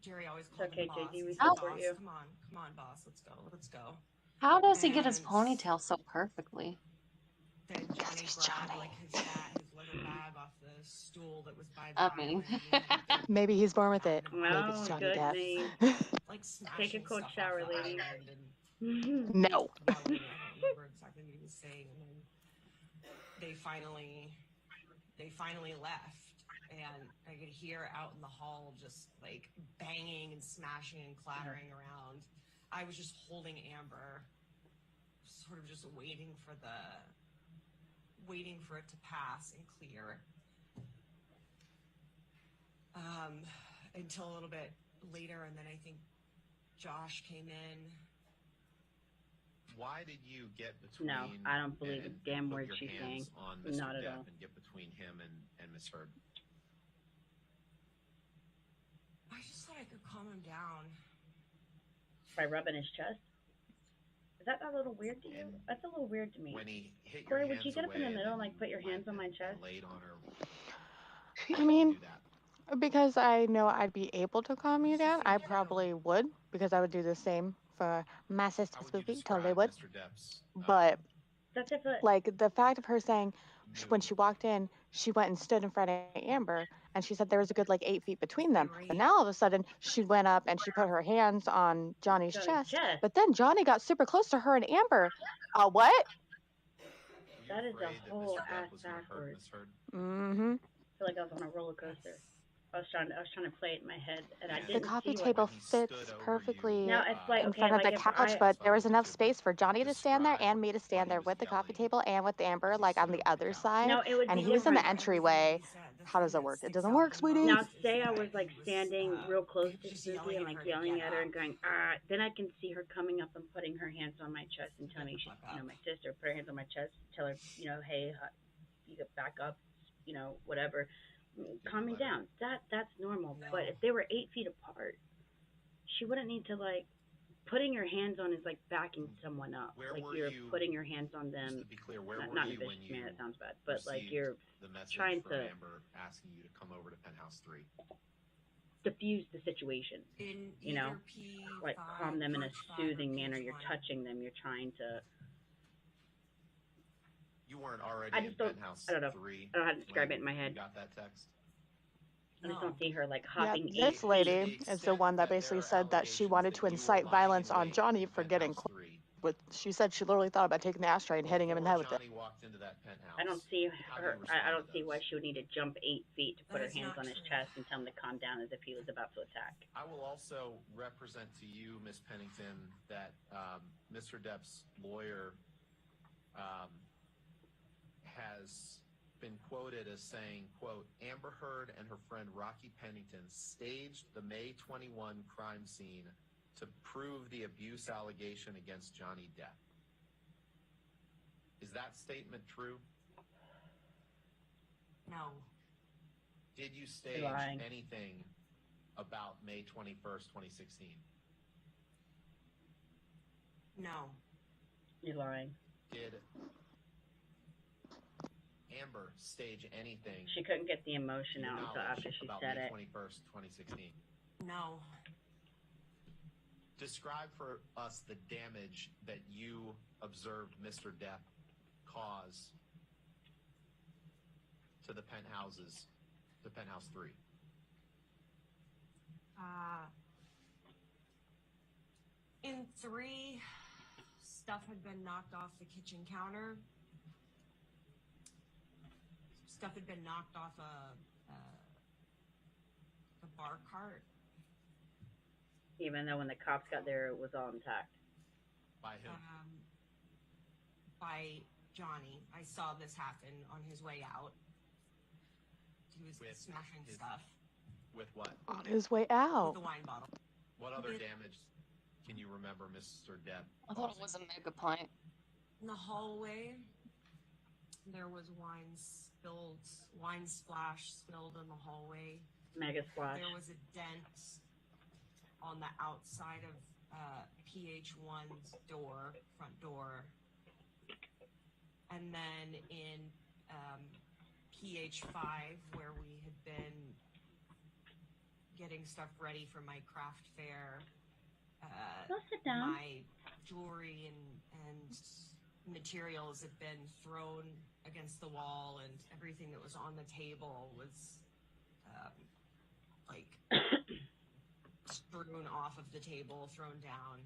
Jerry always called him boss. JD, we He's support like, you. Come on, boss, let's go. How does he get his ponytail so perfectly? Then Johnny grabbed like his leather bag off the stool that was by the I mean, maybe he's born with it. Maybe it's Oh, Johnny good Depp. name. Like Take a cold shower, lady. No. Yelling, I don't remember exactly what he was saying, and then they finally left, and I could hear out in the hall just like banging and smashing and clattering around. I was just holding Amber, sort of just waiting for it to pass and clear. Until a little bit later, and then I think Josh came in. Why did you get between? No, I don't believe a damn word she's saying. On Mr. Not at Depp all. And get between him and Miss Heard. I just thought I could calm him down. By rubbing his chest? Is that a little weird to you? That's a little weird to me. When he hit Corey, your would you hands get up in the away middle and like put your hands on my chest? laid on her. I mean, because I know I'd be able to calm you down, I probably would, because I would do the same for my sister Spooky, totally would. Mr. Depp's, But, that's if it, like, the fact of her saying, when she walked in, she went and stood in front of Amber, and she said there was a good, like, 8 feet between them. But now, all of a sudden, she went up and she put her hands on Johnny's chest. But then Johnny got super close to her and Amber. What? That is a whole ass backwards. Mm-hmm. I feel like I was on a roller coaster. I was trying to play it in my head, and I The didn't coffee see table what fits perfectly Now, it's like, in okay, front of like the if couch, but there was enough space for Johnny to stand there and me to stand there with the coffee table and with Amber, like, on the other side. No, it would and be he was in the different. entryway. How does that work? It doesn't work, sweetie. Now, say I was like standing real close to Spooky and like yelling at her and going, then I can see her coming up and putting her hands on my chest and telling me she's, my sister, put her hands on my chest, tell her, hey, you get back up, whatever. Calming down. That's normal. No. But if they were 8 feet apart, she wouldn't need to like putting your hands on is like backing someone up. Like you're putting your hands on them. Just to be clear, where not were you when you that sounds bad, but like you're the message trying from to Amber asking you to come over to Penthouse 3. Diffuse the situation. Like calm them in a soothing manner. You're touching them. You're trying to. You weren't already I just in don't. Penthouse I don't know. 3. I don't know how to describe it in my head. You got that text? I just don't see her like hopping. Yeah, this lady is the one that basically said that she wanted to incite violence on Johnny for getting close. But she said she literally thought about taking the ashtray and hitting him in the head with it. Walked into that penthouse. I don't see her. I don't see why she would need to jump 8 feet to put her hands on his chest and tell him to calm down as if he was about to attack. I will also represent to you, Miss Pennington, that Mr. Depp's lawyer has been quoted as saying, quote, Amber Heard and her friend Rocky Pennington staged the May 21 crime scene to prove the abuse allegation against Johnny Depp. Is that statement true? No. Did you stage anything about May 21st, 2016? No. You're lying. Did Amber stage anything? She couldn't get the emotion out until after she about said May it. 21st, 2016. No. Describe for us the damage that you observed Mr. Depp cause to the penthouses, to penthouse 3. In 3, stuff had been knocked off the kitchen counter. Stuff had been knocked off a bar cart. Even though when the cops got there, it was all intact. By who? By Johnny. I saw this happen on his way out. He was smashing stuff. With what? On his way out. With the wine bottle. What other damage can you remember Mr. Depp I thought it was a mega pint. In the hallway, there was wine splash spilled in the hallway. Mega splash. There was a dent on the outside of PH1's door, front door. And then in PH5, where we had been getting stuff ready for my craft fair, sit down. my jewelry and materials had been thrown against the wall, and everything that was on the table was strewn off of the table, thrown down.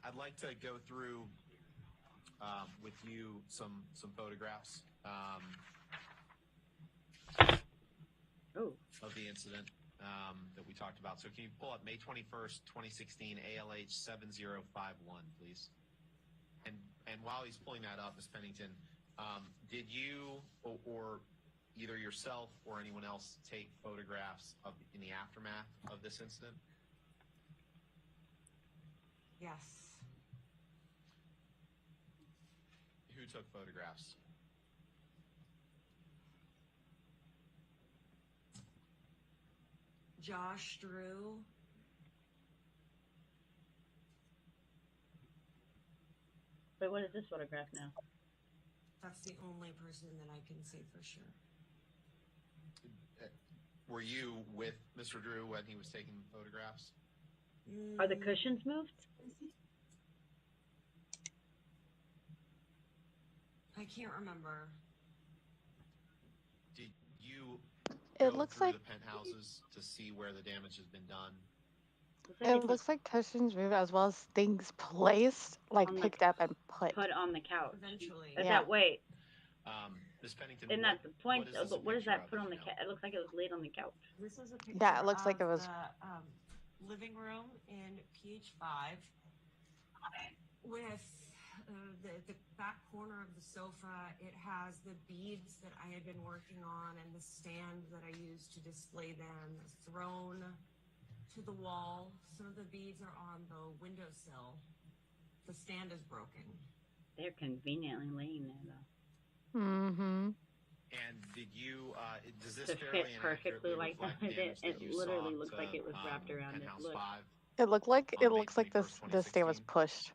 I'd like to go through with you some photographs of the incident that we talked about. So can you pull up May 21st, 2016, ALH 7051, please? And while he's pulling that up, Ms. Pennington, did you or either yourself or anyone else take photographs in the aftermath of this incident? Yes. Who took photographs? Josh Drew. But what is this photograph now? That's the only person that I can say for sure. Were you with Mr. Drew when he was taking photographs? Are the cushions moved? I can't remember. Did you It go looks through like the penthouses to see where the damage has been done? it looks like cushions move as well as things placed, like On the- picked up and put. Put on the couch. Eventually. Is Yeah. that wait? Ms. Pennington, Isn't that the point? what is this But what a is that picture put of, on the if you couch? It looks like it was laid on the couch. This is a picture Yeah, it looks like it of was. the living room in PH5 with the back corner of the sofa. It has the beads that I had been working on and the stand that I used to display them thrown to the wall. Some of the beads are on the windowsill. The stand is broken. They're conveniently laying there though. Mm-hmm. And did you, does this To fairly fit perfectly inaccurately like that. reflect damage that It you literally saw looks to, like it was wrapped around it. Penthouse Look. 5? It looked like On May this 21st, the stand was 2016? pushed.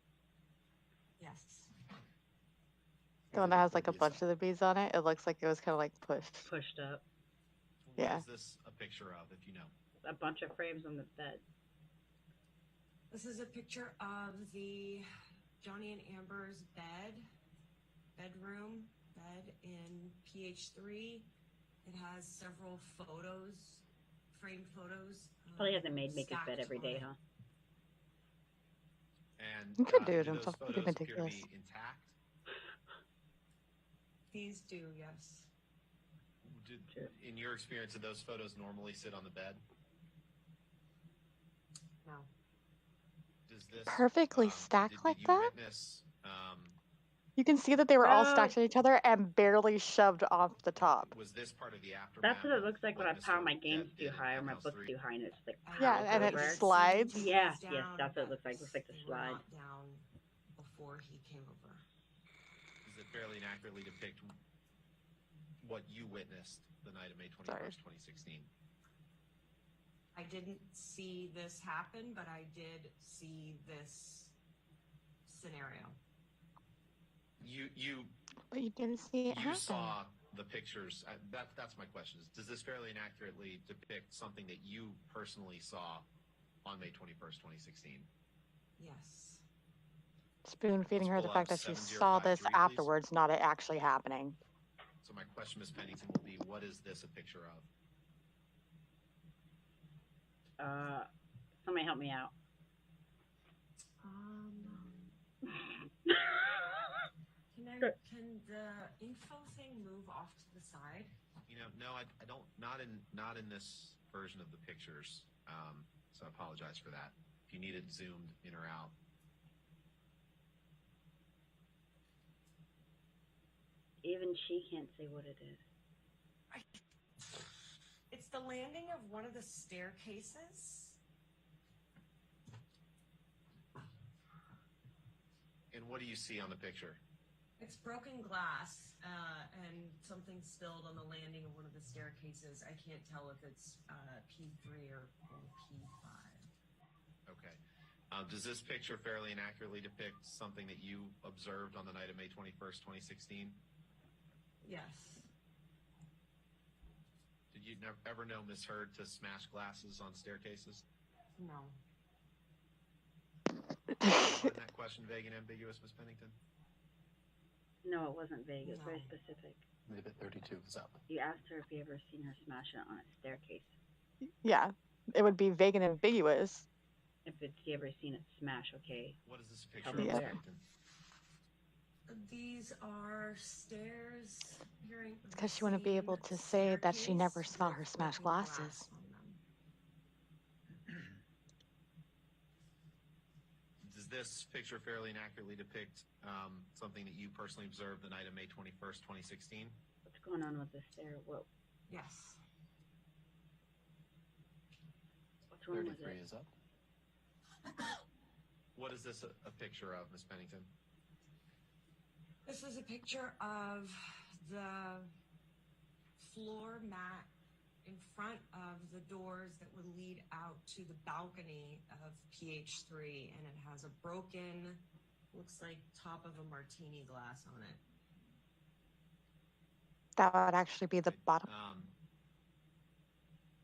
Yes. The one that has like a bunch of the beads on it. It looks like it was kind of like pushed. Pushed up. Yeah. What is this a picture of, if you know? A bunch of frames on the bed. This is a picture of the Johnny and Amber's bedroom bed in PH3. It has several photos, framed photos. Probably hasn't made make his bed stacked every on day, it. huh? And You could do it do in those something photos appear to ridiculous. be intact? These do, yes. In your experience, do those photos normally sit on the bed? No. Does this Perfectly stacked did like you that? witness, You can see that they were all stacked on each other and barely shoved off the top. Was this part of the aftermath? That's what it looks like when I power my games too high or my books too high and it's like powers and over. it slides. Yeah, yes, that's what it looks like. It looks like the slide. Down before he came over. Does it fairly and accurately depict what you witnessed the night of May 21st, 2016? I didn't see this happen, but I did see this scenario. But you didn't see it happen. You saw the pictures. That's my question. Does this fairly and accurately depict something that you personally saw on May 21st, 2016? Yes. Spoon feeding her the pull fact up that she saw this 7053, afterwards, not it actually happening. So my question, Ms. Pennington, will be, what is this a picture of? Somebody help me out. Can the info thing move off to the side? No, I don't. Not in this version of the pictures. So I apologize for that. If you need it zoomed in or out. Even she can't say what it is. It's the landing of one of the staircases. And what do you see on the picture? It's broken glass and something spilled on the landing of one of the staircases. I can't tell if it's P3 or P5. Okay. Does this picture fairly and accurately depict something that you observed on the night of May 21st, 2016? Yes. Did you ever know Miss Heard to smash glasses on staircases? No. Wasn't that question vague and ambiguous, Miss Pennington? No, it wasn't vague. It was very specific. Exhibit 32 is up. You asked her if you ever seen her smash it on a staircase. Yeah, it would be vague and ambiguous. If you ever seen it smash, okay. What is this picture Tell of me Miss where. Pennington? These are stairs. Because she wouldn't be able to say that she never saw her smash glasses. Does this picture fairly and accurately depict something that you personally observed the night of May 21st, 2016? What's going on with this stair? Whoa. Yes. What's wrong with 33 it? is up. What is this a picture of, Miss Pennington? This is a picture of the floor mat in front of the doors that would lead out to the balcony of PH3, and it has a broken, looks like top of a martini glass on it. That would actually be the bottom.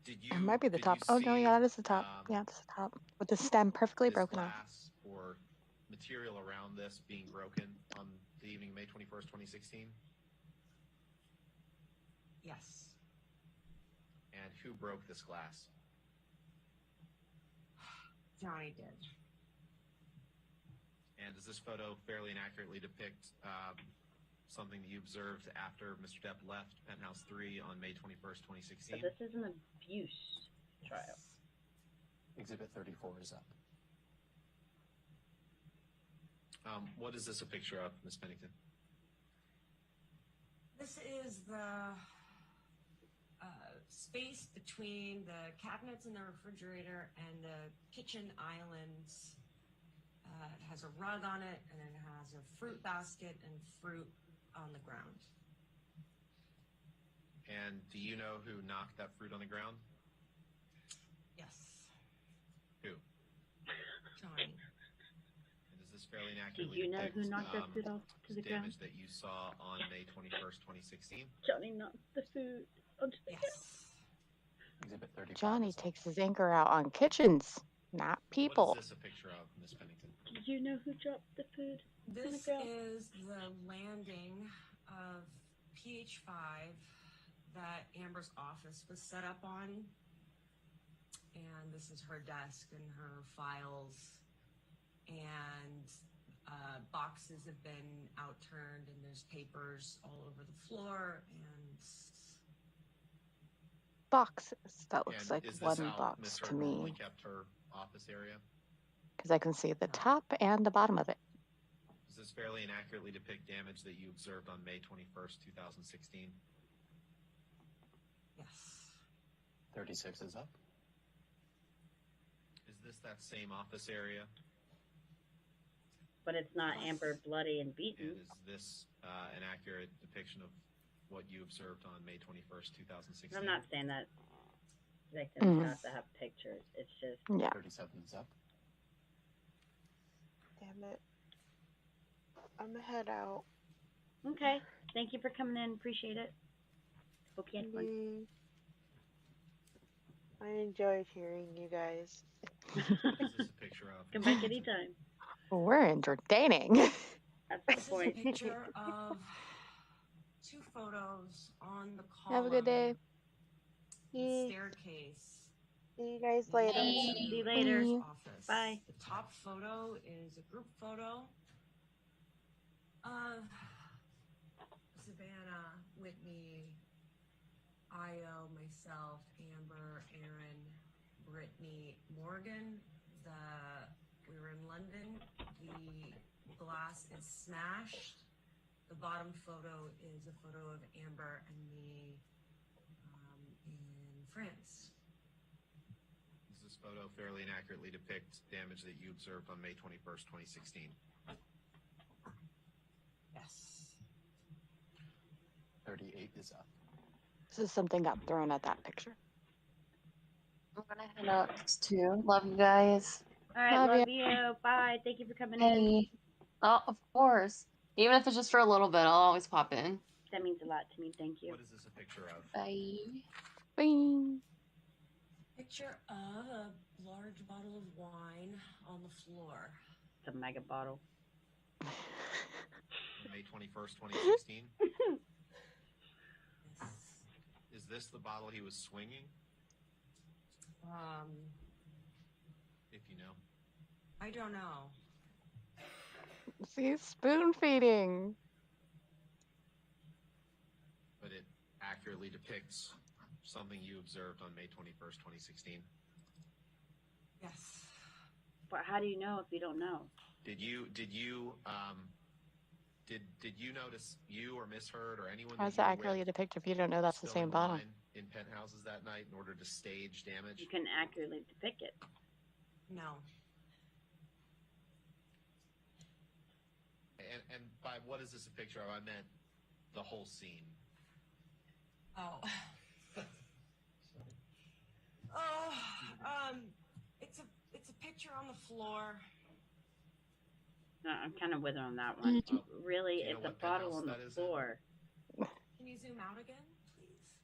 It might be the top. Oh, no, yeah, that is the top. Yeah, it's the top. With the stem perfectly broken off. Glass or material around this being broken on the evening of May 21st, 2016? Yes. And who broke this glass? Johnny did. And does this photo fairly and accurately depict something that you observed after Mr. Depp left Penthouse 3 on May 21st, 2016? But this is an abuse trial. Exhibit 34 is up. What is this a picture of, Ms. Pennington? This is the space between the cabinets in the refrigerator and the kitchen islands. It has a rug on it, and it has a fruit basket and fruit on the ground. And do you know who knocked that fruit on the ground? Yes. Who? Johnny. And is this fairly and accurately Do you know depict, who knocked that food off to the ground? damage that you saw on May 21st, 2016? Johnny knocked the food onto the ground. Exhibit 35 Johnny is up. takes his anger out on kitchens, not people. What is this a picture of, Miss Pennington? Did you know who dropped the food on the This ground? is the landing of PH5 that Amber's office was set up on. And this is her desk and her files. And boxes have been outturned, and there's papers all over the floor. And Boxes. That looks And like is this one how box Ms. to Heard normally me. kept her office area? Because I can see the top and the bottom of it. Does Does this fairly and accurately depict damage that you observed on May 21st, 2016? Yes. 36 is up. Is this that same office area? But it's not Amber bloody and beaten. And is this an accurate depiction of what you observed on May 21st, 2016? I'm not saying that victims have to have pictures. It's just 37 is up. Damn it. I'm gonna head out. Okay. Thank you for coming in. Appreciate it. Hope you had fun. I enjoyed hearing you guys. What is this a picture of? Come back anytime. We're entertaining. That's the This is point. a picture of 2 photos on the column. Have a good day. Staircase. See you guys later. See you later. Office. Bye. The top photo is a group photo of Savannah, Whitney, Io, myself, Amber, Aaron, Brittany, Morgan. We were in London. The glass is smashed. The bottom photo is a photo of Amber and me in France. Does this photo fairly and accurately depict damage that you observed on May 21st, 2016? Yes. 38 is up. So something got thrown at that picture. I'm gonna head out too. Love you guys. All right, love you. Bye. Thank you for coming in. Hey. Oh, of course. Even if it's just for a little bit, I'll always pop in. That means a lot to me. Thank you. What is this a picture of? Bye. Bing. Picture of a large bottle of wine on the floor. It's a mega bottle. May 21st, 2016? Is this the bottle he was swinging? If you know. I don't know. See, spoon feeding. But it accurately depicts something you observed on May 21st, 2016. Yes. But how do you know if you don't know? Did you notice, you or misheard or anyone How's that that you were accurately with depict if you don't know that's the still same in bottle? line in penthouses that night in order to stage damage? You can accurately depict it. No. And by what is this a picture of? I meant the whole scene. Oh. It's a picture on the floor. No, I'm kind of with her on that one. Really, Do you know it's a what bottle penthouse on the that is in? floor. Can you zoom out again, please?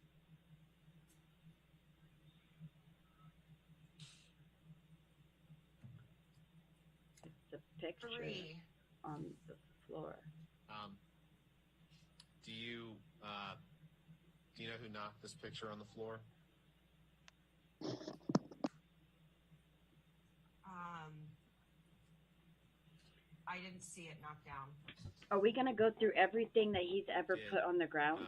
It's a picture 3. on the floor. Do you know who knocked this picture on the floor? I didn't see it knocked down. Are we going to go through everything that he's ever put on the ground?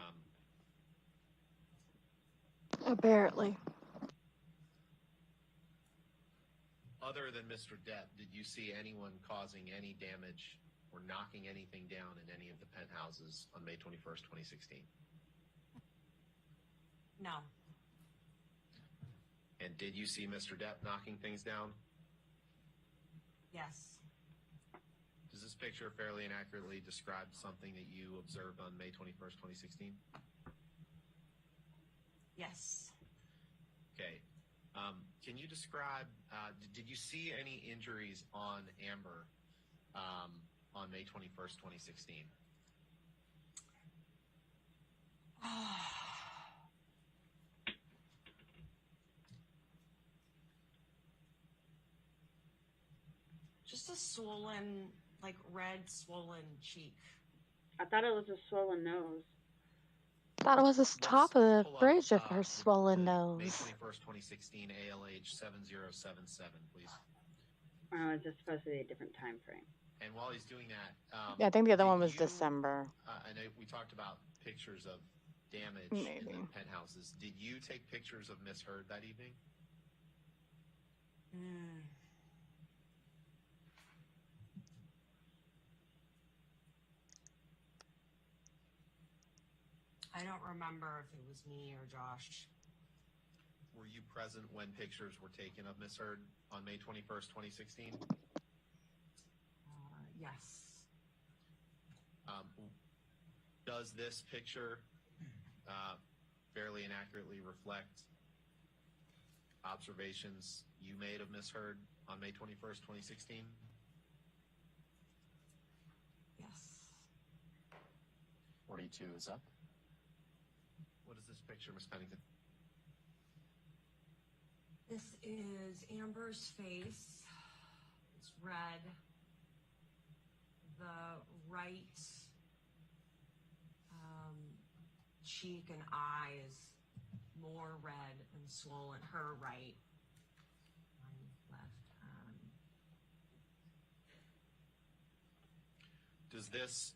Apparently. Other than Mr. Depp, did you see anyone causing any damage or knocking anything down in any of the penthouses on May 21st, 2016? No. And did you see Mr. Depp knocking things down? Yes. Does this picture fairly and accurately describe something that you observed on May 21st, 2016? Yes. Okay. Can you describe, did you see any injuries on Amber on May 21st, 2016? Just a swollen, like red swollen cheek. I thought it was a swollen nose. Thought it was the top of the bridge of her swollen May nose. 21st, 2016, ALH 7077, please. Oh, is this supposed to be a different time frame? And while he's doing that, Yeah, I think the other one was December. I know we talked about pictures of damage Maybe. in the penthouses. Did you take pictures of Miss Heard that evening? I don't remember if it was me or Josh. Were you present when pictures were taken of Miss Heard on May 21st, 2016? Yes. Does this picture fairly and accurately reflect observations you made of Miss Heard on May 21st, 2016? Yes. 42 is up. What is this picture, Miss Pennington? This is Amber's face. It's red. The right cheek and eye is more red and swollen. Her right. My left. Does this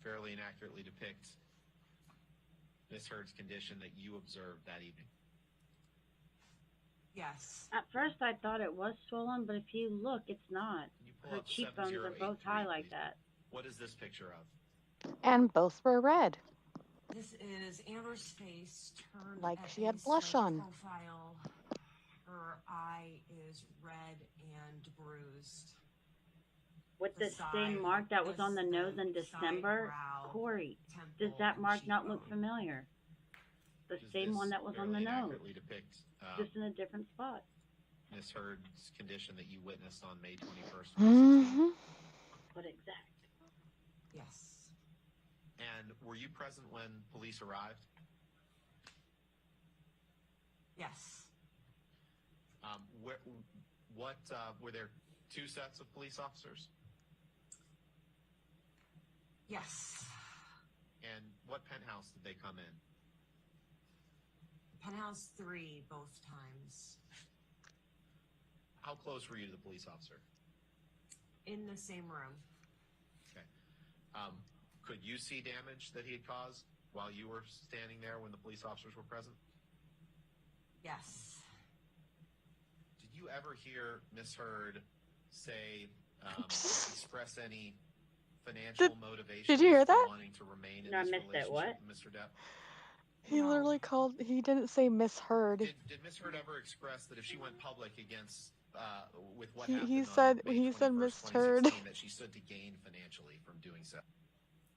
fairly and accurately depict Miss Heard's condition that you observed that evening? Yes. At first, I thought it was swollen, but if you look, it's not. Pull Her up cheekbones are both 7083, high like please. that. What is this picture of? And both were red. This is Amber's face turned Like at she had a blush slight on. Profile. Her eye is red and bruised. With The the stain side, mark that was on the the nose in side December, brow, Corey, temple, does that and mark not look cheekbone. familiar? The Does same this one that was on the fairly and nose, accurately depict just in a different spot. Miss Heard's condition that you witnessed on May 21st, 2016? What exact? Yes. And were you present when police arrived? Yes. Were there two sets of police officers? Yes. And what penthouse did they come in? Penthouse 3 both times. How close were you to the police officer? In the same room. Okay. Could you see damage that he had caused while you were standing there when the police officers were present? Yes. Did you ever hear Miss Heard say, express any financial motivation Did you hear that? wanting to remain in No, I this missed it. relationship What? with Mr. Depp? He literally called. He didn't say Miss Heard. Did Miss Heard ever express that if she went public against with what He happened said on May he said 21st, Miss 2016, Heard. that she stood to gain financially from doing so?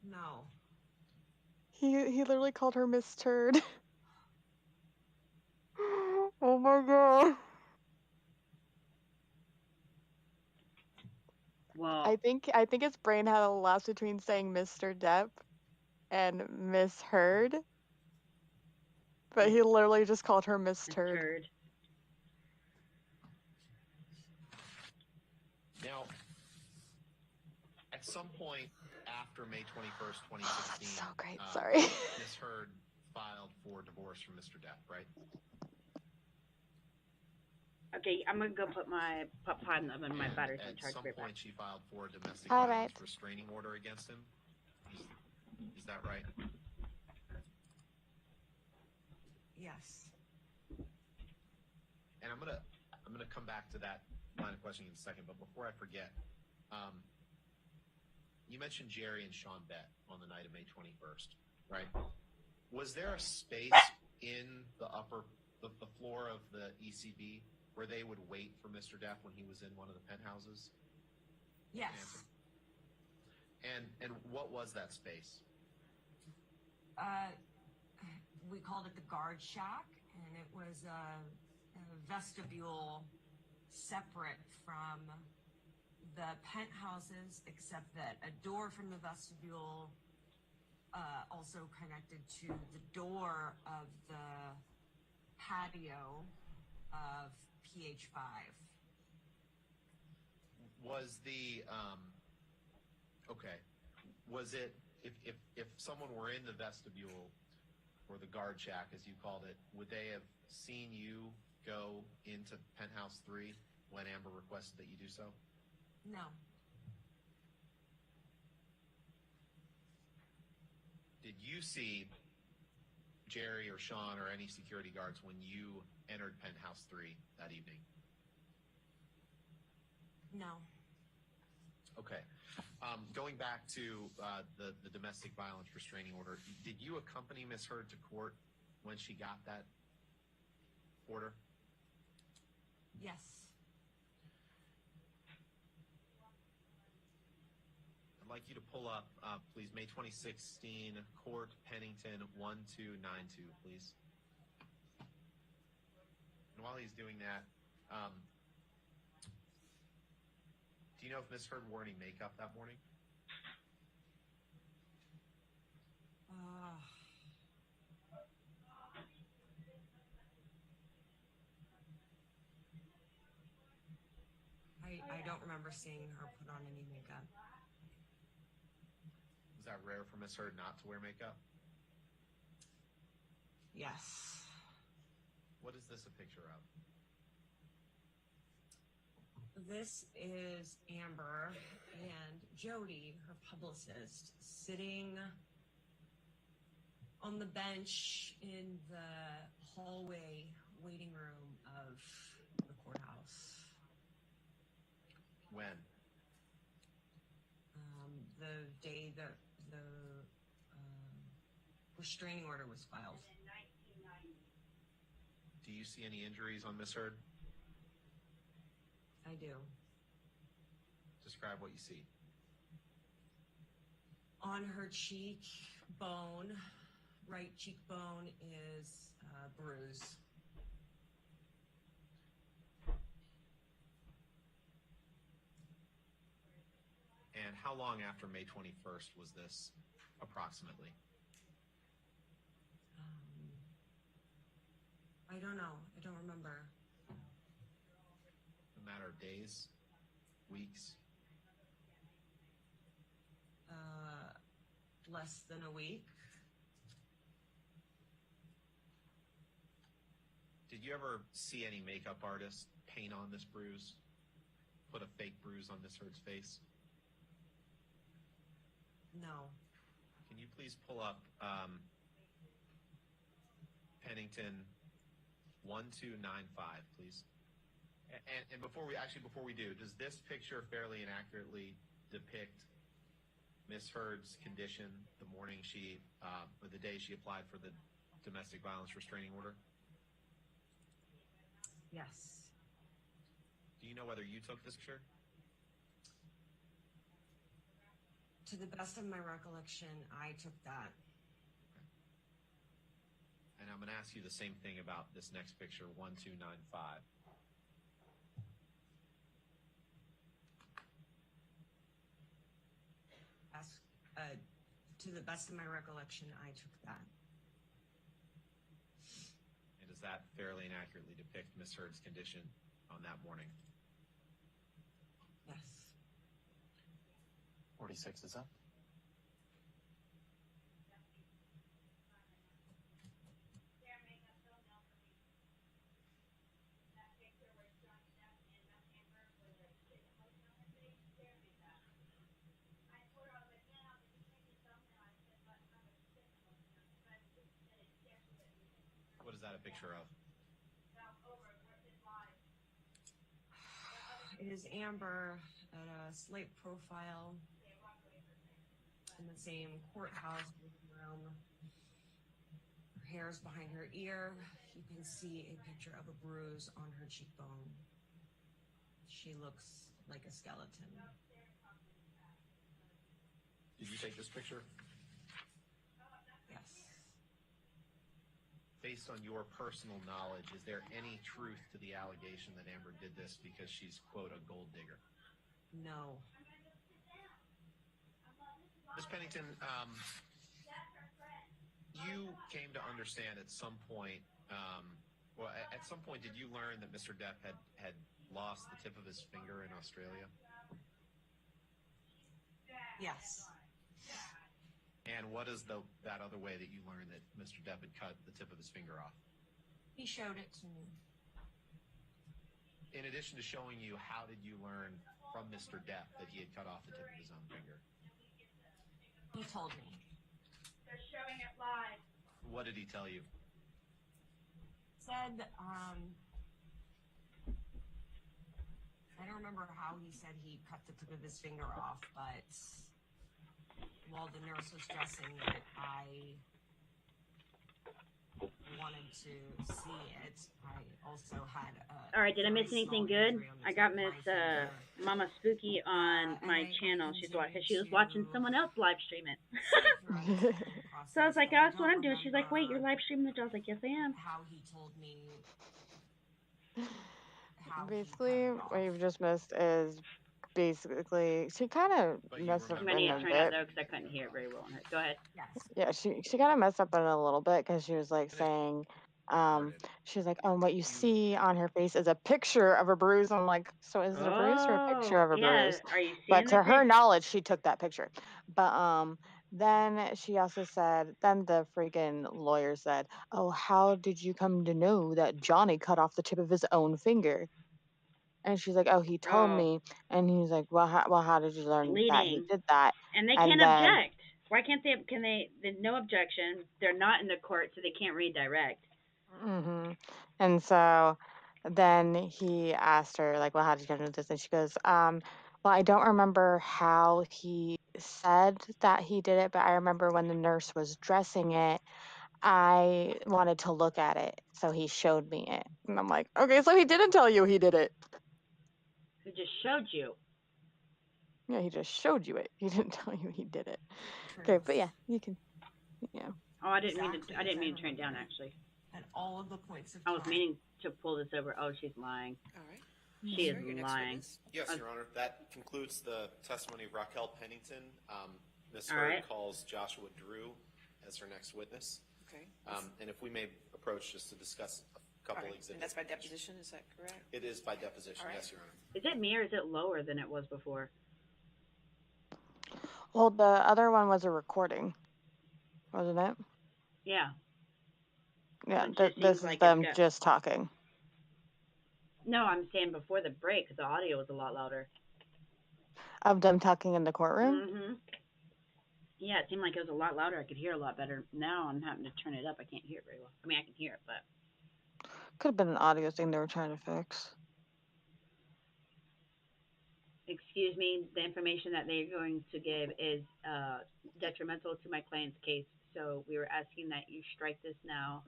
No. He literally called her Miss Turd. Oh my god. Well, I think his brain had a lapse between saying Mr. Depp and Miss Heard. But he literally just called her Miss Turd. Now, at some point after May 21st, 2016, So great, sorry. Miss Heard filed for divorce from Mr. Depp, right? okay, I'm gonna go put my pot in the oven. My battery's on At charge. some Right back. point, she filed for a domestic All violence right. restraining order against him. Is that right? Yes. And I'm gonna come back to that line of questioning in a second, but before I forget, you mentioned Jerry and Sean Bett on the night of May 21st, right? Was there a space in the floor of the ECB where they would wait for Mr. Depp when he was in one of the penthouses? Yes. And what was that space? We called it the guard shack, and it was a vestibule separate from the penthouses, except that a door from the vestibule also connected to the door of the patio of PH5. Was the okay? Was it if someone were in the vestibule or the guard shack, as you called it, would they have seen you go into penthouse 3 when Amber requested that you do so? No. Did you see Jerry or Sean or any security guards when you entered penthouse 3 that evening? No. Okay. Going back to the domestic violence restraining order, did you accompany Miss Heard to court when she got that order? Yes. I'd like you to pull up, please, May 2016, Court, Pennington, 1292, please. And while he's doing that, do you know if Miss Heard wore any makeup that morning? I don't remember seeing her put on any makeup. Is that rare for Miss Heard not to wear makeup? Yes. What is this a picture of? This is Amber and Jody, her publicist, sitting on the bench in the hallway waiting room of the courthouse. When? The day that the restraining order was filed. Do you see any injuries on Miss Heard? I do. Describe what you see. On her cheekbone, right cheekbone, is a bruise. And how long after May 21st was this, approximately? I don't know. I don't remember. A matter of days? Weeks? Less than a week. Did you ever see any makeup artist paint on this bruise? Put a fake bruise on Miss Heard's face? No. Can you please pull up Pennington 1295, please? And before we do, does this picture fairly and accurately depict Miss Heard's condition the morning she, or the day she applied for the domestic violence restraining order? Yes. Do you know whether you took this picture? To the best of my recollection, I took that. And I'm going to ask you the same thing about this next picture, 1295. To the best of my recollection, I took that. And does that fairly and accurately depict Miss Heard's condition on that morning? Yes. 46 is up. What is that a picture of? It is Amber at a slight profile in the same courthouse room. Her hair's behind her ear. You can see a picture of a bruise on her cheekbone. She looks like a skeleton. Did you take this picture? Yes. Based on your personal knowledge, is there any truth to the allegation that Amber did this because she's, quote, a gold digger? No. Ms. Pennington, you came to understand at some point, at some point, did you learn that Mr. Depp had lost the tip of his finger in Australia? Yes. And what is that other way that you learned that Mr. Depp had cut the tip of his finger off? He showed it to me. In addition to showing you, how did you learn from Mr. Depp that he had cut off the tip of his own finger? He told me. They're showing it live. What did he tell you? Said, I don't remember how he said he cut the tip of his finger off, but while the nurse was dressing it, I wanted to see it. I also had All right, did I miss anything good? I got Miss Mama Spooky on my channel. She was watching someone else live stream it. So I was like, oh, that's what I'm doing. She's like, wait, you're live streaming the show? I was like, yes, I am. How he told me. Basically, what you've just missed is basically she kind of messed up I'm gonna in need a to turn it up bit. though because I couldn't hear it very well. Go ahead. Yeah, she kind of messed up in it a little bit because she was like saying, she was like, what you see on her face is a picture of a bruise. I'm like, so is it a bruise or a picture of a bruise? Are you But seeing to the her pic? knowledge, she took that picture. But then she also said, then the freaking lawyer said, oh, how did you come to know that Johnny cut off the tip of his own finger? And she's like, oh, he told me. And he's like, well, how did you learn that he Bleeding. did that? And they And can't then, object. Why can't they? Can they? There's no objection. They're not in the court, so they can't redirect. and so then he asked her, like, well, how did you come to know this? And she goes, well, I don't remember how he said that he did it, but I remember when the nurse was dressing it, I wanted to look at it. So he showed me it. And I'm like, okay, so he didn't tell you he did it. Who just showed you? Yeah, he just showed you it. He didn't tell you he did it. Okay, but yeah, you can, yeah. Oh, I didn't mean to turn it down actually. At all of the points of I was meaning to pull this over. Oh, she's lying. All right. She Sure, is your next lying. witness. Yes, Your Honor. That concludes the testimony of Raquel Pennington. Ms. All Hurd right. calls Joshua Drew as her next witness. Okay. And if we may approach just to discuss a couple exhibits. And that's by deposition, is that correct? It is by deposition, All right. yes, Your Honor. Is it me or is it lower than it was before? Well, the other one was a recording, wasn't it? Yeah. Yeah, It just this seems is like them it's got- just talking. No, I'm saying before the break, the audio was a lot louder. Of them talking in the courtroom? Mm-hmm. Yeah, it seemed like it was a lot louder. I could hear a lot better. Now I'm having to turn it up. I can't hear it very well. I mean, I can hear it, but... Could have been an audio thing they were trying to fix. Excuse me, the information that they're going to give is detrimental to my client's case. So we were asking that you strike this now.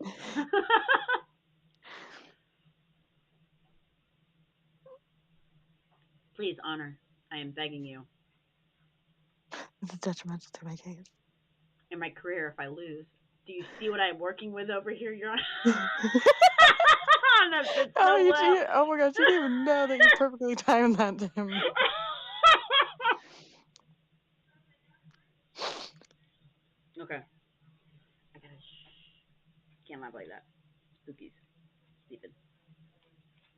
Please, Honor, I am begging you. It's detrimental to my case. In my career, if I lose. Do you see what I'm working with over here, Your Honor? That fits so well. Oh my gosh, you didn't even know that you perfectly timed that to him. Okay. I gotta can't laugh like that. Spookies. Sleeping.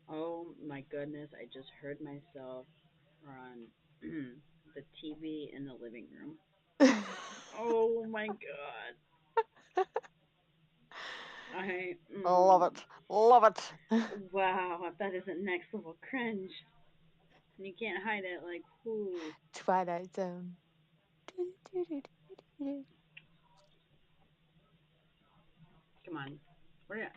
Oh my goodness, I just heard myself on the TV in the living room. Oh my god. Love it. Love it. Wow, that is a next level cringe. And you can't hide it like, whoo. Twilight Zone. Come on. Where you at?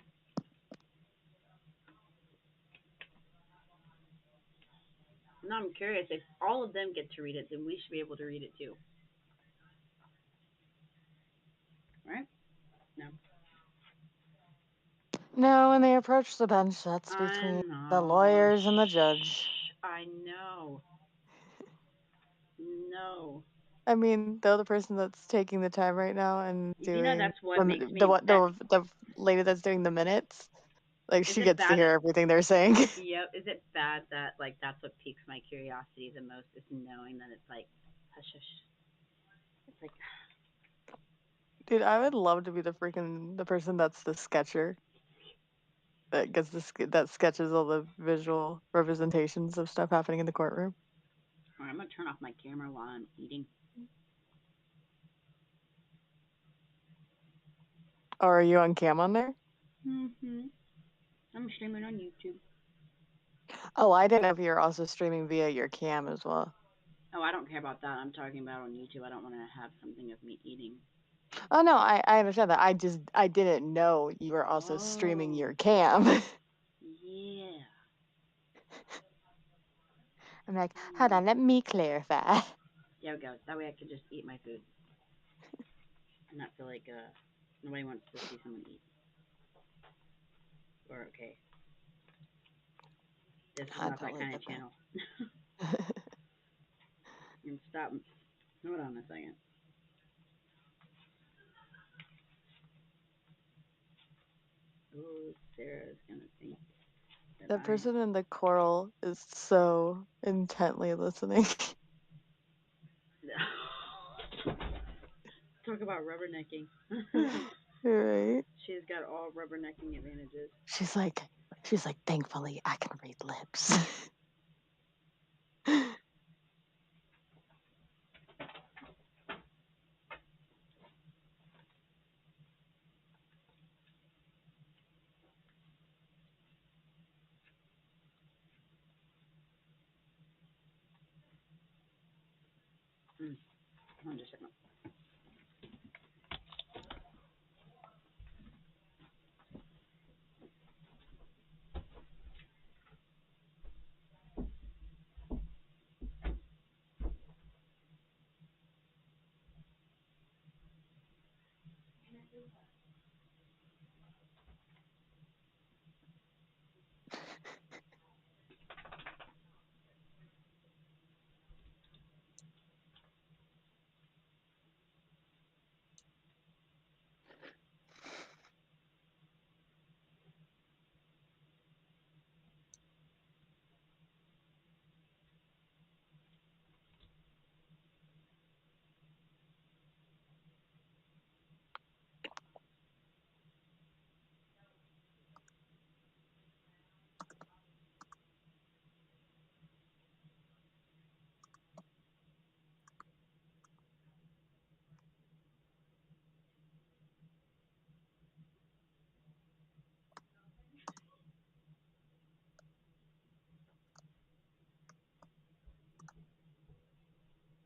Now I'm curious, if all of them get to read it, then we should be able to read it too. Right? No. No, when they approach the bench, that's between the lawyers and the judge. I know. No. I mean, the other person that's taking the time right now and doing You know, that's what the, makes me... the lady that's doing the minutes, like, she gets to hear everything they're saying. Yep. Is it bad that, like, that's what piques my curiosity the most, is knowing that it's like, hush, hush. It's like... Dude, I would love to be the person that's the sketcher. That gets that sketches all the visual representations of stuff happening in the courtroom. Alright, I'm gonna turn off my camera while I'm eating. Or are you on cam on there? Mm-hmm. I'm streaming on YouTube. Oh, I didn't know if you were also streaming via your cam as well. Oh, I don't care about that. I'm talking about on YouTube. I don't want to have something of me eating. Oh no, I understand that. I didn't know you were also streaming your cam. Yeah. I'm like, hold on, let me clarify. There we go. That way I could just eat my food. And not feel like nobody wants to see someone eat. Or, okay. This is not that kind of channel. And stop. Hold on a second. Oh, Sarah's gonna think That person in the coral is so intently listening. Talk about rubbernecking. Right? She's got all rubbernecking advantages. She's like, thankfully I can read lips. Hold on just a second.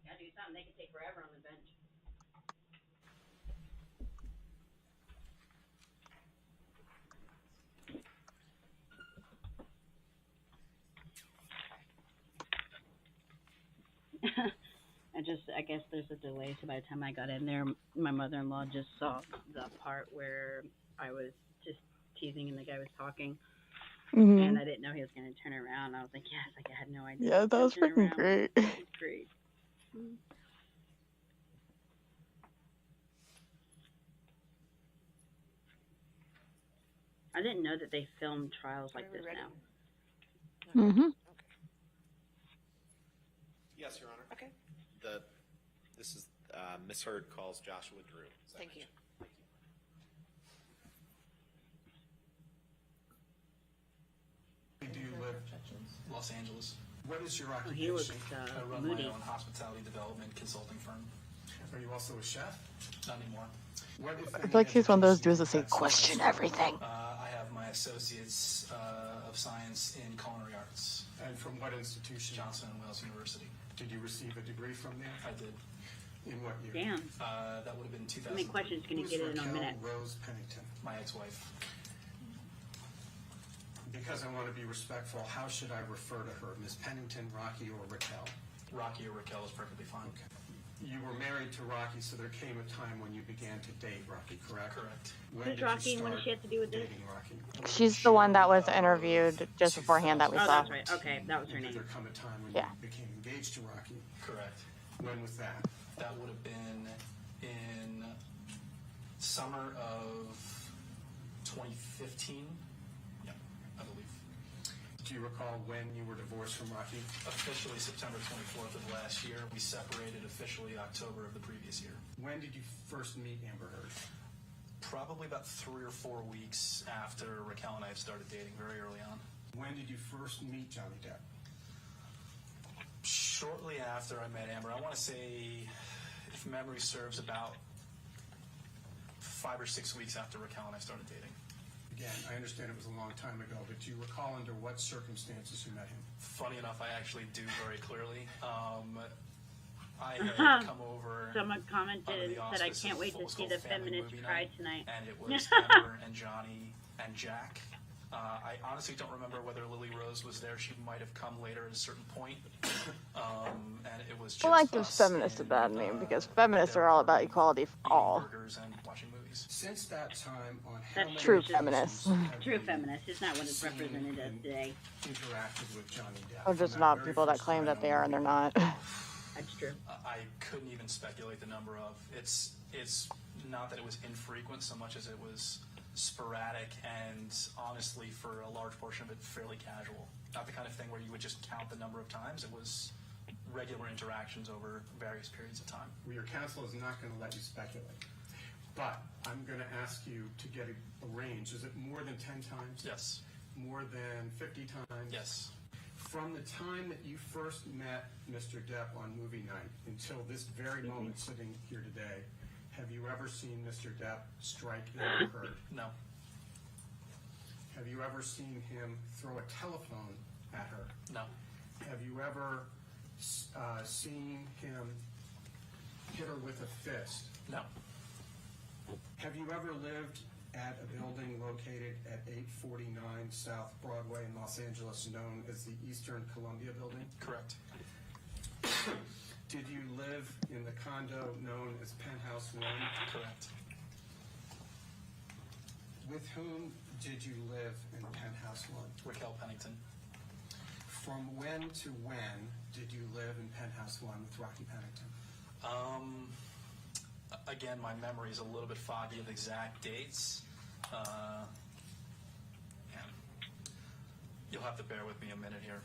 Gotta do something. They can take forever on the bench. I guess there's a delay, so by the time I got in there, my mother-in-law just saw the part where I was just teasing and the guy was talking, and I didn't know he was going to turn around. I was like, yes, like I had no idea. Yeah, that was freaking great. It was great. I didn't know that they filmed trials like this now. Mm-hmm. Yes, Your Honor. Okay. This is Miss Heard calls Joshua Drew. Thank you. Do you live Los Angeles? What is your occupation? He looks I run moody. my own hospitality development consulting firm. Are you also a chef? Not anymore. What, if I feel like he's one of those dudes that say, question everything. I have my associates of science in culinary arts. And from what institution? Johnson & Wales University. Did you receive a degree from there? I did. In what year? Damn. That would have been 2000. How many questions can you get in a minute? Rose Pennington. My ex-wife. Because I want to be respectful, how should I refer to her? Ms. Pennington, Rocky, or Raquel? Rocky or Raquel is perfectly fine. Okay. You were married to Rocky, so there came a time when you began to date Rocky, correct? Correct. Who's Rocky and what does she have to do with this? She's the one that was interviewed just beforehand that we saw. That's right. Okay, that was her name. Did there come a time when Yeah. you became engaged to Rocky? Correct. When was that? That would have been in summer of 2015. Yeah, I believe. Do you recall when you were divorced from Rocky? Officially September 24th of last year. We separated officially October of the previous year. When did you first meet Amber Heard? Probably about 3 or 4 weeks after Raquel and I had started dating, very early on. When did you first meet Johnny Depp? Shortly after I met Amber. I want to say, if memory serves, about 5 or 6 weeks after Raquel and I started dating. Again, I understand it was a long time ago, but do you recall under what circumstances you met him? Funny enough, I actually do very clearly. I had come over. Someone commented that I can't wait to see the feminists cry tonight. And it was Amber and Johnny and Jack. I honestly don't remember whether Lily Rose was there. She might have come later at a certain point. And it was just I like those us feminists in, about me because feminists are all about equality for all. burgers and watching movies. Since that time, on how That's many True true. feminists. True feminist. It's not what it's represented as today. interacted with Johnny Depp? Or just from not very people that first claim time that they on are and they're movie? not. That's true. I couldn't even speculate the number of. It's not that it was infrequent so much as it was sporadic and honestly for a large portion of it fairly casual. Not the kind of thing where you would just count the number of times. It was regular interactions over various periods of time. Well, your counsel is not going to let you speculate. But I'm going to ask you to get a range. Is it more than 10 times? Yes. More than 50 times? Yes. From the time that you first met Mr. Depp on movie night until this very moment sitting here today, have you ever seen Mr. Depp strike Amber Heard? No. Have you ever seen him throw a telephone at her? No. Have you ever seen him hit her with a fist? No. Have you ever lived at a building located at 849 South Broadway in Los Angeles known as the Eastern Columbia Building? Correct. Did you live in the condo known as Penthouse 1? Correct. With whom did you live in Penthouse 1? Raquel Pennington. From when to when did you live in Penthouse 1 with Rocky Pennington? Again, my memory is a little bit foggy of exact dates. You'll have to bear with me a minute here.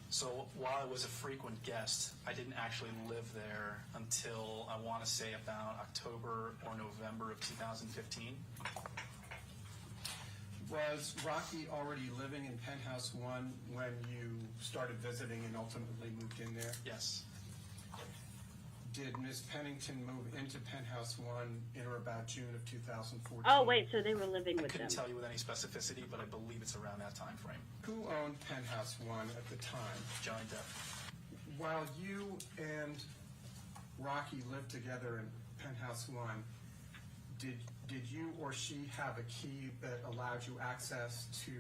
So while I was a frequent guest, I didn't actually live there until I want to say about October or November of 2015. Was Rocky already living in Penthouse 1 when you started visiting and ultimately moved in there? Yes. Did Ms. Pennington move into Penthouse 1 in or about June of 2014? Oh, wait, so they were living I with couldn't them. tell you with any specificity, but I believe it's around that time frame. Who owned Penthouse 1 at the time? Johnny Depp. While you and Rocky lived together in Penthouse 1, did you or she have a key that allowed you access to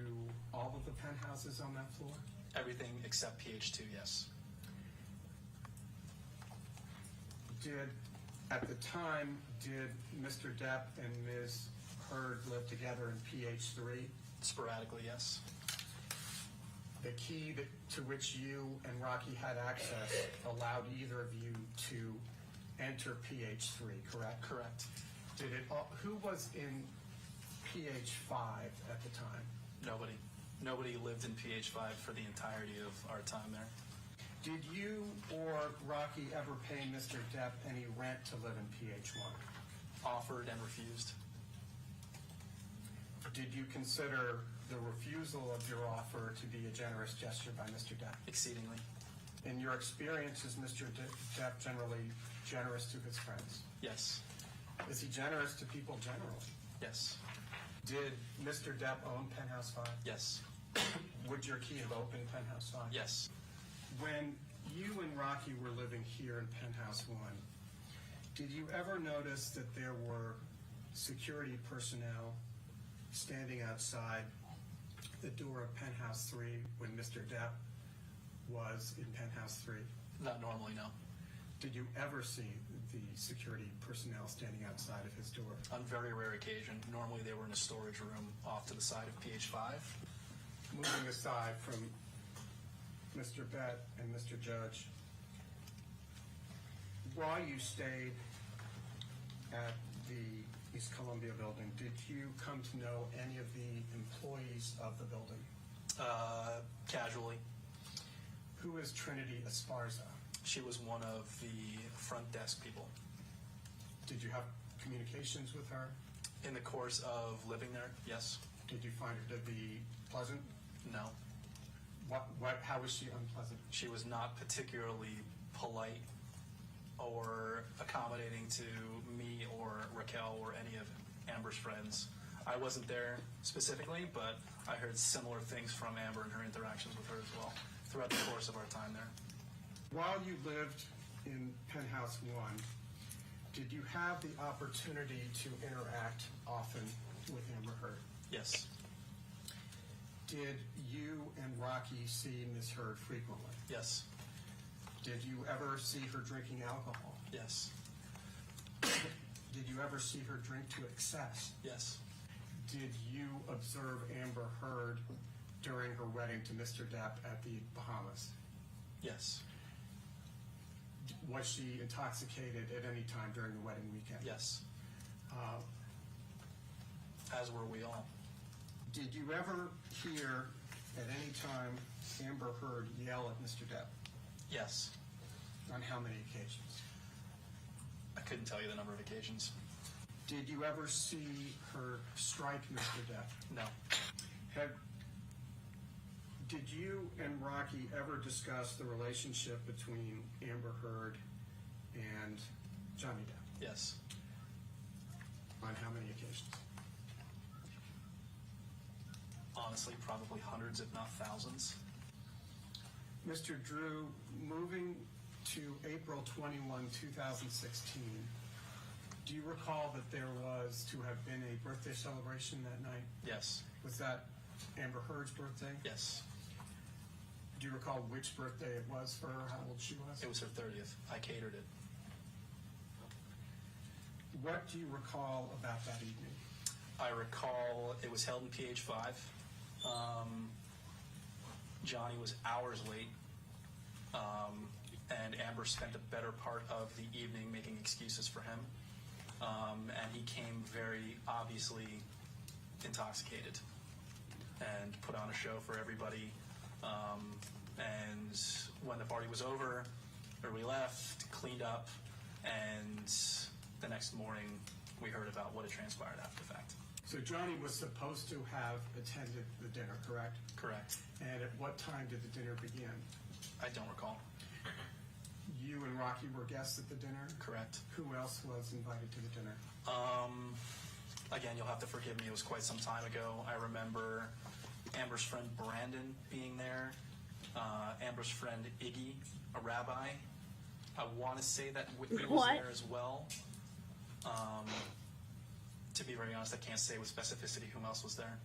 all of the penthouses on that floor? Everything except PH2, yes. At the time, did Mr. Depp and Ms. Heard live together in PH3? Sporadically, yes. The key to which you and Rocky had access allowed either of you to enter PH3, correct? Correct. Who was in PH5 at the time? Nobody. Nobody lived in PH5 for the entirety of our time there. Did you or Rocky ever pay Mr. Depp any rent to live in PH1? Offered and refused. Did you consider the refusal of your offer to be a generous gesture by Mr. Depp? Exceedingly. In your experience, is Mr. Depp generally generous to his friends? Yes. Is he generous to people generally? Yes. Did Mr. Depp own Penthouse 5? Yes. Would your key have opened Penthouse 5? Yes. When you and Rocky were living here in Penthouse 1, did you ever notice that there were security personnel standing outside the door of Penthouse 3 when Mr. Depp was in Penthouse 3? Not normally, no. Did you ever see the security personnel standing outside of his door? On very rare occasion. Normally they were in a storage room off to the side of PH5. Moving aside from Mr. Bett and Mr. Judge, while you stayed at the East Columbia building, did you come to know any of the employees of the building? Casually. Who is Trinity Esparza? She was one of the front desk people. Did you have communications with her? In the course of living there, yes. Did you find her to be pleasant? No. How was she unpleasant? She was not particularly polite or accommodating to me or Raquel or any of Amber's friends. I wasn't there specifically, but I heard similar things from Amber and her interactions with her as well throughout the course of our time there. While you lived in Penthouse 1, Did you have the opportunity to interact often with Amber Heard? Yes. Did you and Rocky see Ms. Heard frequently? Yes. Did you ever see her drinking alcohol? Yes. Did you ever see her drink to excess? Yes. Did you observe Amber Heard during her wedding to Mr. Depp at the Bahamas? Yes. Was she intoxicated at any time during the wedding weekend? Yes. As were we all. Did you ever hear at any time Amber Heard yell at Mr. Depp? Yes. On how many occasions? I couldn't tell you the number of occasions. Did you ever see her strike Mr. Depp? No. Did you and Rocky ever discuss the relationship between Amber Heard and Johnny Depp? Yes. On how many occasions? Honestly, probably hundreds, if not thousands. Mr. Drew, moving to April 21, 2016, do you recall that there was to have been a birthday celebration that night? Yes. Was that Amber Heard's birthday? Yes. Do you recall which birthday it was for her, how old she was? It was her 30th. I catered it. What do you recall about that evening? I recall it was held in PH5. Johnny was hours late, and Amber spent the better part of the evening making excuses for him, and he came very obviously intoxicated and put on a show for everybody, and when the party was over, or we left, cleaned up, and the next morning we heard about what had transpired after the fact. So Johnny was supposed to have attended the dinner, correct? Correct. And at what time did the dinner begin? I don't recall. You and Rocky were guests at the dinner? Correct. Who else was invited to the dinner? Again, you'll have to forgive me. It was quite some time ago. I remember Amber's friend Brandon being there. Amber's friend Iggy, a rabbi. I want to say that Whitney was there as well. To be very honest, I can't say with specificity who else was there.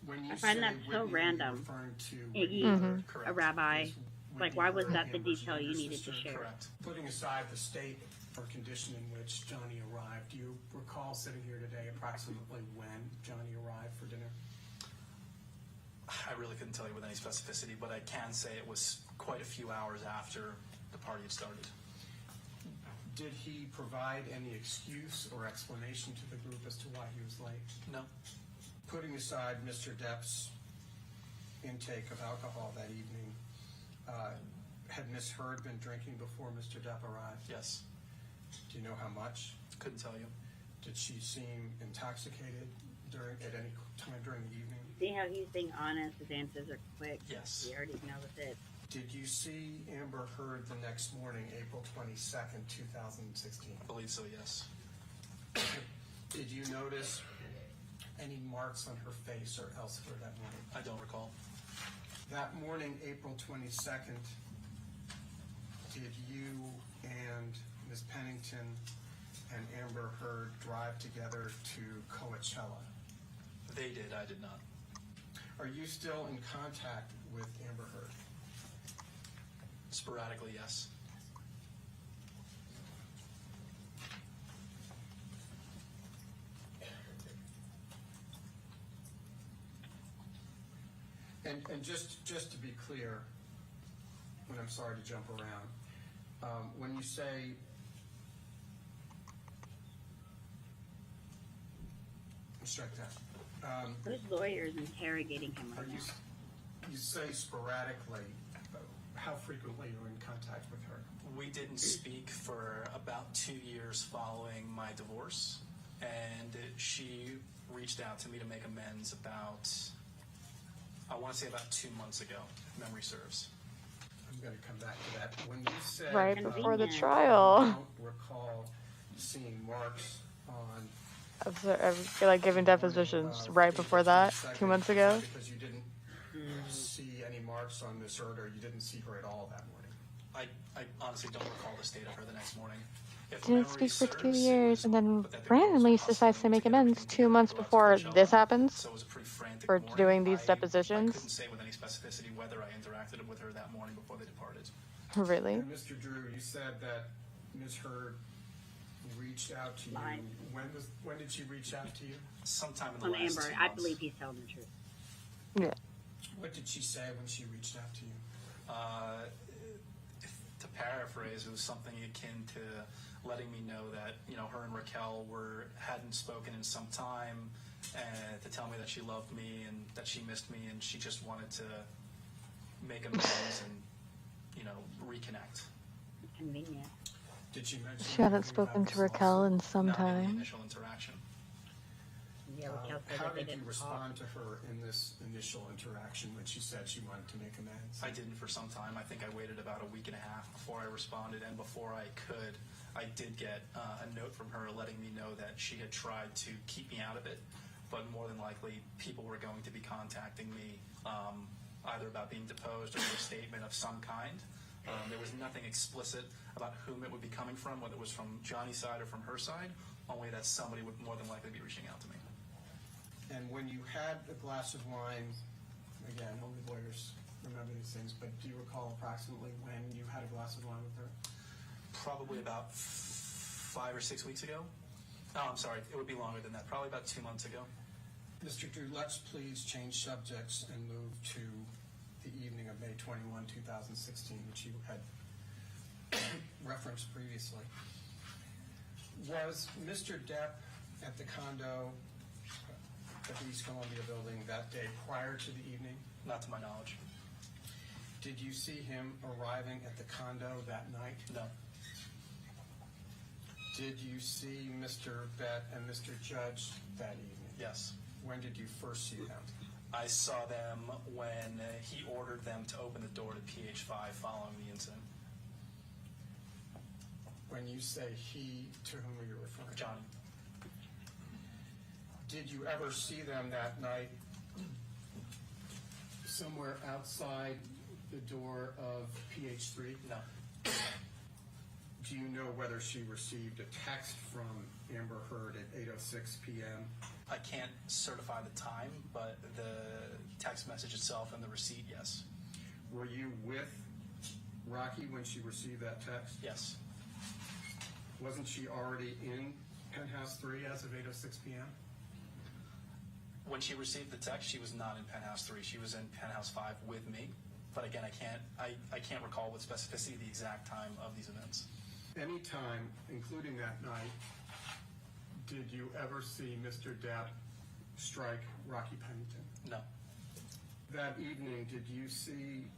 When you I find that so random. Iggy, a rabbi. Like, why was that the detail you needed to share? Correct. Putting aside the state or condition in which Johnny arrived, do you recall sitting here today approximately when Johnny arrived for dinner? I really couldn't tell you with any specificity, but I can say it was quite a few hours after the party had started. Did he provide any excuse or explanation to the group as to why he was late? No. Putting aside Mr. Depp's intake of alcohol that evening, had Miss Heard been drinking before Mr. Depp arrived? Yes. Do you know how much? Couldn't tell you. Did she seem intoxicated at any time during the evening? See how he's being honest? His answers are quick. Yes. He already knows it. Did you see Amber Heard the next morning, April 22nd, 2016? I believe so, yes. Did you notice any marks on her face or elsewhere that morning? I don't recall. That morning, April 22nd, did you and Ms. Pennington and Amber Heard drive together to Coachella? They did, I did not. Are you still in contact with Amber Heard? Sporadically, yes. And just to be clear, and I'm sorry to jump around, when you say strike that. Those lawyers interrogating him right now. You say sporadically. How frequently are you in contact with her? We didn't speak for about 2 years following my divorce, and she reached out to me to make amends about, I want to say about 2 months ago, if memory serves. I'm going to come back to that. When you said right before the trial, I don't recall seeing marks on like giving depositions right before that, 2 months ago. Because you didn't see any marks on Miss Heard, or you didn't see her at all that morning. I honestly don't recall the state of her the next morning. didn't speak for 2 years, and then randomly decides to make amends 2 months before this happens for doing these I couldn't depositions. say with any specificity whether I interacted with her that morning before they departed. Really? And Mr. Drew, you said that Ms. Hurd reached out to you. When did she reach out to you? Sometime in the On last Amber, 2 I months. believe he's telling the truth. Yeah. What did she say when she reached out to you? To paraphrase, it was something akin to letting me know that, you know, her and Raquel hadn't spoken in some time, and to tell me that she loved me and that she missed me, and she just wanted to make amends and, you know, reconnect. Convenient. Did she mention? She hadn't spoken to Raquel in some Not in the time. initial interaction. Yeah, Raquel said How that they did you didn't respond to her in this initial interaction when she said she wanted to make amends? I didn't for some time. I think I waited about a week and a half before I responded, and before I could, I did get a note from her letting me know that she had tried to keep me out of it, but more than likely people were going to be contacting me either about being deposed or a statement of some kind. There was nothing explicit about whom it would be coming from, whether it was from Johnny's side or from her side, only that somebody would more than likely be reaching out to me. And when you had a glass of wine, again, only lawyers remember these things, but do you recall approximately when you had a glass of wine with her? Probably about 5 or 6 weeks ago. Oh, I'm sorry, it would be longer than that. Probably about 2 months ago. Mr. Drew, let's please change subjects and move to the evening of May 21, 2016, which you had referenced previously. Was Mr. Depp at the condo at the East Columbia building that day prior to the evening? Not to my knowledge. Did you see him arriving at the condo that night? No. Did you see Mr. Bett and Mr. Judge that evening? Yes. When did you first see them? I saw them when he ordered them to open the door to PH5 following the incident. When you say he, to whom are you referring? Johnny. Did you ever see them that night somewhere outside the door of PH3? No. Do you know whether she received a text from Amber Heard at 8:06 p.m.? I can't certify the time, but the text message itself and the receipt, yes. Were you with Rocky when she received that text? Yes. Wasn't she already in Penthouse 3 as of 8:06 p.m.? When she received the text, she was not in Penthouse 3. She was in Penthouse 5 with me. But again, I can't recall with specificity the exact time of these events. Any time, including that night, did you ever see Mr. Depp strike Rocky Pennington? No. That evening, did you see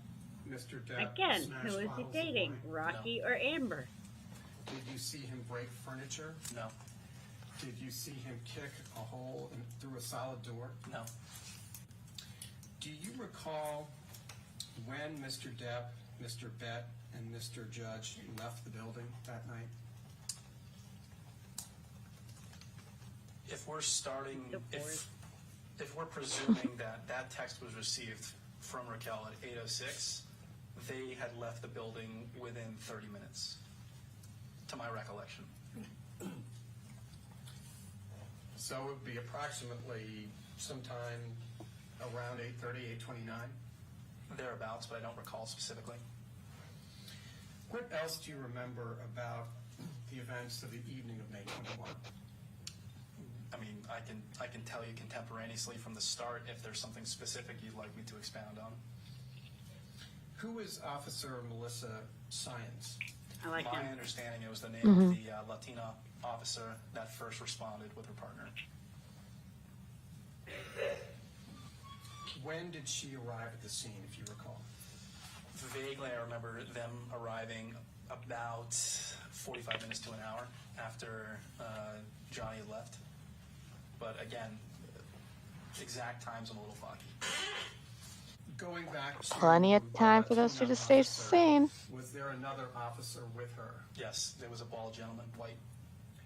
Mr. Depp Again, smash who is he bottles of dating, wine? Rocky or Amber? Did you see him break furniture? No. Did you see him kick a hole through a solid door? No. Do you recall when Mr. Depp, Mr. Bett, and Mr. Judge left the building that night? If we're starting, if we're presuming that that text was received from Raquel at 8:06, they had left the building within 30 minutes, to my recollection. So it would be approximately sometime around 8:30, 8:29? Thereabouts, but I don't recall specifically. What else do you remember about the events of the evening of May 21? I mean, I can tell you contemporaneously from the start if there's something specific you'd like me to expound on. Who is Officer Melissa Science? I like My him. understanding, it was the name of the Latina officer that first responded with her partner. When did she arrive at the scene, if you recall? Vaguely, I remember them arriving about 45 minutes to an hour after Johnny had left. But again, exact times I'm a little foggy. Going back to Plenty of time for those two to stay the same. Was there another officer with her? Yes, there was a bald gentleman, white.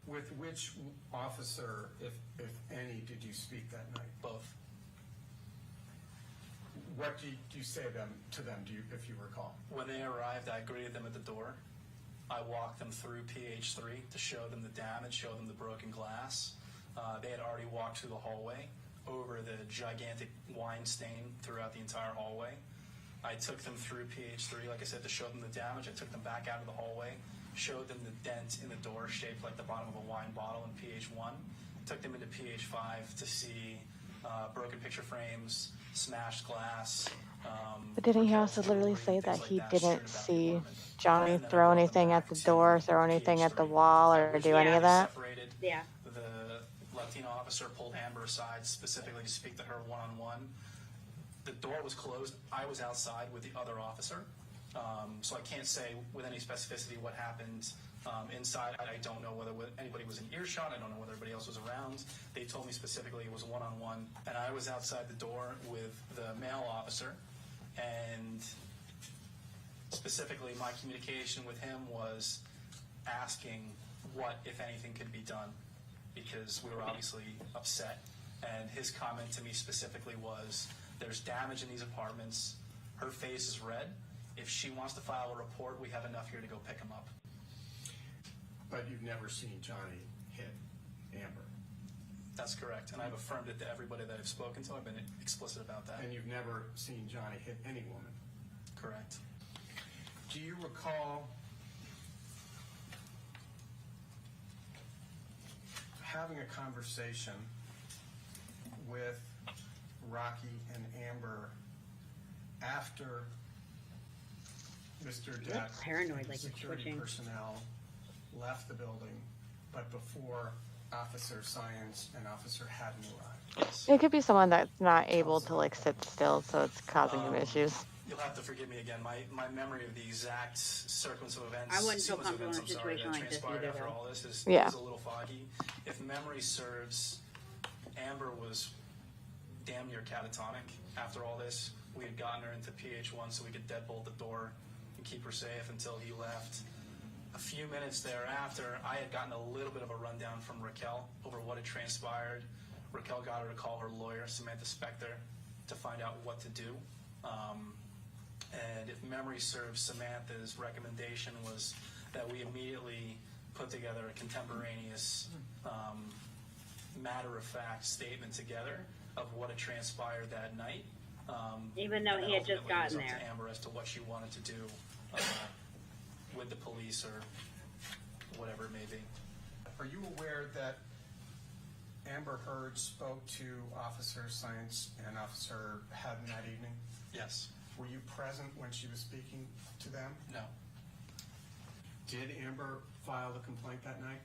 With which officer, if any, did you speak that night? Both. What did you say to them, if you recall? When they arrived, I greeted them at the door, I walked them through PH3 to show them the damage, show them the broken glass. They had already walked through the hallway over the gigantic wine stain throughout the entire hallway. I took them through PH3, like I said, to show them the damage. I took them back out of the hallway, showed them the dent in the door shaped like the bottom of a wine bottle in PH1. Took them into PH5 to see broken picture frames, smashed glass. But didn't he also literally say that he didn't see Johnny throw anything at the door, throw anything at the wall, or do any of that? Yeah. The Latino officer pulled Amber aside specifically to speak to her one-on-one. The door was closed. I was outside with the other officer. So I can't say with any specificity what happened inside. I don't know whether anybody was in earshot. I don't know whether everybody else was around. They told me specifically it was one-on-one. And I was outside the door with the male officer. And specifically my communication with him was asking what, if anything, could be done. Because we were obviously upset. And his comment to me specifically was, there's damage in these apartments. Her face is red. If she wants to file a report, we have enough here to go pick him up. But you've never seen Johnny hit Amber. That's correct. And I've affirmed it to everybody that I've spoken to. I've been explicit about that. And you've never seen Johnny hit any woman. Correct. Do you recall having a conversation with Rocky and Amber after Mr. Depp paranoid, and like you're security twitching. personnel left the building, but before Officer Science and Officer Haddon arrived? It could be someone that's not able to like sit still, so it's causing him issues. You'll have to forgive me again. My memory of the exact sequence of events, I wouldn't feel sequence of comfortable in a events, I'm sorry, situation that like this transpired either, after though. all this is a little foggy. If memory serves, Amber was damn near catatonic after all this. We had gotten her into PH1 so we could deadbolt the door and keep her safe until he left. A few minutes thereafter, I had gotten a little bit of a rundown from Raquel over what had transpired. Raquel got her to call her lawyer, Samantha Spector, to find out what to do. And if memory serves, Samantha's recommendation was that we immediately put together a contemporaneous, matter-of-fact statement together of what had transpired that night. Even though he had just gotten there. there. To Amber as to what she wanted to do with the police or whatever it may be. Are you aware that Amber Heard spoke to Officer Science and Officer Haddon that evening? Yes. Were you present when she was speaking to them? No. Did Amber file the complaint that night?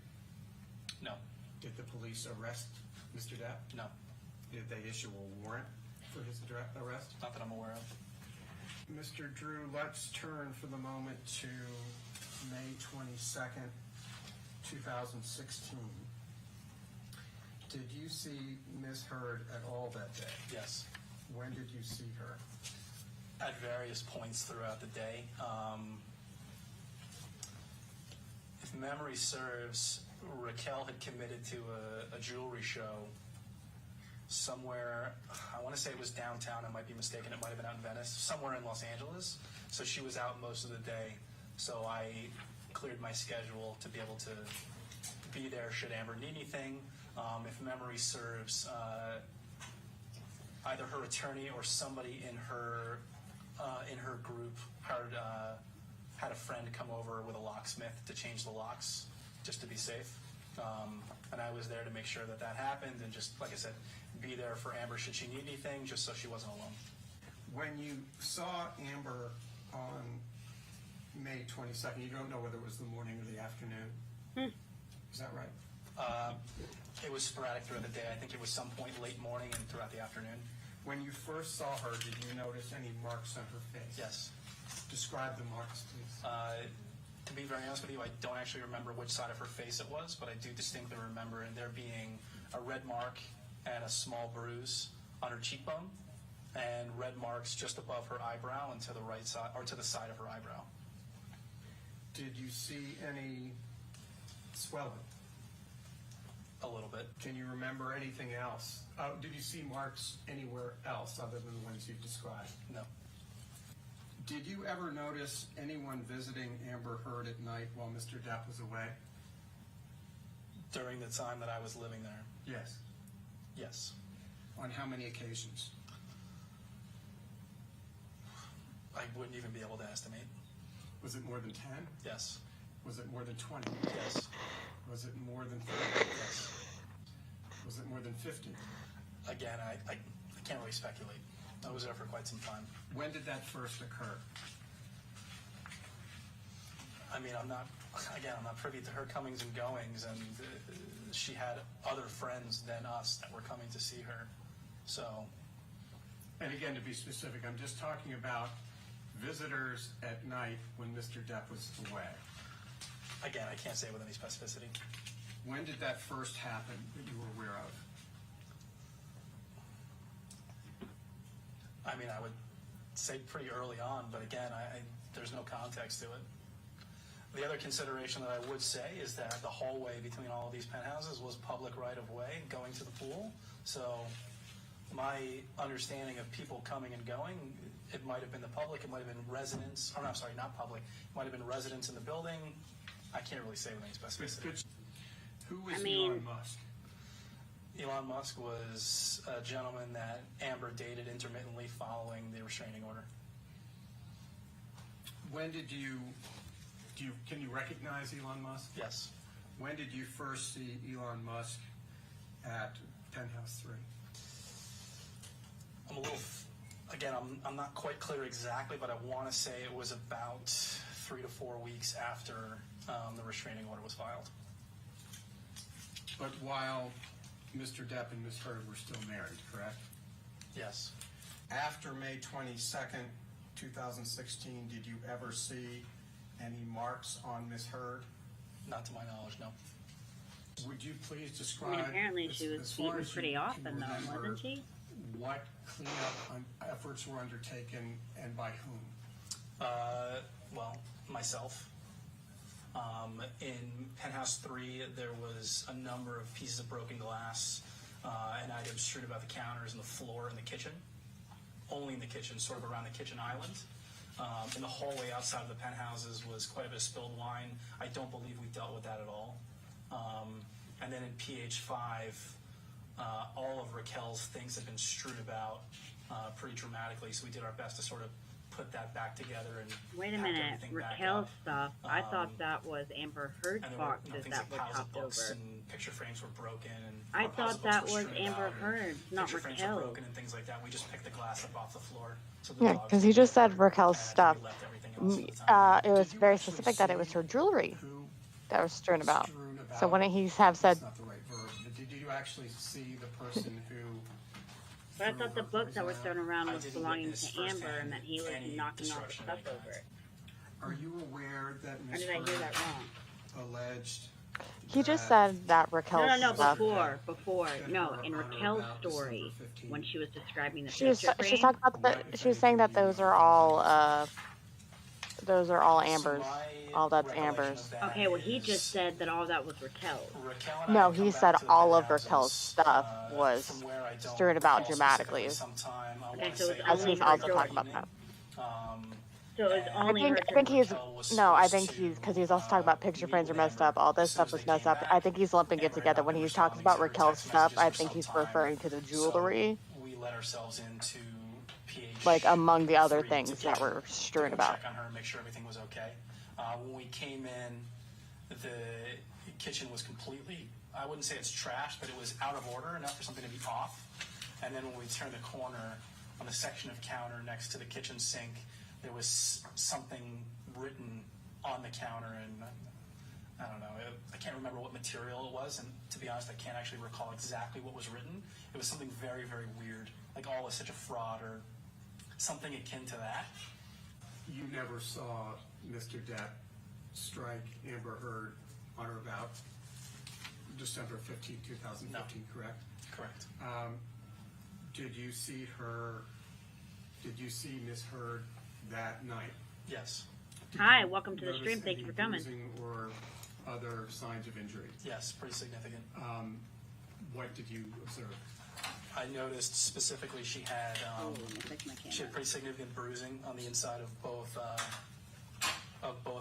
No. Did the police arrest Mr. Depp? No. Did they issue a warrant for his arrest? Not that I'm aware of. Mr. Drew, let's turn for the moment to May 22nd, 2016. Did you see Ms. Heard at all that day? Yes. When did you see her? At various points throughout the day. If memory serves, Raquel had committed to a jewelry show somewhere, I want to say it was downtown, I might be mistaken, it might have been out in Venice, somewhere in Los Angeles. So she was out most of the day. So I cleared my schedule to be able to be there should Amber need anything. If memory serves, either her attorney or somebody in her group had a friend come over with a locksmith to change the locks just to be safe. And I was there to make sure that that happened and just, like I said, be there for Amber should she need anything, just so she wasn't alone. When you saw Amber on May 22nd, you don't know whether it was the morning or the afternoon? Is that right? It was sporadic throughout the day. I think it was some point late morning and throughout the afternoon. When you first saw her, did you notice any marks on her face? Yes. Describe the marks, please. To be very honest with you, I don't actually remember which side of her face it was, but I do distinctly remember there being a red mark and a small bruise on her cheekbone, and red marks just above her eyebrow and to the right side, or to the side of her eyebrow. Did you see any swelling? A little bit. Can you remember anything else? Did you see marks anywhere else other than the ones you described? No. Did you ever notice anyone visiting Amber Heard at night while Mr. Depp was away? During the time that I was living there? Yes. Yes. On how many occasions? I wouldn't even be able to estimate. Was it more than 10? Yes. Was it more than 20? Yes. Was it more than 30? Yes. Was it more than 50? Again, I can't really speculate. I was there for quite some time. When did that first occur? I mean, I'm not privy to her comings and goings, and she had other friends than us that were coming to see her. So. And again, to be specific, I'm just talking about visitors at night when Mr. Depp was away. Again, I can't say with any specificity. When did that first happen that you were aware of? I mean, I would say pretty early on, but again, there's no context to it. The other consideration that I would say is that the hallway between all of these penthouses was public right-of-way going to the pool. So my understanding of people coming and going, it might have been the public, it might have been residents, or I'm sorry, not public, it might have been residents in the building. I can't really say with any specificity. Who was Elon Musk? Elon Musk was a gentleman that Amber dated intermittently following the restraining order. When did can you recognize Elon Musk? Yes. When did you first see Elon Musk at Penthouse 3? I'm not quite clear exactly, but I want to say it was about 3 to 4 weeks after the restraining order was filed. But while Mr. Depp and Ms. Heard were still married, correct? Yes. After May 22nd, 2016, did you ever see any marks on Ms. Heard? Not to my knowledge, no. Would you please describe... I mean, apparently she was beaten pretty often, though, wasn't she? What cleanup efforts were undertaken and by whom? Well, myself. In Penthouse 3, there was a number of pieces of broken glass and items strewn about the counters and the floor in the kitchen. Only in the kitchen, sort of around the kitchen island. In the hallway outside of the penthouses was quite a bit of spilled wine. I don't believe we dealt with that at all. And then in PH5, all of Raquel's things had been strewn about pretty dramatically, so we did our best to sort of put that back together and wait a minute, Raquel's stuff. I thought that was Amber Heard's boxes that were topped over. And picture frames were broken. And I thought that was Amber Heard's, not Raquel's. Frames were broken and things like that. We just picked the glass up off the floor. So Yeah, because he just said Raquel's stuff. It was very specific that it was her jewelry that was strewn about. So wouldn't he have said? That's not the right verb. Did you actually see the person who? But I thought the books that were thrown around was belonging to Amber, and that he was knocking all the stuff over it. Are you aware that Or Ms. did I hear that wrong? alleged? He just said that Raquel's stuff. Before. No, in Raquel's story, when she was describing the She was picture frame. talking about she was saying that those are all Amber's. All that's Amber's. Okay, well he just said that all that was Raquel's. No, he said all of Raquel's stuff was strewn about dramatically. Okay, so it was As only he's her also story. talking about that. So it was only I think he's because he's also talking about picture frames are messed up. All this stuff was messed up. I think he's lumping it together when he's talking about Raquel's stuff. I think he's referring to the jewelry, We let ourselves into PH. like among the other things that were strewn about. Check on her and make sure everything was okay. When we came in, the kitchen was completely, I wouldn't say it's trashed, but it was out of order enough for something to be off. And then when we turned the corner on the section of counter next to the kitchen sink, there was something written on the counter, and I don't know, I can't remember what material it was, and to be honest, I can't actually recall exactly what was written. It was something very, very weird, like all is such a fraud or something akin to that. You never saw Mr. Depp strike Amber Heard on or about December 15, 2015, correct? Correct. Did you see Miss Heard that night? Yes. Hi, welcome to the stream. Thank you for coming. Bruising or other signs of injury? Yes, pretty significant. What did you observe? I noticed specifically she had pretty significant bruising on the inside of both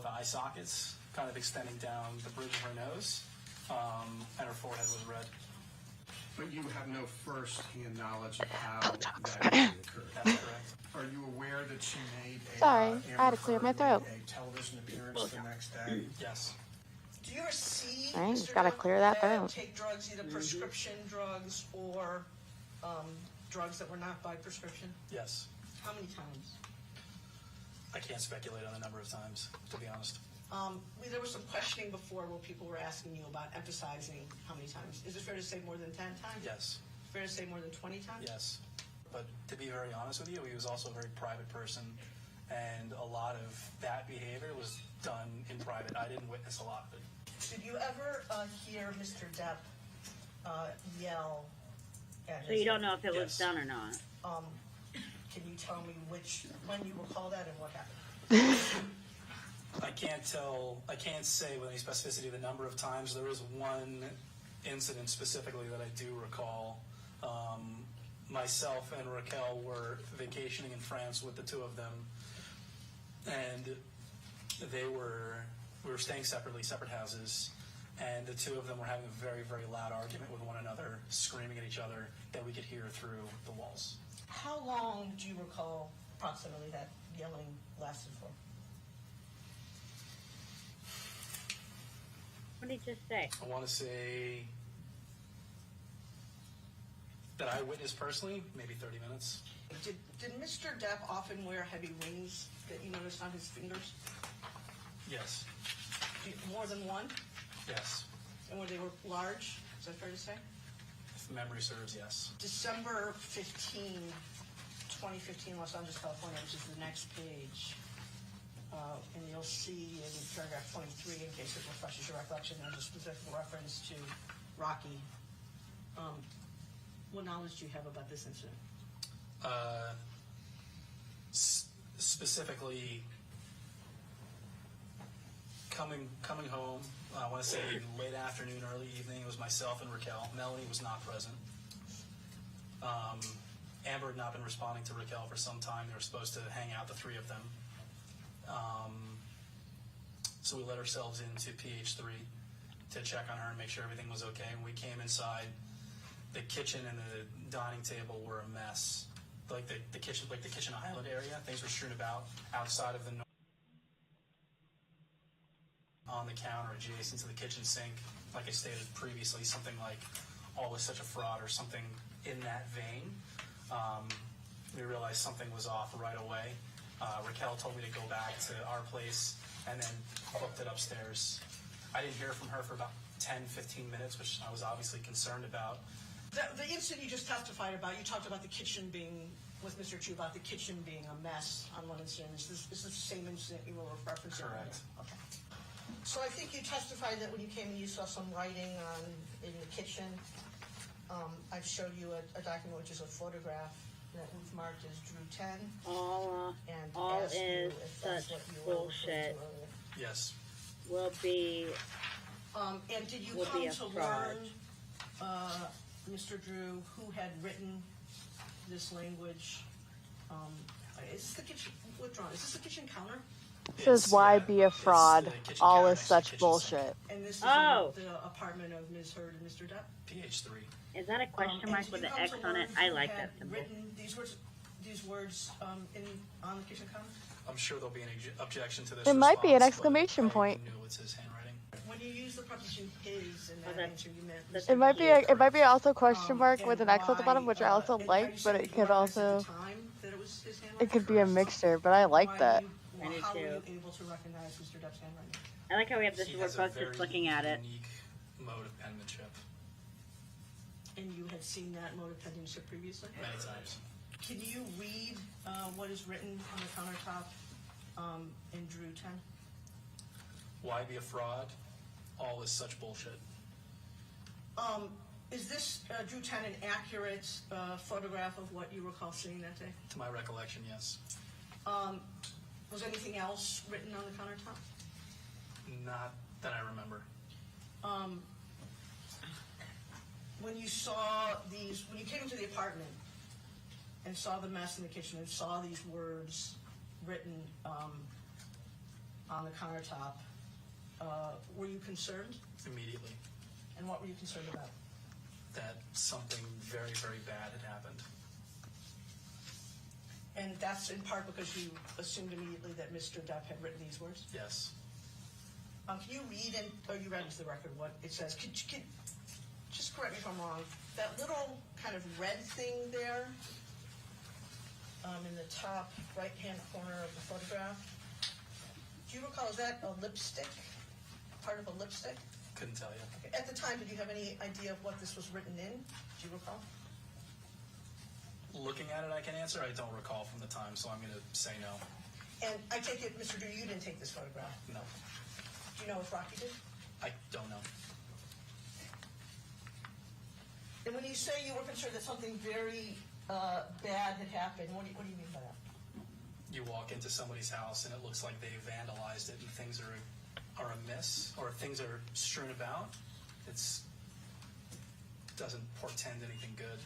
eye sockets, kind of extending down the bridge of her nose, and her forehead was red. But you have no first-hand knowledge of how that occurred. That's correct. Are you aware that she made a Sorry, I had to clear my throat. a television appearance the next day? Yes. Do you ever see All right, Mr. just gotta Depp clear that throat. take drugs, either prescription drugs or drugs that were not by prescription? Yes. How many times? I can't speculate on the number of times, to be honest. There was some questioning before where people were asking you about emphasizing how many times. Is it fair to say more than 10 times? Yes. Fair to say more than 20 times? Yes. But to be very honest with you, he was also a very private person, and a lot of that behavior was done in private. I didn't witness a lot of it. Did you ever hear Mr. Depp yell at So you don't know if it was done or not? Can you tell me when you recall that and what happened? I can't say with any specificity the number of times. There was one incident specifically that I do recall. Myself and Raquel were vacationing in France with the two of them, and we were staying separately, separate houses, and the two of them were having a very, very loud argument with one another, screaming at each other that we could hear through the walls. How long do you recall approximately that yelling lasted for? What did he just say? I want to say that I witnessed personally, maybe 30 minutes. Did Mr. Depp often wear heavy rings that you noticed on his fingers? Yes. More than one? Yes. And were they large? Is that fair to say? If memory serves, yes. December 15, 2015, Los Angeles, California, which is the next page. And you'll see in paragraph 23, in case it refreshes your recollection, there's a specific reference to Rocky. What knowledge do you have about this incident? Specifically, coming home, I want to say late afternoon, early evening, it was myself and Raquel. Melanie was not present. Amber had not been responding to Raquel for some time. They were supposed to hang out, the three of them. So we let ourselves into PH3 to check on her and make sure everything was okay. And we came inside. The kitchen and the dining table were a mess. Like the kitchen island area, things were strewn about outside of the on the counter adjacent to the kitchen sink. Like I stated previously, something like all was such a fraud or something in that vein. We realized something was off right away. Raquel told me to go back to our place and then booked it upstairs. I didn't hear from her for about 10, 15 minutes, which I was obviously concerned about. The incident you just testified about, you talked about the kitchen being, with Mr. Chu, about the kitchen being a mess on one incident. Is this the same incident you were referencing? Correct. Okay. So I think you testified that when you came in, you saw some writing in the kitchen. I've showed you a document, which is a photograph that we've marked as Drew 10. All asked you is if that's such what you were referring bullshit. to earlier. Yes. Will be. And did you will come be a to fraud. learn, Mr. Drew, who had written this language? Is this the kitchen? Withdrawn. Is this the kitchen counter? It says, why be a fraud? All is such bullshit. And this is in the apartment of Ms. Heard and Mr. Depp? PH3. Is that a question mark with an X on it? I like that symbol. Written these words on the kitchen counter? I'm sure there'll be an objection to this. It might be an response, exclamation but I point. knew it's his handwriting. When you use the preposition "his" in that answer, you meant Mr. It might be Depp. it might be also a question mark with an X at the bottom, which I also Are like, you but saying it you could realized at also the time that it was his handwriting? it could be a mixture, but I like that. How were you able to recognize Mr. Depp's handwriting? I like how we have this. He We're has a both very just looking at it. unique mode of penmanship. And you had seen that mode of penmanship previously? Many times. Can you read what is written on the countertop in Drew 10? Why be a fraud? All is such bullshit. Is this Drew 10 an accurate photograph of what you recall seeing that day? To my recollection, yes. Was anything else written on the countertop? Not that I remember. when you saw these, when you came into the apartment and saw the mess in the kitchen and saw these words written on the countertop, were you concerned? Immediately. And what were you concerned about? That something very, very bad had happened. And that's in part because you assumed immediately that Mr. Depp had written these words? Yes. Can you read, you read into the record what it says? Could just correct me if I'm wrong, that little kind of red thing there in the top right-hand corner of the photograph, do you recall, is that a lipstick? Part of a lipstick? Couldn't tell you. Okay. At the time, did you have any idea of what this was written in? Do you recall? Looking at it, I can answer. I don't recall from the time, so I'm going to say no. And I take it, Mr. Drew, you didn't take this photograph? No. Do you know if Rocky did? I don't know. And when you say you were concerned that something very bad had happened, what do you mean by that? You walk into somebody's house and it looks like they vandalized it and things are amiss or things are strewn about. It doesn't portend anything good.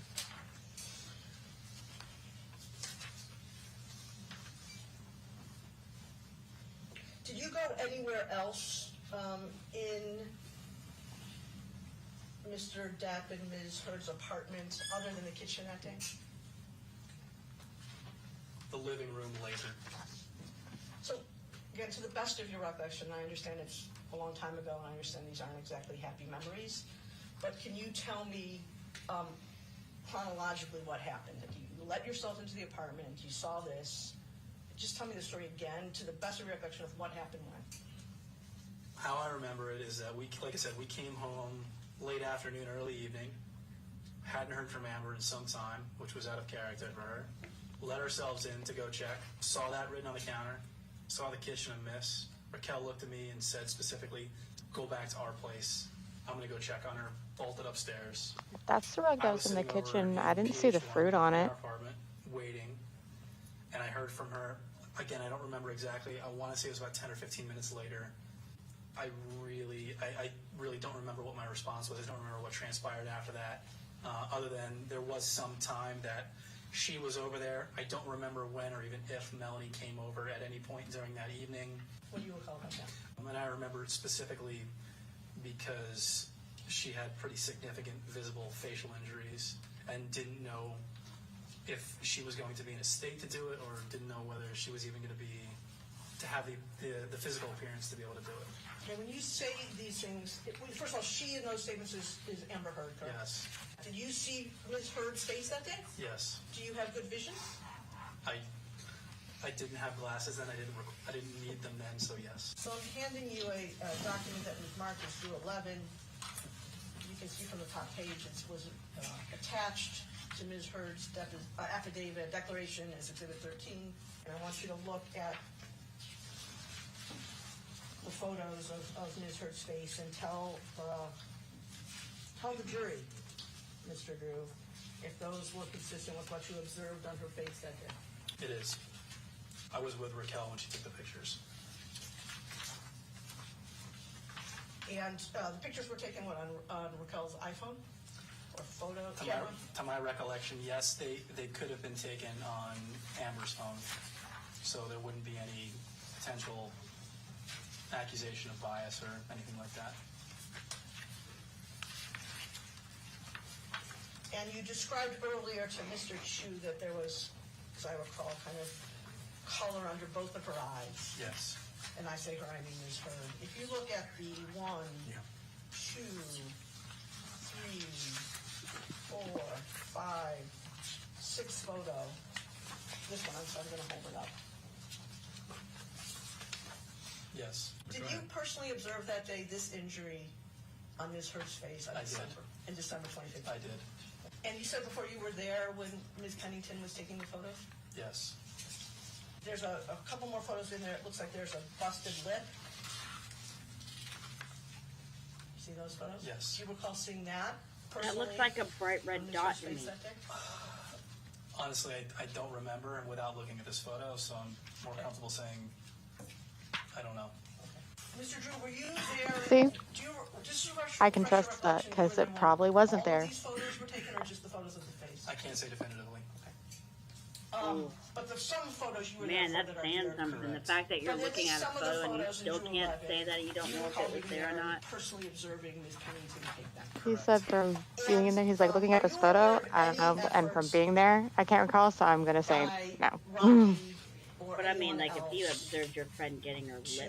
Did you go anywhere else in Mr. Depp and Ms. Heard's apartment other than the kitchen that day? The living room later. So, again, to the best of your recollection, I understand it's a long time ago, and I understand these aren't exactly happy memories, but can you tell me chronologically what happened? You let yourself into the apartment, you saw this. Just tell me the story again, to the best of your recollection of what happened when. How I remember it is that like I said, we came home late afternoon, early evening. Hadn't heard from Amber in some time, which was out of character for her. Let ourselves in to go check. Saw that written on the counter. Saw the kitchen amiss. Raquel looked at me and said specifically, "Go back to our place. I'm going to go check on her." Bolted upstairs. That's the rug that was in the kitchen. I didn't see the fruit on it. Apartment, waiting, and I heard from her. Again, I don't remember exactly. I want to say it was about 10 or 15 minutes later. I really don't remember what my response was. I don't remember what transpired after that, other than there was some time that she was over there. I don't remember when or even if Melanie came over at any point during that evening. What do you recall about that? And I remember it specifically because she had pretty significant visible facial injuries and didn't know if she was going to be in a state to do it or didn't know whether she was even going to have the physical appearance to be able to do it. And when you say these things, first of all, she in those statements is Amber Heard, correct? Yes. Did you see Ms. Heard's face that day? Yes. Do you have good vision? I didn't have glasses then. I didn't need them then. So yes. So I'm handing you a document that was marked as due 11. You can see from the top page it was attached to Ms. Heard's affidavit declaration as Exhibit 13, and I want you to look at the photos of Ms. Heard's face and tell the jury, Mr. Drew, if those were consistent with what you observed on her face that day. It is. I was with Raquel when she took the pictures. And the pictures were taken on Raquel's iPhone or photo camera? To my recollection, yes, they could have been taken on Amber's phone, so there wouldn't be any potential accusation of bias or anything like that. And you described earlier to Mr. Chu that there was, as I recall, kind of color under both of her eyes. Yes. And I say her, I mean Ms. Heard. If you look at the 1, 2, 3, 4, 5, 6 photo, this one, so I'm going to hold it up. Yes. Did you personally observe that day this injury on Ms. Heard's face in December 25th? I did. And you said before you were there when Ms. Pennington was taking the photos? Yes. There's a couple more photos in there. It looks like there's a busted lip. See those photos? Yes. Do you recall seeing that personally? That looks like a bright red dot to me. Honestly, I don't remember, and without looking at this photo, so I'm more comfortable saying I don't know. Mr. Drew, were you there? See? Do you, just refresh, I can refresh your trust that recollection because when it probably wasn't all of there. these photos were taken, or just the photos of the face? I can't say definitively. But there's some photos you were Man, there that's for that are saying here. something. The fact that you're But at looking least at a some of the photo and you photos in still June can't 11, say that you don't know if recall it was being there or and not. personally observing Ms. Pennington take that. He said from being in there, he's like looking at this photo. I don't know, and from being there, I can't recall, so I'm gonna say no. But I mean, like, if you observed your friend getting her lip